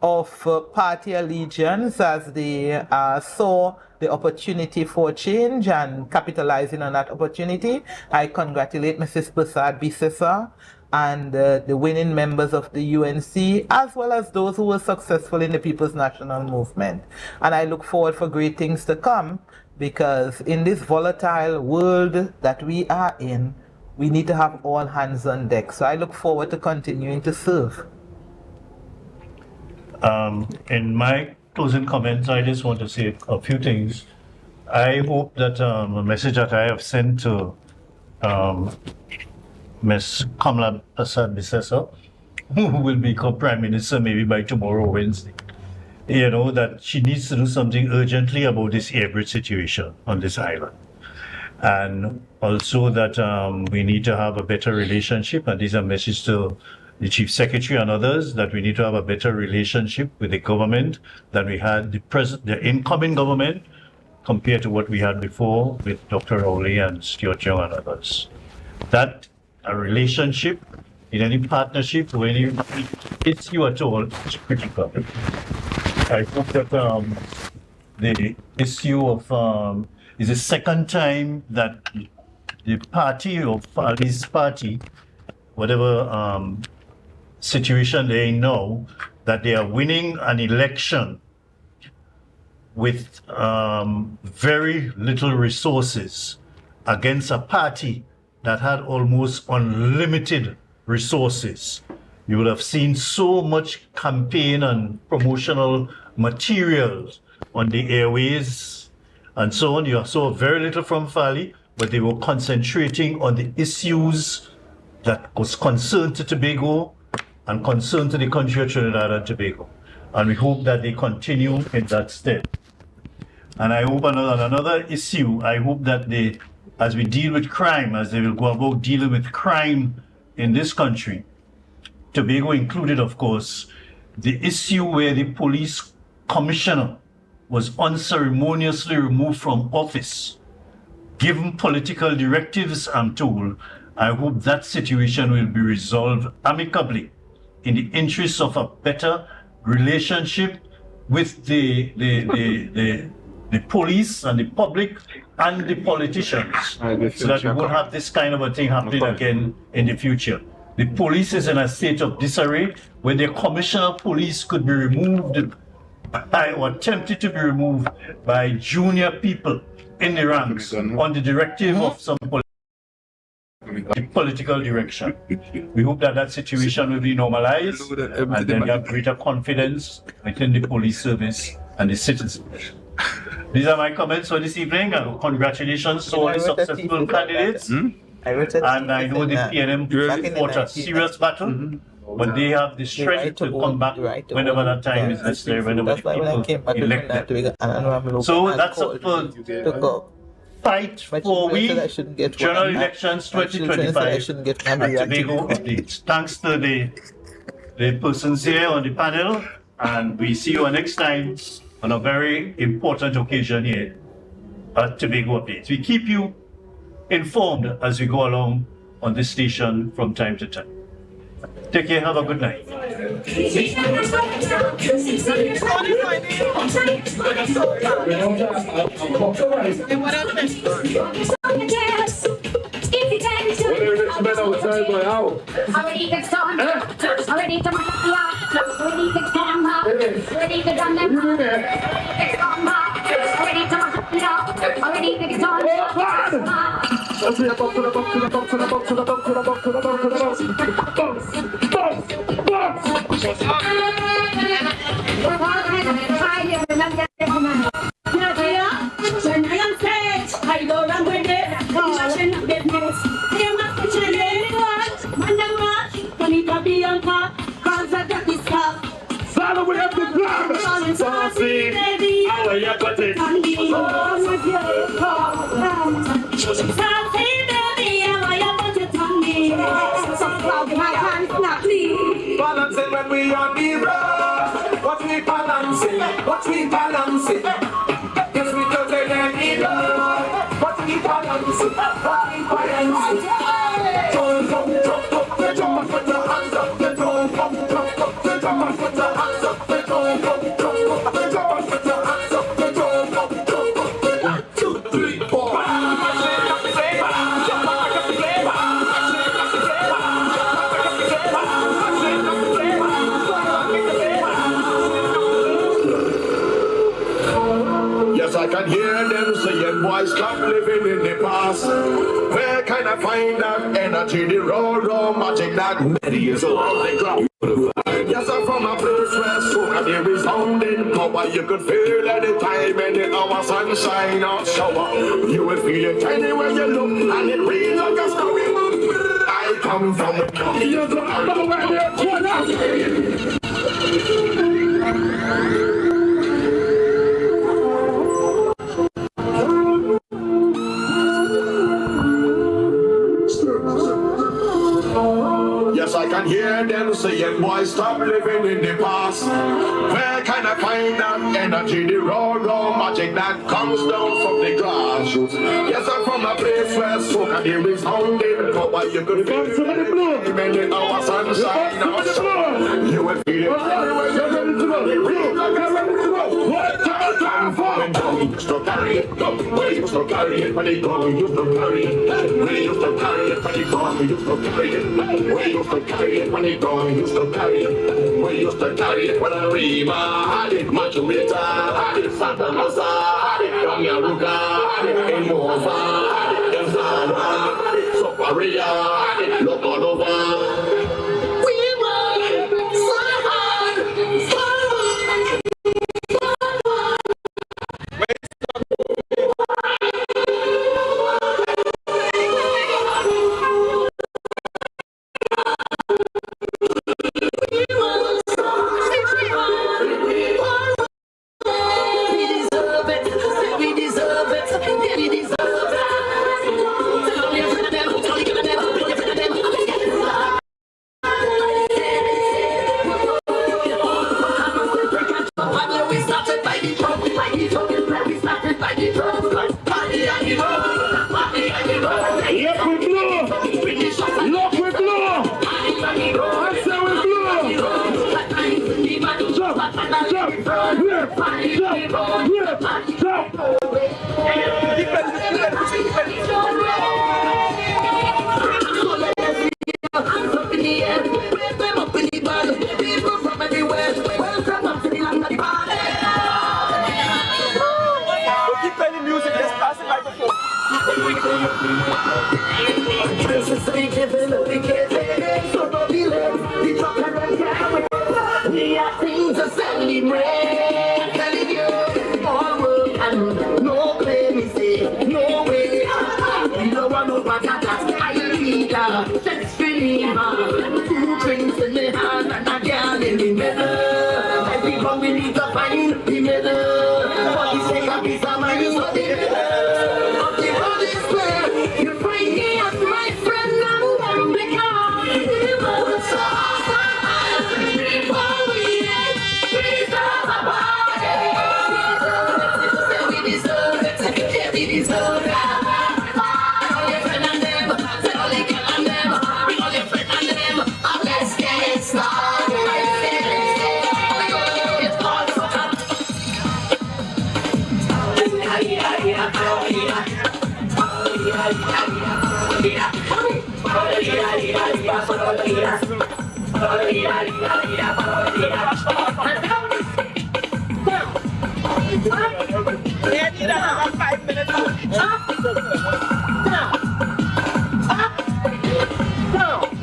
of party allegiance as they saw the opportunity for change and capitalizing on that opportunity. I congratulate Mrs. Prasad Bisesa and the winning members of the UNC, as well as those who were successful in the People's National Movement. And I look forward for great things to come, because in this volatile world that we are in, we need to have all hands on deck. So I look forward to continuing to serve.
In my closing comments, I just want to say a few things. I hope that a message that I have sent to Ms. Kamala Prasad Bisesa, who will become Prime Minister maybe by tomorrow, Wednesday, you know, that she needs to do something urgently about this airbridge situation on this island. And also that we need to have a better relationship, and these are messages to the Chief Secretary and others, that we need to have a better relationship with the government than we had, the incoming government, compared to what we had before with Dr. Rowley and Stuart Young and others. That a relationship in any partnership or any issue at all is critical. I hope that the issue of is the second time that the party or Fali's party, whatever situation they're in now, that they are winning an election with very little resources against a party that had almost unlimited resources. You would have seen so much campaign and promotional materials on the airways and so on. You saw very little from Fali, but they were concentrating on the issues that was concerned to Tobago and concern to the country of Trinidad and Tobago. And we hope that they continue in that stead. And I hope another issue, I hope that they, as we deal with crime, as they will go about dealing with crime in this country, Tobago included, of course, the issue where the police commissioner was unceremoniously removed from office, given political directives, I'm told. I hope that situation will be resolved amicably in the interests of a better relationship with the police and the public and the politicians, so that we won't have this kind of a thing happening again in the future. The police is in a state of disarray where the commissioner of police could be removed by, or attempted to be removed by junior people in the ranks on the directive of some political direction. We hope that that situation will be normalized and then we have greater confidence within the police service and the citizens. These are my comments for this evening, and congratulations to all the successful candidates. And I know the PNM fought a serious battle, but they have the strength to come back whenever that time is necessary, whenever the people elect them. So that's up for fight for we general elections 2025 at Tobago updates. Thanks to the persons here on the panel, and we see you next time on a very important occasion here at Tobago Updates. We keep you informed as we go along on this station from time to time. Take care, have a good night.
Baby, Balancing when we on the road. What we balancing? What we balancing? Yes, we don't take any love. What we balancing? What we balancing? Jump, jump, jump, jump, jump, put your hands up. Jump, jump, jump, jump, jump, put your hands up. Jump, jump, jump, jump, put your hands up. Jump, jump, jump. 1, 2, 3, 4.
Yes, I can hear them saying, boy, stop living in the past. Where can I find that energy, the raw magic that many is all the ground? Yes, I'm from a place where so have you resounding power. You could feel any time, any hour, sunshine or shower. You will feel it anywhere you look, and it reads like a story. I come from the country. Yes, I can hear them saying, boy, stop living in the past. Where can I find that energy, the raw magic that comes down from the grassroots? Yes, I'm from a place where soca there is sounding power. You could feel it in our sunshine, our sun. You will feel it anywhere you're ready to go. What time for it? We used to carry it, we used to carry it, but it go, we used to carry it. We used to carry it, but it go, we used to carry it. We used to carry it when it go, we used to carry it. We used to carry it when a Rima had it, Machumita had it, Santa Rosa had it, Yangaruga had it, Enova had it, Ezana had it, Soparia had it, Lokolova. We run so hard, so hard. We are things to celebrate. Telling you, all work and no claim is there, no way. We don't want no patatas, I need a sex reliever. 2 drinks in the hand and a girl in the middle. Everyone we need to find the middle. For the sake of peace of mind, so the middle. But the world is clear, you bring me as my friend and then become the world.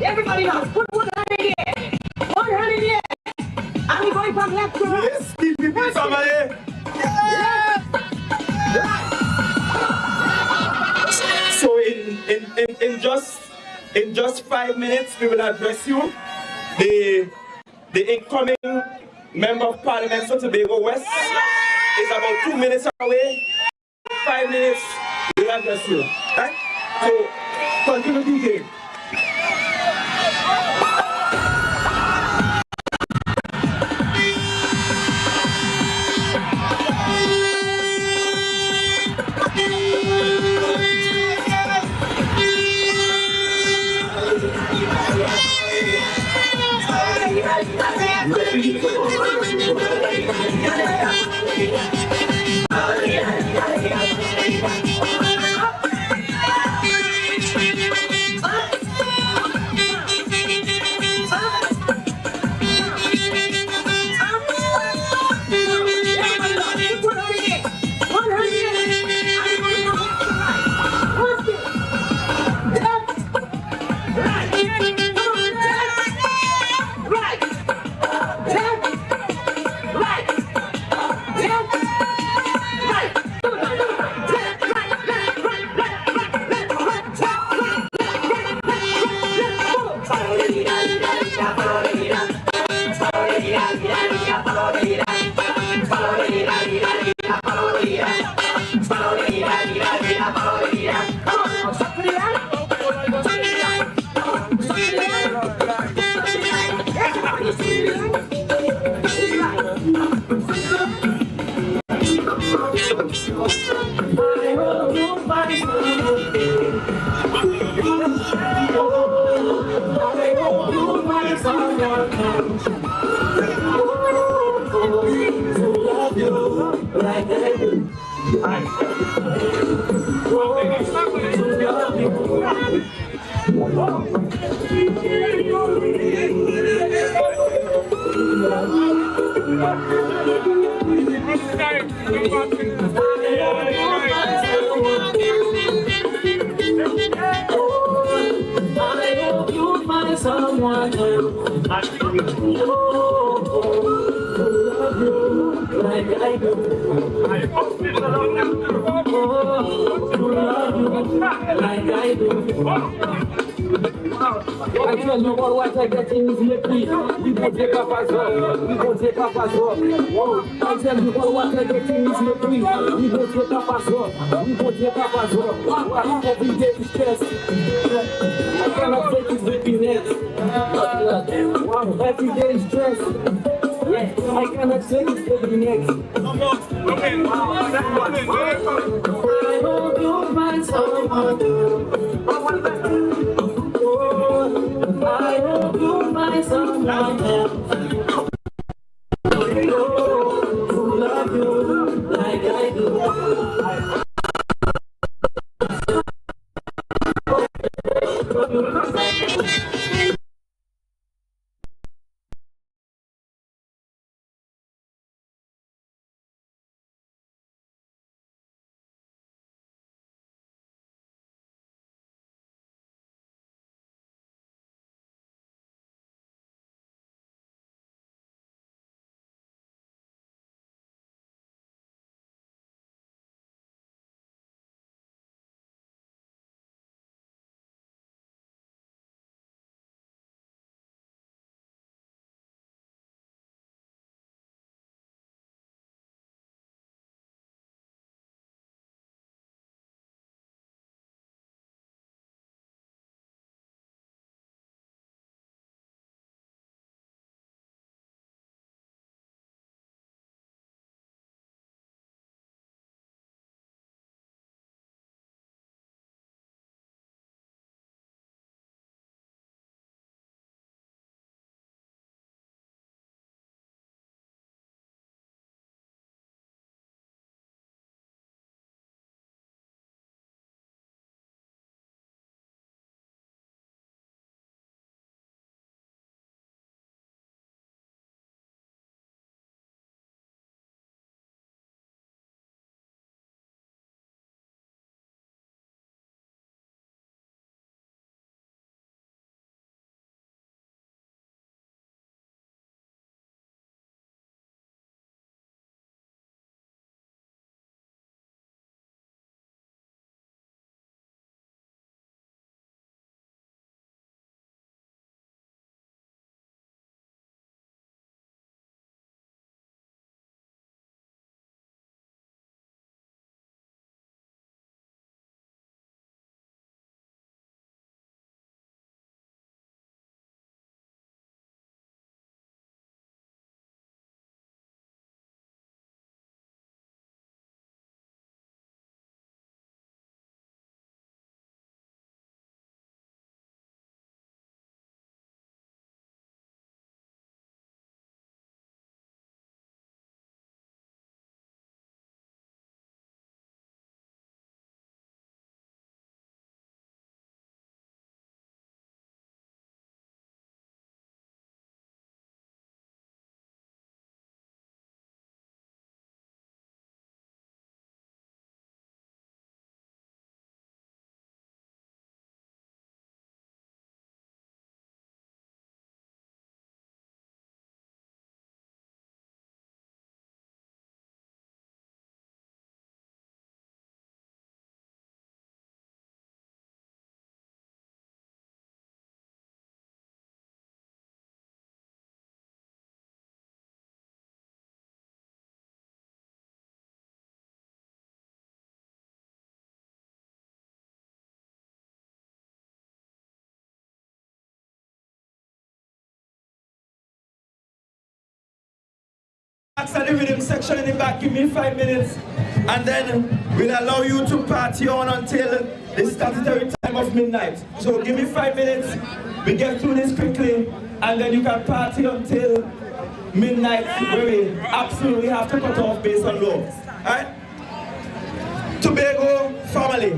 Everybody else, put one hand in the air. One hand in the air. And we're going from left to right. Yes, give me somebody. Yes.
So in just 5 minutes, we will address you. The incoming Member of Parliament for Tobago West is about 2 minutes away. 5 minutes, we'll address you. Right? So continue DJ. find someone else. To love you like I do. To love you. I hope you find someone else. To love you like I do. To love you like I do. I tell you all what I get in is liquid. We gon' take up as well. We gon' take up as well. I tell you all what I get in is liquid. We gon' take up as well. We gon' take up as well. Every day is stress. I cannot take this with me next. Every day is stress. Yeah, I cannot take this with me next. I hope you find someone. I hope you find someone else. To love you like I do.
After the rhythm section in the back, give me 5 minutes, and then we'll allow you to party on until the statutory time of midnight. So give me 5 minutes, we get through this quickly, and then you can party until midnight, where we absolutely have to cut off based on law. Alright? Tobago family,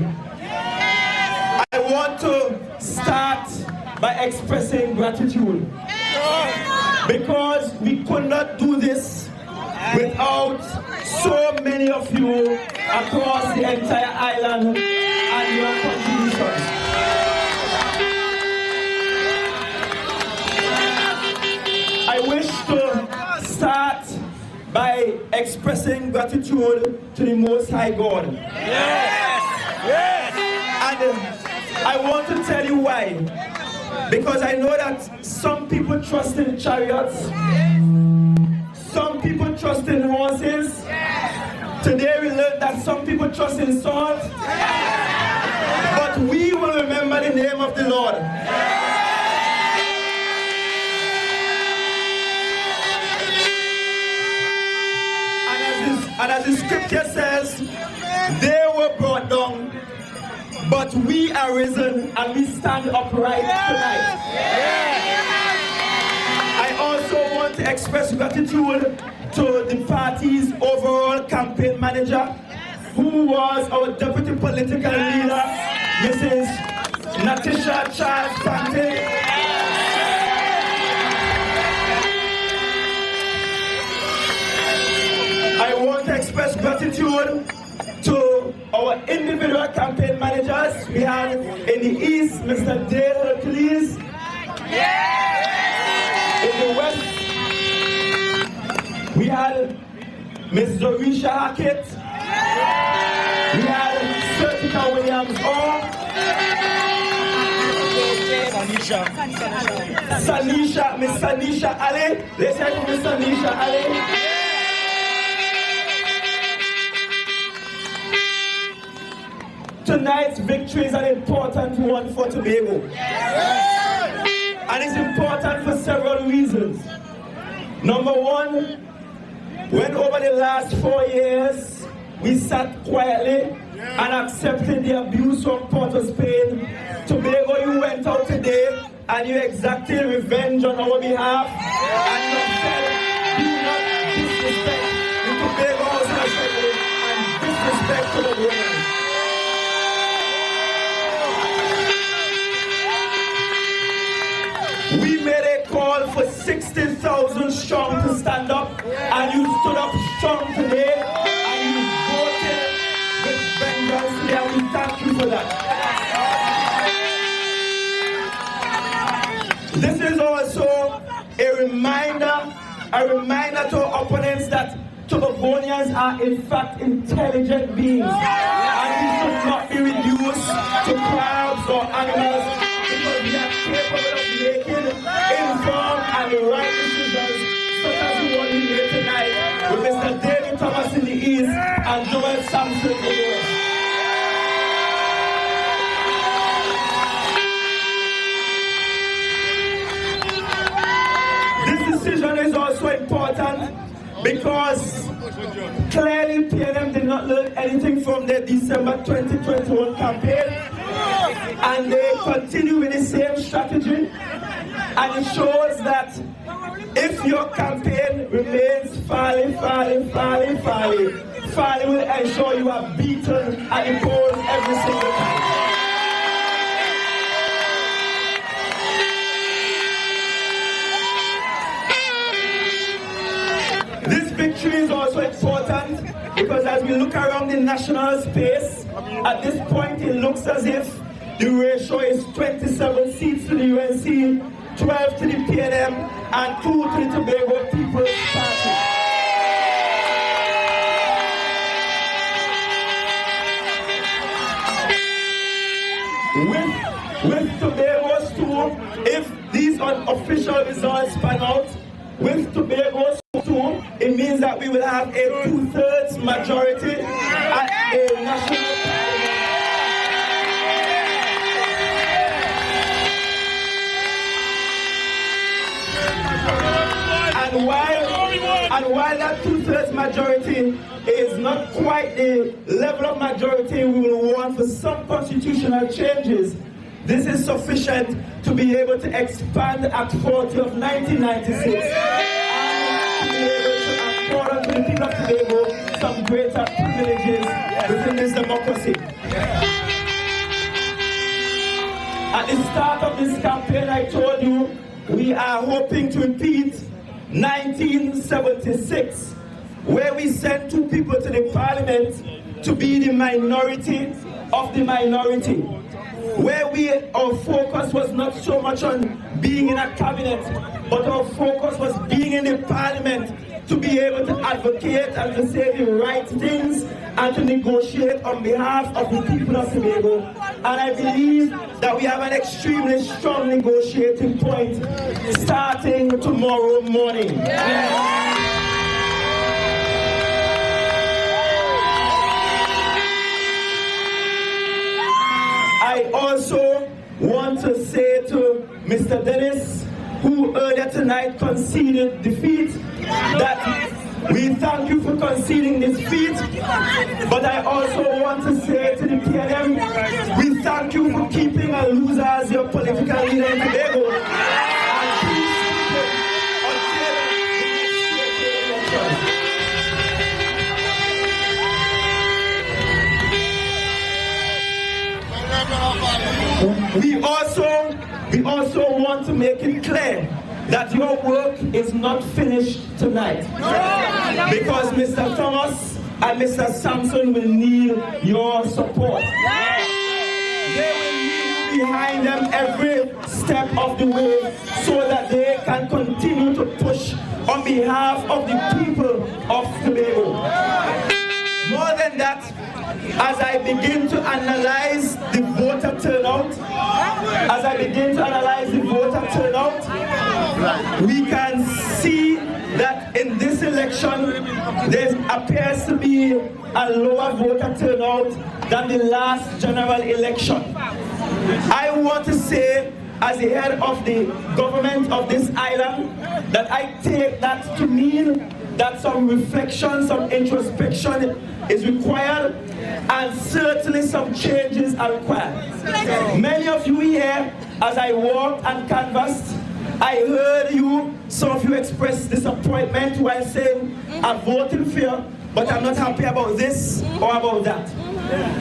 I want to start by expressing gratitude, because we could not do this without so many of you across the entire island and your contributions. I wish to start by expressing gratitude to the Most High God. Yes! Yes! And I want to tell you why. Because I know that some people trust in chariots, some people trust in horses. Today we learned that some people trust in swords. But we will remember the name of the Lord. And as the scripture says, they were brought down, but we are risen and we stand upright tonight. I also want to express gratitude to the party's overall campaign manager, who was our deputy political leader, Mrs. Natisha Charles Pante. I want to express gratitude to our individual campaign managers. We have in the east, Mr. Dale Hercules. In the west, we had Ms. Zorisha Hackett. We had Sertica Williams Sanisha, Miss Sanisha Ali. Let's hear from Miss Sanisha Ali. Tonight's victory is an important one for Tobago. And it's important for several reasons. Number one, when over the last 4 years, we sat quietly and accepted the abuse from Port of Spain, Tobago, you went out today and you exacted revenge on our behalf. And you said, do not disrespect the Tobago House Assembly and disrespect to the women. We made a call for 60,000 strong to stand up, and you stood up strong today, and you voted with vengeance today, and we thank you for that. This is also a reminder to our opponents that Tobagonians are in fact intelligent beings, and we should not be reduced to crowds or animals, because we are capable of making informed and right decisions, such as the one we made tonight with Mr. David Thomas in the east and Joel Sampson in the west. This decision is also important because clearly PNM did not learn anything from their December 2021 campaign, and they continue with the same strategy, and it shows that if your campaign remains Farley will ensure you are beaten at the polls every single time. This victory is also important because as we look around the national space, at this point it looks as if the ratio is 27 seats to the UNC, 12 to the PNM, and 2 to the Tobago People's Party. With Tobago's 2, if these unofficial results pan out, with Tobago's 2, it means that we will have a 2/3 majority at a national parliament. And while that 2/3 majority is not quite the level of majority we will want for some constitutional changes, this is sufficient to be able to expand Act 40 of 1996 and to be able to afford to the people of Tobago some greater privileges within this democracy. At the start of this campaign, I told you we are hoping to repeat 1976, where we sent 2 people to the parliament to be the minority of the minority, where our focus was not so much on being in a cabinet, but our focus was being in the parliament to be able to advocate and to say the right things and to negotiate on behalf of the people of Tobago. And I believe that we have an extremely strong negotiating point starting tomorrow morning. I also want to say to Mr. Dennis, who earlier tonight conceded defeat, that we thank you for conceding this defeat, but I also want to say to the PNM, we thank you for keeping a loser as your political leader in Tobago. We also want to make it clear that your work is not finished tonight, because Mr. Thomas and Mr. Sampson will need your support. They will need you behind them every step of the way so that they can continue to push on behalf of the people of Tobago. More than that, as I begin to analyze the voter turnout, we can see that in this election, there appears to be a lower voter turnout than the last general election. I want to say, as the head of the government of this island, that I take that to mean that some reflection, some introspection is required, and certainly some changes are required. Many of you here, as I walked and canvassed, I heard some of you express disappointment while saying, I'm voting for you, but I'm not happy about this or about that.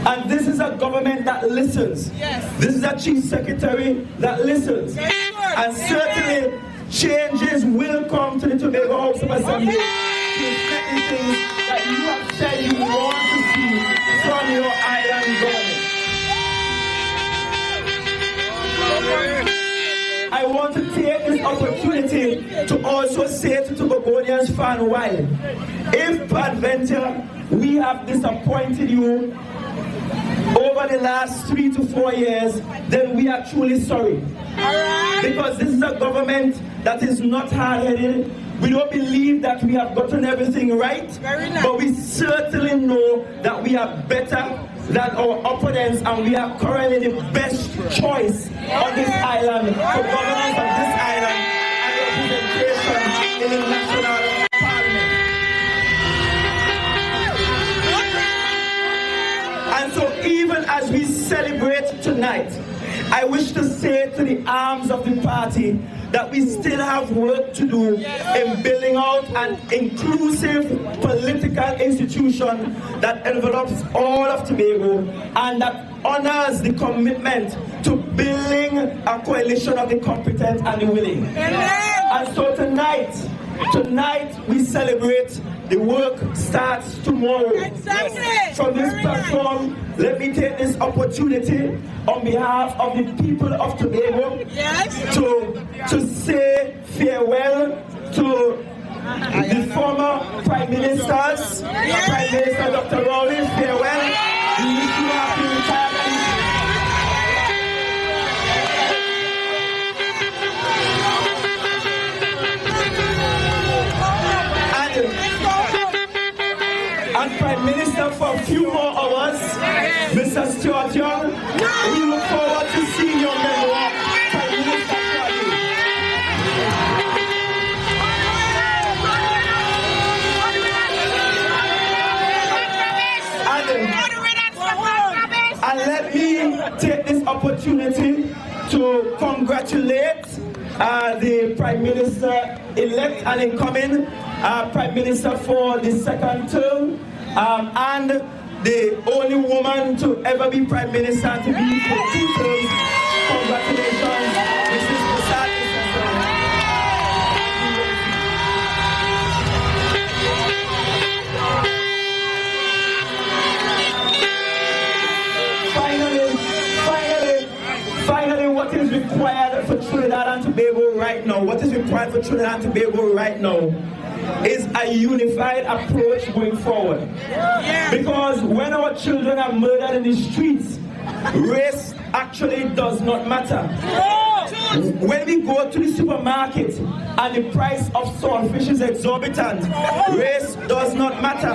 And this is a government that listens. This is a chief secretary that listens. And certainly changes will come to the Tobago House of Assembly to reflect the things that you have said you want to see from your island government. I want to take this opportunity to also say to Tobagonians far and wide, if peradventure we have disappointed you over the last 3 to 4 years, then we are truly sorry. Because this is a government that is not hard-headed. We don't believe that we have gotten everything right, but we certainly know that we are better than our opponents, and we are currently the best choice on this island for governance of this island and representation in the national parliament. And so even as we celebrate tonight, I wish to say to the arms of the party that we still have work to do in building out an inclusive political institution that envelops all of Tobago and that honors the commitment to building a coalition of the competent and the willing. And so tonight we celebrate. The work starts tomorrow. From this platform, let me take this opportunity on behalf of the people of Tobago to say farewell to the former Prime Ministers. Prime Minister Dr. Rowley, farewell. We wish you happy retirement. And Prime Minister for a few more hours, Mr. Stuart Young, we look forward to seeing your memoir, Prime Minister. And let me take this opportunity to congratulate the Prime Minister-elect and incoming Prime Minister for the second term, and the only woman to ever be Prime Minister and to be for 2 terms. Congratulations, Mrs. Prasad. Finally, what is required for Trinidad and Tobago right now? What is required for Trinidad and Tobago right now is a unified approach going forward. Because when our children are murdered in the streets, race actually does not matter. When we go to the supermarket and the price of saltfish is exorbitant, race does not matter.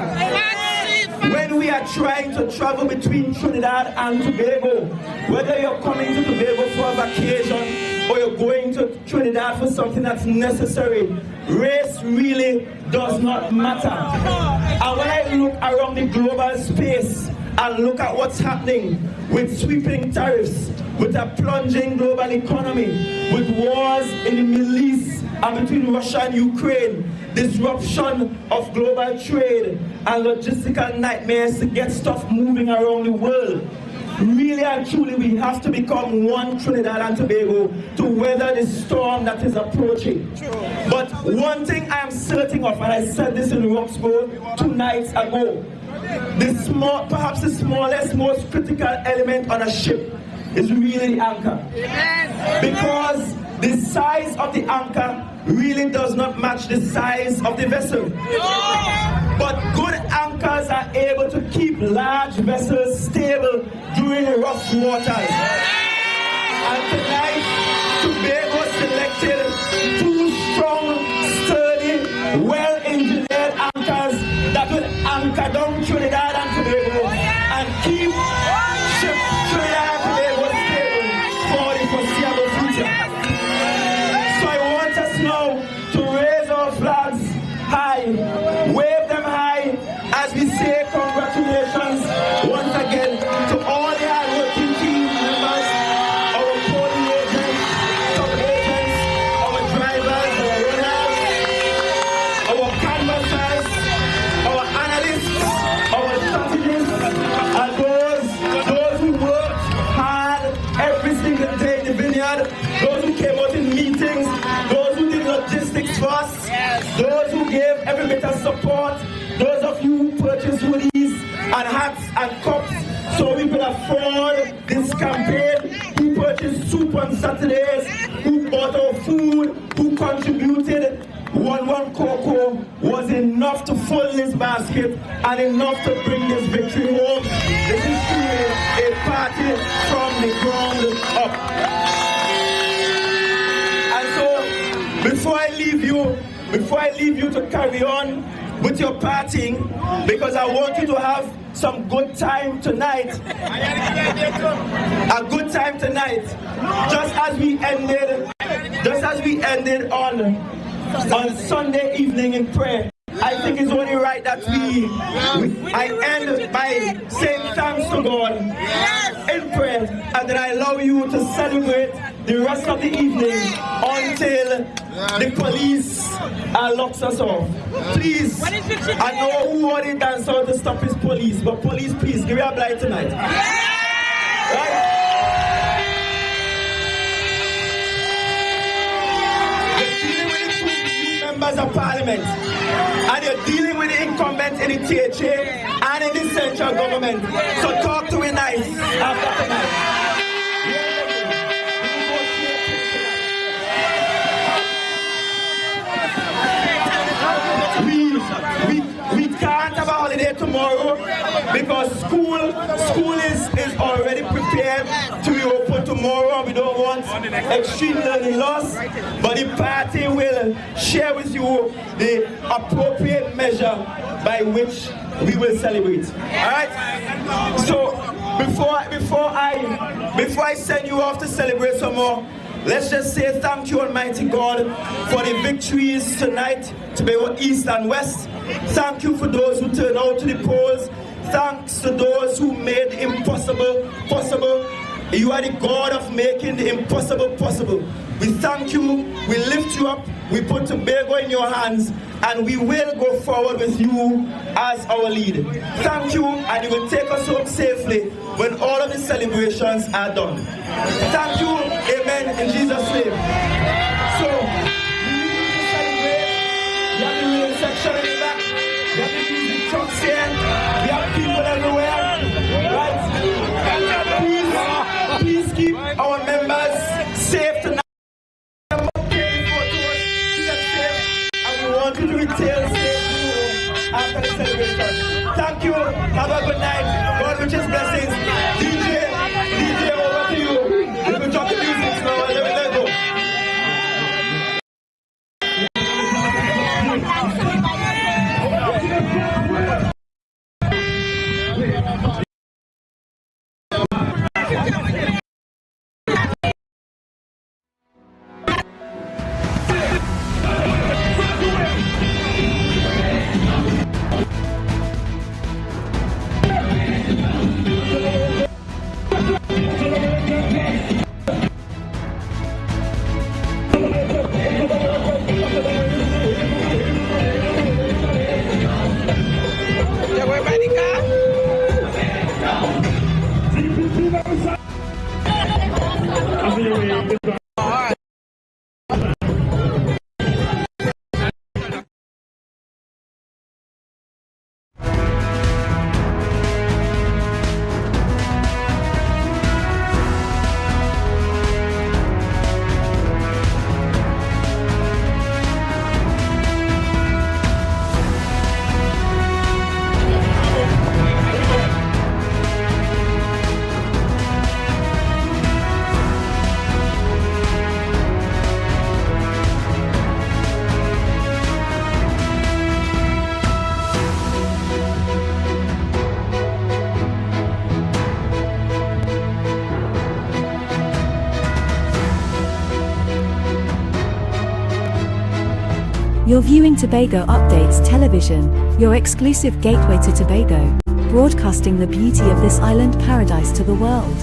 When we are trying to travel between Trinidad and Tobago, whether you're coming to Tobago for a vacation or you're going to Trinidad for something that's necessary, race really does not matter. And when I look around the global space and look at what's happening with sweeping tariffs, with a plunging global economy, with wars in the Middle East and between Russia and Ukraine, disruption of global trade and logistical nightmares to get stuff moving around the world. Really and truly, we have to become one Trinidad and Tobago to weather the storm that is approaching. But one thing I am certain of, and I said this in Roxborough 2 nights ago, perhaps the smallest, most critical element on a ship is really the anchor. Because the size of the anchor really does not match the size of the vessel. But good anchors are able to keep large vessels stable during rough waters. And tonight, Tobago selected 2 strong, sturdy, well-engineered anchors that will anchor down Trinidad and Tobago and keep Trinidad and Tobago stable for the foreseeable future. So I want us now to raise our flags high, wave them high as we say congratulations once again to all the hard-working team members, our polling agents, top agents, our drivers, our runners, our canvassers, our analysts, our strategists, and those who worked hard every single day in the vineyard, those who came out in meetings, those who did logistics for us, those who gave every bit of support, those of you who purchased hoodies and hats and cups so we could afford this campaign, who purchased soup on Saturdays, who bought our food, who contributed. 1 cocoa was enough to fill this basket and enough to bring this victory home. This is truly a party from the ground up. And so, before I leave you to carry on with your partying, because I want you to have some good time tonight. A good time tonight. Just as we ended on Sunday evening in prayer. I think it's only right that I end by saying thanks to God in prayer, and then I allow you to celebrate the rest of the evening until the police locks us off. Please, I know who already danced out to stop his police, but police, please, give me a blight tonight. Right? Members of Parliament, and you're dealing with the incumbents in the THA and in the central government. So talk to me nice after tonight. We can't have a holiday tomorrow because school is already prepared to be open tomorrow. We don't want extreme learning loss, but the party will share with you the appropriate measure by which we will celebrate. All right. So before I send you off to celebrate some more, let's just say thank you, Almighty God, for the victories tonight, Tobago East and West. Thank you for those who turned out to the polls. thanks to those who made the impossible possible. You are the God of making the impossible possible. We thank you, we lift you up, we put Tobago in your hands, and we will go forward with you as our lead. Thank you, and you will take us home safely when all of the celebrations are done. Thank you, amen, in Jesus' name. So, we need to celebrate. We have the rain section in the back, we have the music trucks here, we have people everywhere, right? Please keep our members safe tonight. To retail after the celebration. Thank you. Have a good night. God richest blessings. DJ, over to you. We will drop the music now and let it go.
You're viewing Tobago Updates Television, your exclusive gateway to Tobago, broadcasting the beauty of this island paradise to the world.